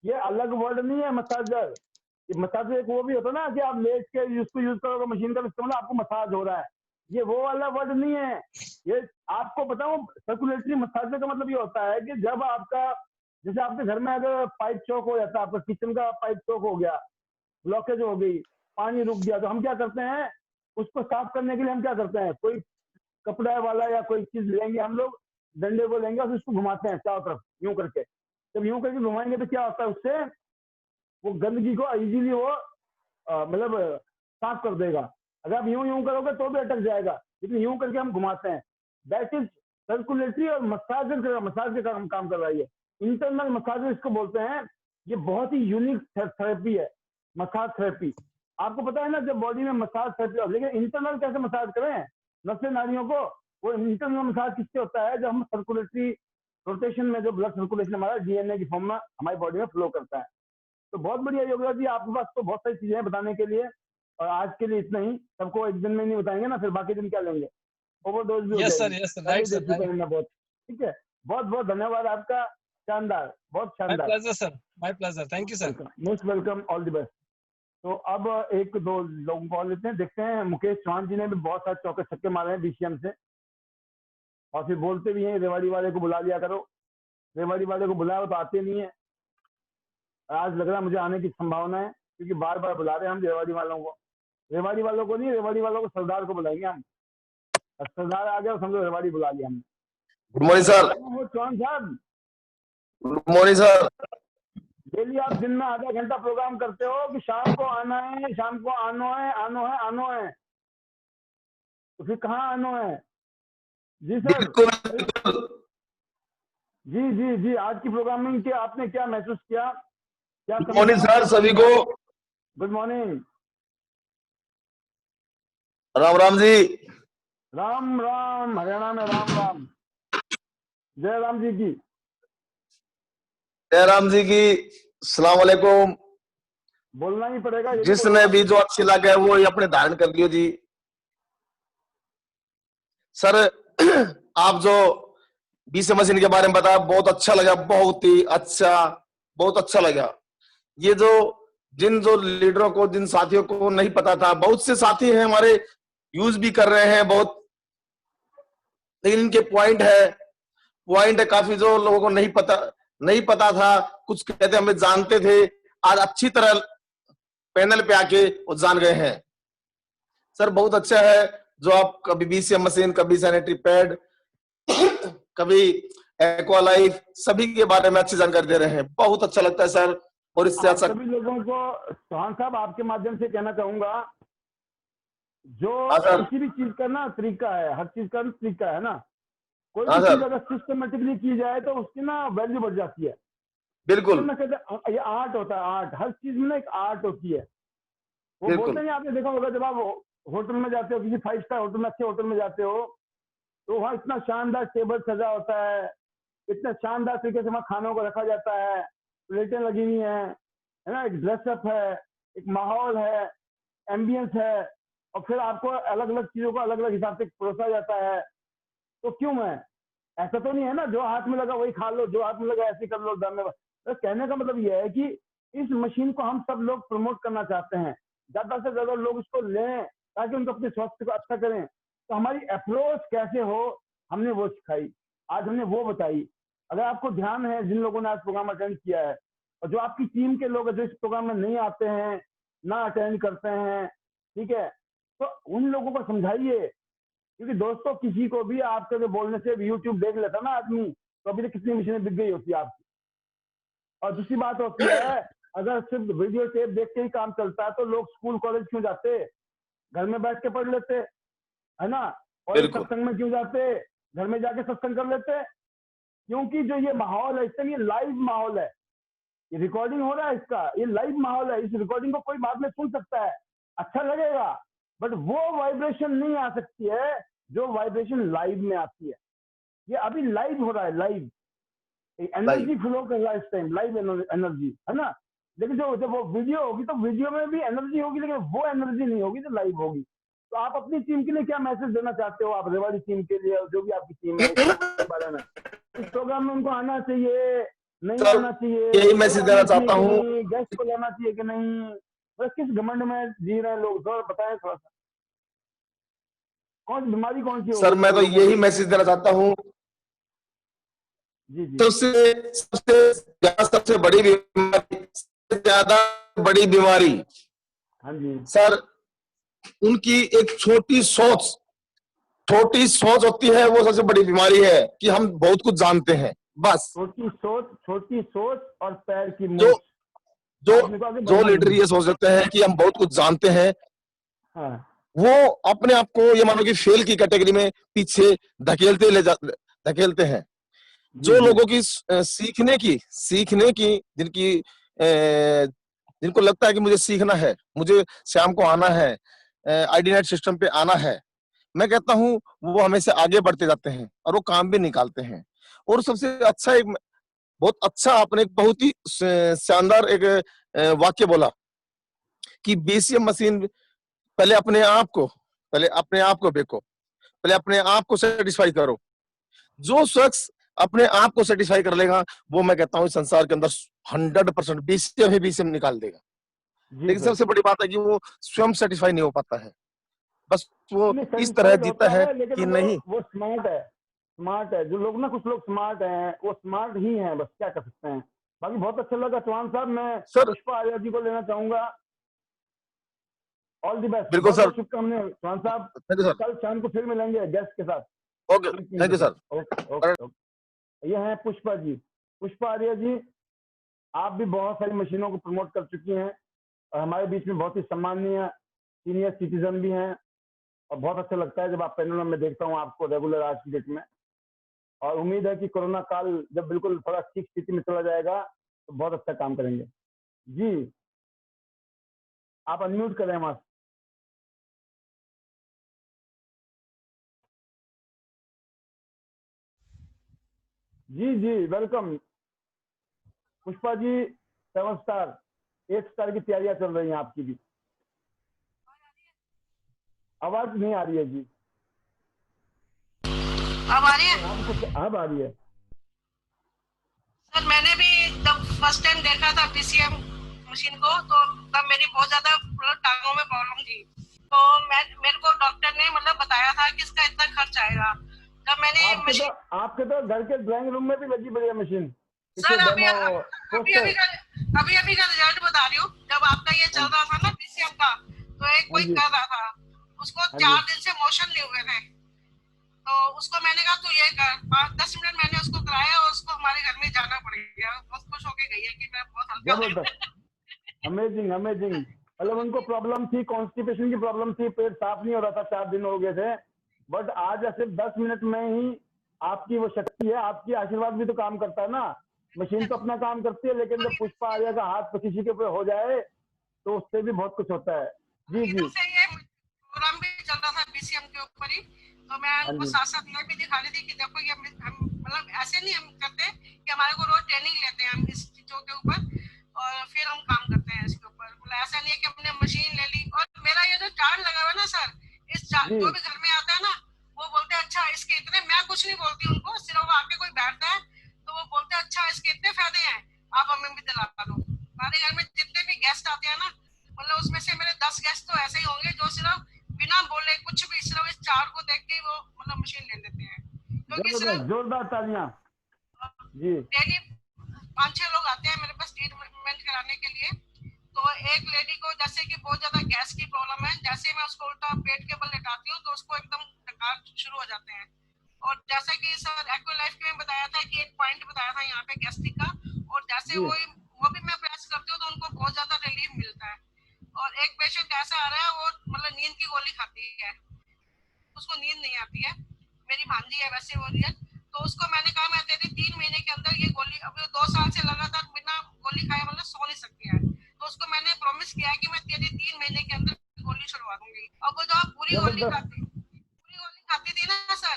[SPEAKER 1] ये अलग वर्ड नहीं है मसाजर। ये मसाजर एक वो भी होता है ना कि आप लेट के इसको यूज करोगे, मशीन का इस्तेमाल, आपको मसाज हो रहा है, ये वो वाला वर्ड नहीं है। ये आपको बताऊं, सर्कुलेटरी मसाजर का मतलब ये होता है कि जब आपका, जैसे आपके घर में अगर पाइप चौक हो जाता है, आपका किचन का पाइप चौक हो गया, ब्लॉकेज हो गई, पानी रुक गया, तो हम क्या करते हैं, उसको साफ करने के लिए हम क्या करते हैं, कोई कपड़ा वाला या कोई चीज लेंगे, हम लोग डंडे को लेंगे और उसको घुमाते हैं चारों तरफ यूं करके। जब यूं करके घुमाएंगे तो क्या होता है, उससे वो गंदगी को इजीली वो मतलब साफ कर देगा। अगर आप यूं करोगे तो भी अटक जाएगा, लेकिन यूं करके हम घुमाते हैं। दैट इज सर्कुलेटरी और मसाज के काम कर रहा है। ये इंटरनल मसाज इसको बोलते हैं। ये बहुत ही यूनिक थेरेपी है, मसाज थेरेपी। आपको पता है ना, जब बॉडी में मसाज थेरेपी, लेकिन इंटरनल कैसे मसाज करें नसें नाड़ियों को, वो इंटरनल मसाज किससे होता है, जब हम सर्कुलेटरी रोटेशन में जो ब्लड सर्कुलेशन हमारा डीएनए की फॉर्म में हमारी बॉडी में फ्लो करता है। तो बहुत बढ़िया योगेश जी, आपके पास तो बहुत सारी चीजें हैं बताने के लिए, और आज के लिए इतना ही। सबको एक दिन में नहीं बताएंगे ना, फिर बाकी दिन क्या लेंगे, ओवरडोज भी हो जाएगी। मैं बहुत ठीक है, बहुत बहुत धन्यवाद आपका, शानदार, बहुत शानदार।
[SPEAKER 8] My pleasure, thank you sir,
[SPEAKER 1] most welcome, all the best. तो अब एक दो लोगों को लेते हैं, देखते हैं। मुकेश चौहान जी ने भी बहुत सारे चौके छक्के मारे हैं बीसीएम से, और फिर बोलते भी हैं रेवाड़ी वाले को बुला लिया करो। रेवाड़ी वाले को बुलाया तो आते नहीं है। आज लग रहा है मुझे आने की संभावना है, क्योंकि बार बार बुला रहे हैं हम रेवाड़ी वालों को। रेवाड़ी वालों को नहीं, रेवाड़ी वालों को सरदार को बुलाएंगे हम। सरदार आ गया समझो, रेवाड़ी बुला लिया हमने।
[SPEAKER 9] Good morning sir.
[SPEAKER 1] चौहान साहब,
[SPEAKER 9] गुड मॉर्निंग सर।
[SPEAKER 1] डेली आप दिन में आधा घंटा प्रोग्राम करते हो कि शाम को आना है, शाम को आनो है, तो फिर कहाँ आनो है? जी सर। जी, आज की प्रोग्रामिंग के आपने क्या महसूस किया, क्या?
[SPEAKER 9] गुड मॉर्निंग सर सभी को।
[SPEAKER 1] Good morning.
[SPEAKER 9] राम राम जी।
[SPEAKER 1] राम राम, हरियाणा में राम राम। जय राम जी की।
[SPEAKER 9] जय राम जी की। अस्सलाम वालेकुम।
[SPEAKER 1] बोलना ही पड़ेगा,
[SPEAKER 9] जिसने भी जो अच्छी लगे वो ये अपने धारण कर लियो जी। सर आप जो बीसीएम मशीन के बारे में बताया बहुत अच्छा लगा, बहुत ही अच्छा, बहुत अच्छा लगा। ये जो लीडरों को, जिन साथियों को नहीं पता था, बहुत से साथी हैं हमारे यूज भी कर रहे हैं बहुत, लेकिन इनके पॉइंट है काफी जो लोगों को नहीं पता था। कुछ कहते हमें जानते थे, आज अच्छी तरह पैनल पे आके वो जान गए हैं। सर बहुत अच्छा है, जो आप कभी बीसीएम मशीन, कभी सैनिटरी पैड, कभी एक्वा लाइफ, सभी के बारे में अच्छी जानकारी दे रहे हैं। बहुत अच्छा लगता है सर। और इससे
[SPEAKER 1] आप
[SPEAKER 9] अच्छा
[SPEAKER 1] सभी लोगों को चौहान साहब आपके माध्यम से कहना चाहूंगा, जो
[SPEAKER 9] हाँ सर।
[SPEAKER 1] किसी भी चीज का ना तरीका है, हर चीज का तरीका है ना, कोई
[SPEAKER 9] हाँ
[SPEAKER 1] भी
[SPEAKER 9] सर।
[SPEAKER 1] चीज अगर सिस्टमेटिकली की जाए तो उसकी ना वैल्यू बढ़ जाती है।
[SPEAKER 9] बिल्कुल
[SPEAKER 1] मैं कहता ये आर्ट होता है, आर्ट, हर चीज में ना एक आर्ट होती है। वो
[SPEAKER 9] बिल्कुल।
[SPEAKER 1] बोलते हैं, आपने देखा होगा जब आप होटल में जाते हो, किसी 5 स्टार होटल में, अच्छे होटल में जाते हो, तो वहाँ इतना शानदार टेबल सजा होता है, इतना शानदार तरीके से वहाँ खानों को रखा जाता है, प्लेटें लगी हुई है ना, एक ड्रेसअप है, एक माहौल है, एम्बियंस है, और फिर आपको अलग अलग चीजों को अलग अलग हिसाब से परोसा जाता है। तो क्यों मैं, ऐसा तो नहीं है ना जो हाथ में लगा वही खा लो, जो हाथ में लगा ऐसे कर लो, दम में। तो कहने का मतलब यह है कि इस मशीन को हम सब लोग प्रमोट करना चाहते हैं, ज्यादा से ज्यादा लोग इसको लें ताकि उनको अपने स्वास्थ्य को अच्छा करें। तो हमारी अप्रोच कैसे हो, हमने वो सिखाई, आज हमने वो बताई। अगर आपको ध्यान है, जिन लोगों ने आज प्रोग्राम अटेंड किया है, और जो आपकी टीम के लोग जो इस प्रोग्राम में नहीं आते हैं, ना अटेंड करते हैं, ठीक है, तो उन लोगों को समझाइए। क्योंकि दोस्तों, किसी को भी आपके जो बोलने से यूट्यूब देख लेता ना आदमी, तो अभी तक कितनी मशीनें बिक गई होती है आपकी। और दूसरी बात होती है, अगर सिर्फ वीडियो टेप देख के ही काम चलता है तो लोग स्कूल कॉलेज क्यों जाते, घर में बैठ के पढ़ लेते, है ना। और
[SPEAKER 9] बिल्कुल।
[SPEAKER 1] सत्संग में क्यों जाते, घर में जाके सत्संग कर लेते। क्योंकि जो ये माहौल है, इससे ये लाइव माहौल है, ये रिकॉर्डिंग हो रहा है इसका, ये लाइव माहौल है। इस रिकॉर्डिंग को कोई बाद में सुन सकता है, अच्छा लगेगा, बट वो वाइब्रेशन नहीं आ सकती है जो वाइब्रेशन लाइव में आती है। ये अभी लाइव हो रहा है, लाइव एनर्जी फ्लो कर रहा है इस टाइम, लाइव एनर्जी, है ना। लेकिन जब वो वीडियो होगी तो वीडियो में भी एनर्जी होगी, लेकिन वो एनर्जी नहीं होगी जो लाइव होगी। तो आप अपनी टीम के लिए क्या मैसेज देना चाहते हो, आप रेवाड़ी टीम के लिए, जो भी आपकी टीम है इस बारे में, इस प्रोग्राम में उनको आना चाहिए, नहीं
[SPEAKER 9] सर,
[SPEAKER 1] आना चाहिए,
[SPEAKER 9] यही मैसेज देना चाहता हूँ।
[SPEAKER 1] गेस्ट को लाना चाहिए कि नहीं, बस किस घमंड में जी रहे हैं लोग, थोड़ा बताएं थोड़ा सा, कौन सी बीमारी कौन सी हो
[SPEAKER 9] सर
[SPEAKER 1] गई
[SPEAKER 9] मैं
[SPEAKER 1] है
[SPEAKER 9] तो
[SPEAKER 1] लोगों
[SPEAKER 9] यही
[SPEAKER 1] को?
[SPEAKER 9] मैसेज देना चाहता हूँ।
[SPEAKER 1] जी जी।
[SPEAKER 9] सबसे बड़ी बीमारी, सबसे ज्यादा बड़ी बीमारी,
[SPEAKER 1] हाँ जी
[SPEAKER 9] सर, उनकी एक छोटी सोच होती है। वो सबसे बड़ी बीमारी है कि हम बहुत कुछ जानते हैं, बस।
[SPEAKER 1] छोटी सोच और पैर की
[SPEAKER 9] जो
[SPEAKER 1] मोच।
[SPEAKER 9] जो
[SPEAKER 1] आदमी को आगे
[SPEAKER 9] जो
[SPEAKER 1] बढ़ना
[SPEAKER 9] लीडर
[SPEAKER 1] नहीं।
[SPEAKER 9] ये सोच लेते हैं कि हम बहुत कुछ जानते हैं,
[SPEAKER 1] हाँ
[SPEAKER 9] वो अपने आप को ये मानो कि फेल की कैटेगरी में पीछे धकेलते हैं।
[SPEAKER 1] जी
[SPEAKER 9] जो
[SPEAKER 1] जी
[SPEAKER 9] लोगों की सीखने की जिनको लगता है कि मुझे सीखना है, मुझे शाम को आना है, आईडीनेट सिस्टम पे आना है, मैं कहता हूं वो हमेशा आगे बढ़ते जाते हैं और वो काम भी निकालते हैं। और सबसे अच्छा, एक बहुत अच्छा, आपने एक बहुत ही शानदार एक वाक्य बोला कि बीसीएम मशीन, पहले अपने आप को देखो, पहले अपने आप को सेटिस्फाई करो। जो शख्स अपने आप को सेटिस्फाई कर लेगा, वो मैं कहता हूँ संसार के अंदर 100% बीसीएम निकाल देगा।
[SPEAKER 1] जी
[SPEAKER 9] लेकिन
[SPEAKER 1] सर।
[SPEAKER 9] सबसे बड़ी बात है कि वो स्वयं सेटिस्फाई नहीं हो पाता है, बस वो
[SPEAKER 1] नहीं,
[SPEAKER 9] इस तरह
[SPEAKER 1] satisfied
[SPEAKER 9] जीता
[SPEAKER 1] होता
[SPEAKER 9] है
[SPEAKER 1] है, लेकिन
[SPEAKER 9] कि नहीं।
[SPEAKER 1] वो स्मार्ट है जो लोग ना, कुछ लोग स्मार्ट हैं, वो स्मार्ट ही हैं, बस क्या कर सकते हैं। बाकी बहुत अच्छा लगा चौहान साहब, मैं
[SPEAKER 9] सर
[SPEAKER 1] पुष्पा आर्या जी को लेना चाहूंगा। ऑल दी बेस्ट,
[SPEAKER 9] बिल्कुल
[SPEAKER 1] बहुत
[SPEAKER 9] सर,
[SPEAKER 1] बहुत शुभकामनाएं चौहान साहब।
[SPEAKER 9] Thank you sir.
[SPEAKER 1] कल शाम को फिर मिलेंगे गेस्ट के साथ,
[SPEAKER 9] okay, thank you sir.
[SPEAKER 1] Okay okay okay. ये हैं पुष्पा जी, पुष्पा आर्या जी। आप भी बहुत सारी मशीनों को प्रमोट कर चुकी हैं और हमारे बीच में बहुत ही सम्माननीय सीनियर सिटीजन भी हैं, और बहुत अच्छा लगता है जब आप पैनल में देखता हूँ आपको रेगुलर आज की डेट में। और उम्मीद है कि कोरोना काल जब बिल्कुल थोड़ा ठीक स्थिति में चला जाएगा तो बहुत अच्छा काम करेंगे। जी, आप अनम्यूट करें वहां। जी जी, welcome Pushpa ji. 7 star 8 star की तैयारियां चल रही हैं आपकी भी। आवाज नहीं आ रही है जी।
[SPEAKER 10] अब आ रही है?
[SPEAKER 1] अब आ रही है।
[SPEAKER 10] सर मैंने भी जब फर्स्ट टाइम देखा था बीसीएम मशीन को, तो तब मेरी बहुत ज्यादा टांगों में प्रॉब्लम थी। तो मेरे को डॉक्टर ने बताया था कि इसका इतना खर्च आएगा। जब मैंने
[SPEAKER 1] आपके तो घर के ड्राइंग रूम में भी लगी पड़ी है मशीन।
[SPEAKER 10] सर अभी का रिजल्ट बता रही हूँ। जब आपका ये चल रहा था ना बीसीएम का, तो एक कोई कर रहा था, उसको
[SPEAKER 1] हाँ जी।
[SPEAKER 10] 4 दिन से मोशन नहीं हुए थे, तो उसको मैंने कहा तू ये कर, 5-10 मिनट मैंने उसको कराया और उसको हमारे घर में जाना पड़ गया। बहुत खुश होके गई है कि मैं बहुत हल्का हो गया।
[SPEAKER 1] जबरदस्त, अमेजिंग अमेजिंग। मतलब उनको प्रॉब्लम थी, कॉन्स्टिपेशन की प्रॉब्लम थी, पेट साफ नहीं हो रहा था, 4 दिन हो गए थे, बट आज सिर्फ 10 मिनट में ही आपकी वो शक्ति है, आपकी आशीर्वाद भी तो काम करता है ना। मशीन तो अपना काम करती है, लेकिन जब पुष्पा आर्या का हाथ तो किसी के ऊपर हो जाए तो उससे भी बहुत कुछ होता है। जी जी।
[SPEAKER 10] इधर से ये प्रोग्राम भी चल रहा था बीसीएम के ऊपर ही, तो मैं
[SPEAKER 1] हाँ
[SPEAKER 10] उनको
[SPEAKER 1] जी।
[SPEAKER 10] साथ साथ ये भी दिखा रही थी कि देखो ये हम मतलब ऐसे नहीं हम करते कि हमारे को रोज ट्रेनिंग लेते हैं हम इस चीजों के ऊपर और फिर हम काम करते हैं इसके ऊपर। मतलब ऐसा नहीं है कि हमने मशीन ले ली। और मेरा ये जो चार्ट लगा हुआ है ना सर, इस चार्ट
[SPEAKER 1] जी।
[SPEAKER 10] जो भी घर में आता है ना वो बोलते हैं अच्छा इसके इतने, मैं कुछ नहीं बोलती उनको, सिर्फ वो आके कोई बैठता है तो वो बोलते हैं अच्छा इसके इतने फायदे हैं, आप हमें भी दिला दो। हमारे घर में जितने भी गेस्ट आते हैं ना, मतलब उसमें से मेरे 10 गेस्ट तो ऐसे ही होंगे जो सिर्फ बिना बोले कुछ भी सिर्फ इस चार्ट को देख के वो मतलब मशीन ले लेते हैं। क्योंकि
[SPEAKER 1] जबरदस्त,
[SPEAKER 10] सिर्फ
[SPEAKER 1] जोरदार तालियां। जी।
[SPEAKER 10] डेली 5-6 लोग आते हैं मेरे पास ट्रीटमेंट कराने के लिए। तो एक लेडी को जैसे कि बहुत ज्यादा गैस की प्रॉब्लम है, जैसे मैं उसको उल्टा पेट के बल लेटाती हूँ तो उसको एकदम डकार शुरू हो जाते हैं। और जैसा कि सर एक्वालाइफ में बताया था कि एक पॉइंट बताया था यहाँ पे गैस्ट्रिक का, और जैसे
[SPEAKER 1] जी।
[SPEAKER 10] वो भी मैं प्रेस करती हूँ तो उनको बहुत ज्यादा रिलीफ मिलता है। और एक पेशेंट ऐसा आ रहा है वो मतलब नींद की गोली खाती है, उसको नींद नहीं आती है, मेरी भांजी है वैसे वो रियल, तो उसको मैंने कहा मैं तेरी 3 महीने के अंदर ये गोली, अब 2 साल से लगातार बिना गोली खाए मतलब सो नहीं सकती है, तो उसको मैंने प्रॉमिस किया है कि मैं तेरी 3 महीने के अंदर गोली छुड़वा दूंगी। अब वो जो आप पूरी गोली खाती थी ना सर,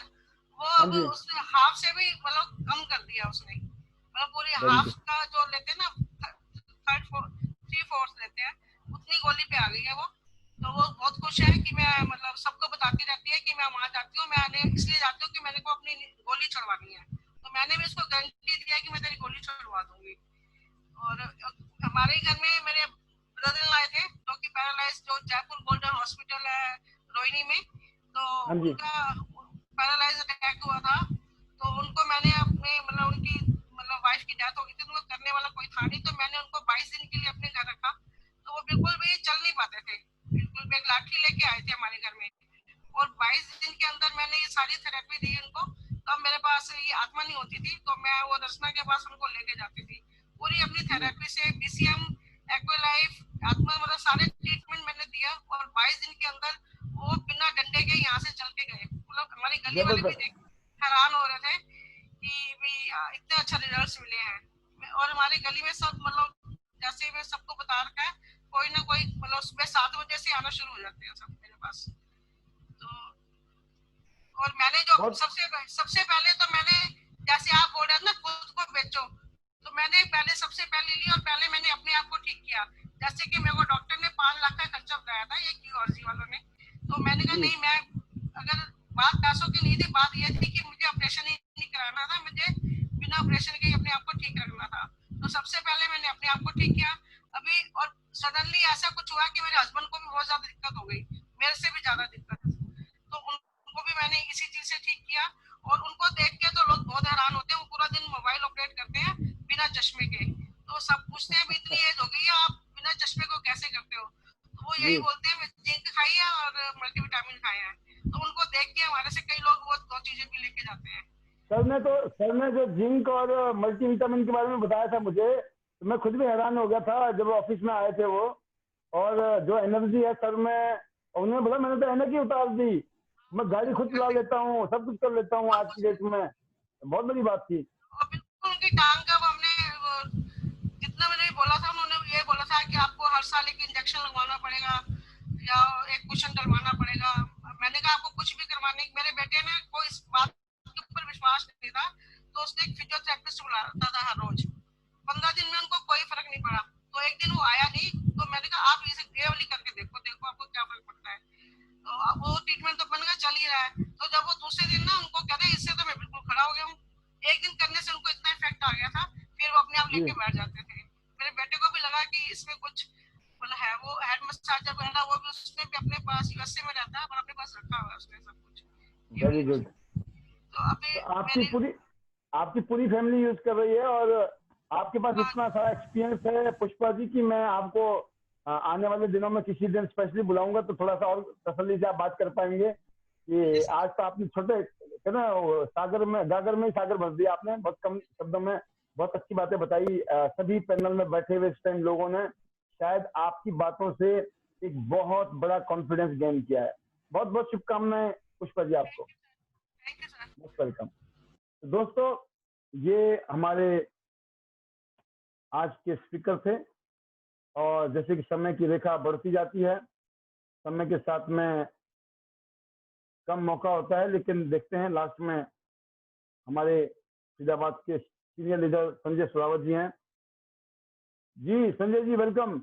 [SPEAKER 10] वो
[SPEAKER 1] हाँ
[SPEAKER 10] अब
[SPEAKER 1] जी।
[SPEAKER 10] उसने हाफ से भी मतलब कम कर दिया उसने, मतलब पूरी
[SPEAKER 1] वेरी
[SPEAKER 10] हाफ
[SPEAKER 1] गुड।
[SPEAKER 10] का जो लेते हैं ना 3/4 लेते हैं उतनी गोली पे आ गई है वो। तो वो बहुत खुश है कि मैं मतलब सबको बताती रहती है कि मैं वहां जाती हूँ, मैं इसलिए जाती हूँ कि मैंने को अपनी गोली छुड़वानी है। तो मैंने भी उसको गारंटी दिया कि मैं तेरी गोली छुड़वा दूंगी। और हमारे घर में मेरे ब्रदर आए थे जो कि पैरालाइज, जो जयपुर गोल्डन हॉस्पिटल है रोहिणी में, तो
[SPEAKER 1] हाँ जी।
[SPEAKER 10] उनका पैरालाइज अटैक हुआ था। तो उनको मैंने अपने मतलब उनकी मतलब वाइफ की डेथ हो गई थी, उनको करने वाला कोई था नहीं, तो मैंने उनको 22 दिन के लिए अपने घर रखा। तो वो बिल्कुल भी चल नहीं पाते थे, बिल्कुल भी एक लाठी लेके आए थे हमारे घर में। और 22 दिन के अंदर मैंने ये सारी थेरेपी दी उनको। तब मेरे पास ये आत्मा नहीं होती थी, तो मैं वो रचना के पास उनको लेके जाती थी। पूरी अपनी थेरेपी से बीसीएम, एक्वालाइफ, आत्मा मतलब सारे ट्रीटमेंट मैंने दिया। और 22 दिन के अंदर वो बिना डंडे के यहाँ से चल के गए। मतलब हमारी गली वाले भी देख हैरान हो रहे थे कि भी इतने अच्छा रिजल्ट्स मिले हैं। और हमारी गली में सब मतलब जैसे मैं सबको बता रखा है, कोई ना कोई मतलब सुबह 7 बजे से आना शुरू हो जाते हैं सब मेरे पास। तो और मैंने जो सबसे पहले तो मैंने, जैसे आप बोल रहे हैं ना खुद को बेचो, तो मैंने पहले सबसे पहले ली और पहले मैंने अपने आप को ठीक किया। जैसे कि मेरे को डॉक्टर ने 5 लाख का खर्चा बताया था ये क्यूआरजी वालों ने, तो मैंने कहा नहीं, मैं अगर बात पैसों की नहीं थी, बात ये थी कि मुझे ऑपरेशन ही नहीं कराना था, मुझे बिना ऑपरेशन के ही अपने आप को ठीक रखना था। तो सबसे पहले मैंने अपने आप को ठीक किया अभी। और सडनली ऐसा कुछ हुआ कि मेरे हस्बैंड को भी बहुत ज्यादा दिक्कत हो गई, मेरे से भी ज्यादा दिक्कत, तो उनको भी मैंने इसी चीज से ठीक किया। और उनको देख के तो लोग बहुत हैरान होते हैं, वो पूरा दिन मोबाइल ऑपरेट करते हैं बिना चश्मे के, तो सब पूछते हैं इतनी एज हो गई है आप बिना चश्मे को कैसे करते हो, तो वो यही बोलते हैं जिंक खाई है और मल्टीविटामिन खाए हैं। तो उनको देख के हमारे से कई लोग वो 2 चीजें भी लेके जाते हैं।
[SPEAKER 1] सर ने जो जिंक और मल्टीविटामिन के बारे में बताया था मुझे, तो मैं खुद भी हैरान हो गया था जब ऑफिस में आए थे वो। और जो एनर्जी है सर में, उन्होंने बोला मैंने तो एनर्जी उतार दी, मैं गाड़ी खुद चला लेता हूँ, सब कुछ कर लेता हूँ आज की डेट में। बहुत बड़ी बात थी।
[SPEAKER 10] और बिल्कुल उनकी टांग का हमने जितना मैंने बोला था, उन्होंने ये बोला था कि आपको हर साल एक इंजेक्शन लगवाना पड़ेगा या एक कुशन डलवाना पड़ेगा। मैंने कहा आपको कुछ भी करवाने, मेरे बेटे ने कोई इस बात के ऊपर विश्वास नहीं था, तो उसने एक फिजियोथेरेपिस्ट बुलाता था हर रोज। 15 दिन में उनको कोई फर्क नहीं पड़ा, तो एक दिन वो आया नहीं, तो मैंने कहा आप इसे ये वाली करके देखो आपको क्या फर्क पड़ता है। तो अब वो ट्रीटमेंट तो बन गया, चल ही रहा है। तो जब वो दूसरे दिन ना उनको कह रहे इससे तो मैं बिल्कुल खड़ा हो गया हूँ, एक दिन करने से उनको इतना इफेक्ट आ गया था, फिर वो अपने आप लेके बैठ जाते थे। मेरे बेटे को भी लगा कि इसमें कुछ मतलब है। वो हेड मसाजर बना, वो भी उसने भी अपने पास यूएसए में रहता है पर अपने पास रखा हुआ है उसने सब कुछ।
[SPEAKER 1] Very good.
[SPEAKER 10] तो अभी
[SPEAKER 1] आपकी पूरी फैमिली यूज कर रही है और आपके पास इतना सारा एक्सपीरियंस है पुष्पा जी की मैं आपको आने वाले दिनों में किसी दिन स्पेशली बुलाऊंगा तो थोड़ा सा और तसल्ली से आप बात कर पाएंगे कि आज तो आपने छोटे है ना सागर में गागर में सागर भर दिया आपने, बहुत कम शब्दों में बहुत अच्छी बातें बताई। सभी पैनल में बैठे हुए इस टाइम लोगों ने शायद आपकी बातों से एक बहुत बड़ा कॉन्फिडेंस गेन किया है। बहुत बहुत शुभकामनाएं पुष्पा जी आपको। Most welcome. दोस्तों ये हमारे आज के स्पीकर थे और जैसे कि समय की रेखा बढ़ती जाती है, समय के साथ में कम मौका होता है, लेकिन देखते हैं लास्ट में हमारे फरीदाबाद के सीनियर लीडर संजय सुरावत जी हैं। जी संजय जी वेलकम।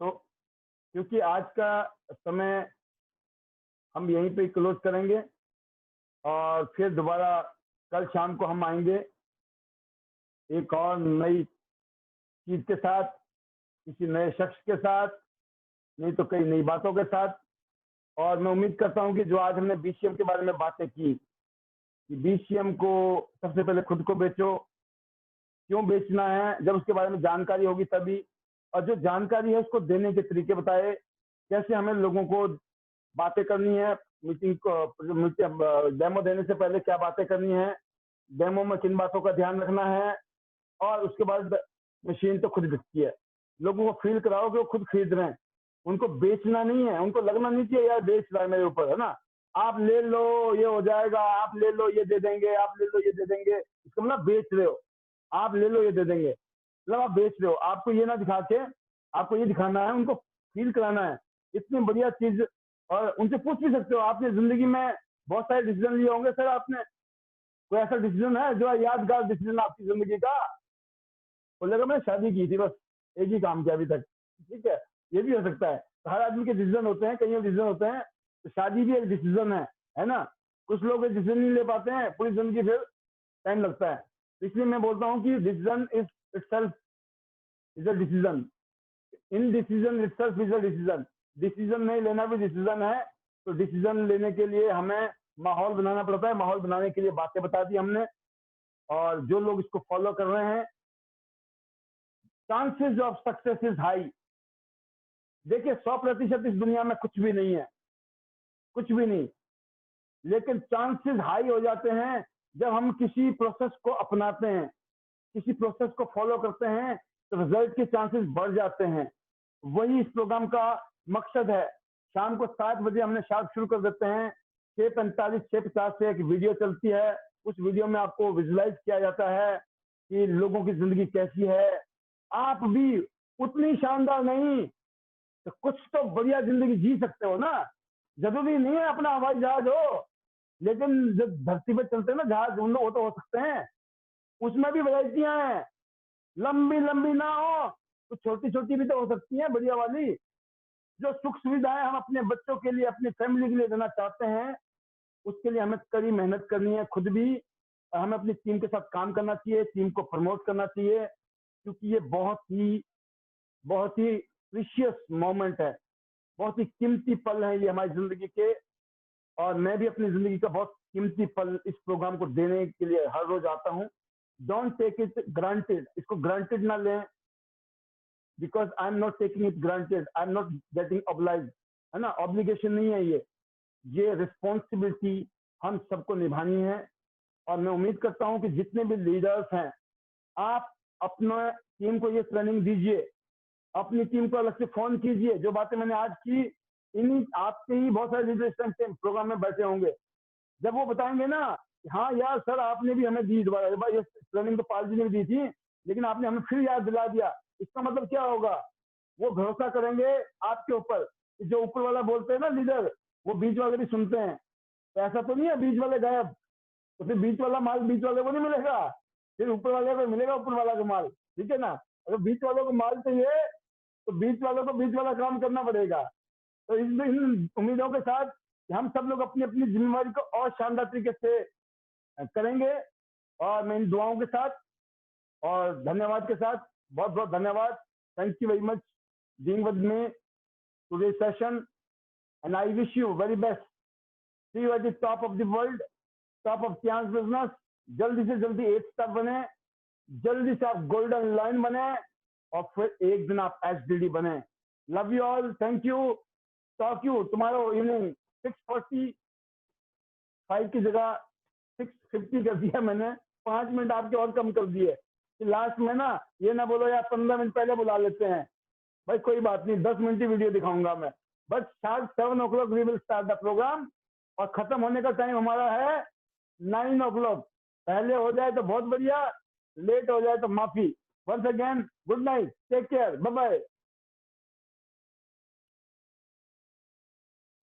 [SPEAKER 1] तो क्योंकि आज का समय हम यहीं पे क्लोज करेंगे और फिर दोबारा कल शाम को हम आएंगे एक और नई चीज के साथ, किसी नए शख्स के साथ, नहीं तो कई नई बातों के साथ। और मैं उम्मीद करता हूं कि जो आज हमने बीसीएम के बारे में बातें की कि बीसीएम को सबसे पहले खुद को बेचो, क्यों बेचना है, जब उसके बारे में जानकारी होगी तभी, और जो जानकारी है उसको देने के तरीके बताए, कैसे हमें लोगों को बातें करनी है, मीटिंग को डेमो देने से पहले क्या बातें करनी है, डेमो में किन बातों का ध्यान रखना है, और उसके बाद मशीन तो खुद बिकती है। लोगों को फील कराओ कि वो खुद खरीद रहे हैं, उनको बेचना नहीं है, उनको लगना नहीं चाहिए यार बेच रहा है मेरे ऊपर, है ना, आप ले लो ये हो जाएगा, आप ले लो ये दे देंगे, आप ले लो ये दे देंगे, इसका मतलब बेच रहे हो, आप ले लो ये दे देंगे, मतलब आप बेच रहे हो। आपको ये ना दिखा के आपको ये दिखाना है, उनको फील कराना है, इतनी बढ़िया चीज। और उनसे पूछ भी सकते हो, आपने जिंदगी में बहुत सारे डिसीजन लिए होंगे सर, आपने कोई ऐसा डिसीजन है जो यादगार डिसीजन आपकी जिंदगी का? बोलेगा मैंने शादी की थी, बस एक ही काम किया अभी तक, ठीक है, ये भी हो सकता है। तो हर आदमी के डिसीजन होते हैं, कई डिसीजन होते हैं, तो शादी भी एक डिसीजन है ना। कुछ लोग डिसीजन नहीं ले पाते हैं, पूरी जिंदगी फिर टाइम लगता है। इसलिए मैं बोलता हूँ कि decision is itself is a decision, in decision itself is a decision. Decision नहीं लेना भी डिसीजन है। तो डिसीजन लेने के लिए हमें माहौल बनाना पड़ता है, माहौल बनाने के लिए बातें बता दी हमने, और जो लोग इसको फॉलो कर रहे हैं, chances of success is high. देखिए 100% इस दुनिया में कुछ भी नहीं है, कुछ भी नहीं, लेकिन चांसेस हाई हो जाते हैं जब हम किसी प्रोसेस को अपनाते हैं, किसी प्रोसेस को फॉलो करते हैं, तो रिजल्ट के चांसेस बढ़ जाते हैं। वही इस प्रोग्राम का मकसद है। शाम को 7 बजे हमने शार्प शुरू कर देते हैं, 6:45 6:50 से एक वीडियो चलती है। उस वीडियो में आपको विजुलाइज किया जाता है कि लोगों की जिंदगी कैसी है। आप भी उतनी शानदार नहीं तो कुछ तो बढ़िया जिंदगी जी सकते हो ना। जरूरी नहीं है अपना हवाई जहाज हो, लेकिन जब धरती पे चलते हैं ना जहाज, वो तो हो सकते हैं, उसमें भी वैरायटियां हैं। लंबी लंबी ना हो तो छोटी छोटी भी तो हो सकती है बढ़िया वाली। जो सुख सुविधाएं हम अपने बच्चों के लिए, अपनी फैमिली के लिए देना चाहते हैं, उसके लिए हमें कड़ी मेहनत करनी है खुद भी, और हमें अपनी टीम के साथ काम करना चाहिए, टीम को प्रमोट करना चाहिए, क्योंकि ये बहुत ही प्रीशियस मोमेंट है, बहुत ही कीमती पल है ये हमारी जिंदगी के। और मैं भी अपनी जिंदगी का बहुत कीमती पल इस प्रोग्राम को देने के लिए हर रोज आता हूँ। डोंट टेक इट ग्रांटेड, इसको ग्रांटेड ना लें, because I am not taking it granted, I am not getting obliged, है ना। ऑब्लिगेशन नहीं है ये रिस्पॉन्सिबिलिटी हम सबको निभानी है। और मैं उम्मीद करता हूं कि जितने भी लीडर्स हैं, आप अपना टीम को ये ट्रेनिंग दीजिए, अपनी टीम को अलग से फोन कीजिए। जो बातें मैंने आज की, इन्हीं आपके ही बहुत सारे लीडर इस टाइम प्रोग्राम में बैठे होंगे। जब वो बताएंगे ना, हाँ यार सर आपने भी हमें दी दोबारा, ये ट्रेनिंग तो पाल जी ने भी दी थी, लेकिन आपने हमें फिर याद दिला दिया, इसका मतलब क्या होगा? वो भरोसा करेंगे आपके ऊपर। जो ऊपर वाला बोलते हैं ना लीडर, वो बीच वाले भी सुनते हैं। तो ऐसा तो नहीं है बीच वाले गायब, तो फिर बीच वाला माल बीच वाले को नहीं मिलेगा, फिर ऊपर वाले को मिलेगा ऊपर वाला का माल, ठीक है ना। अगर बीच वालों को माल चाहिए तो बीच वालों को बीच वाला काम करना पड़ेगा। तो इन उम्मीदों के साथ हम सब लोग अपनी अपनी जिम्मेवारी को और शानदार तरीके से करेंगे, और मैं इन दुआओं के साथ और धन्यवाद के साथ, बहुत बहुत धन्यवाद, thank you very much being with me. today's session, and I wish you very best. See you at the top of the world, top of Tian's business. जल्दी से जल्दी 8 स्टार बने, जल्दी से आप गोल्डन लाइन बने, और फिर एक दिन आप HDD बने. Love you all. Thank you. Talk you tomorrow evening 6:45 की जगह 6:50 कर दिया मैंने. 5 मिनट आपके और कम कर दिए कि लास्ट में ना ये ना बोलो यार 15 मिनट पहले बुला लेते हैं. भाई कोई बात नहीं, 10 मिनट की वीडियो दिखाऊंगा मैं. But sharp 7 o'clock we will start the programme, और खत्म होने का टाइम हमारा है 9 o'clock. पहले हो जाए तो बहुत बढ़िया, लेट हो जाए तो माफी. Once again good night, take care, bye bye.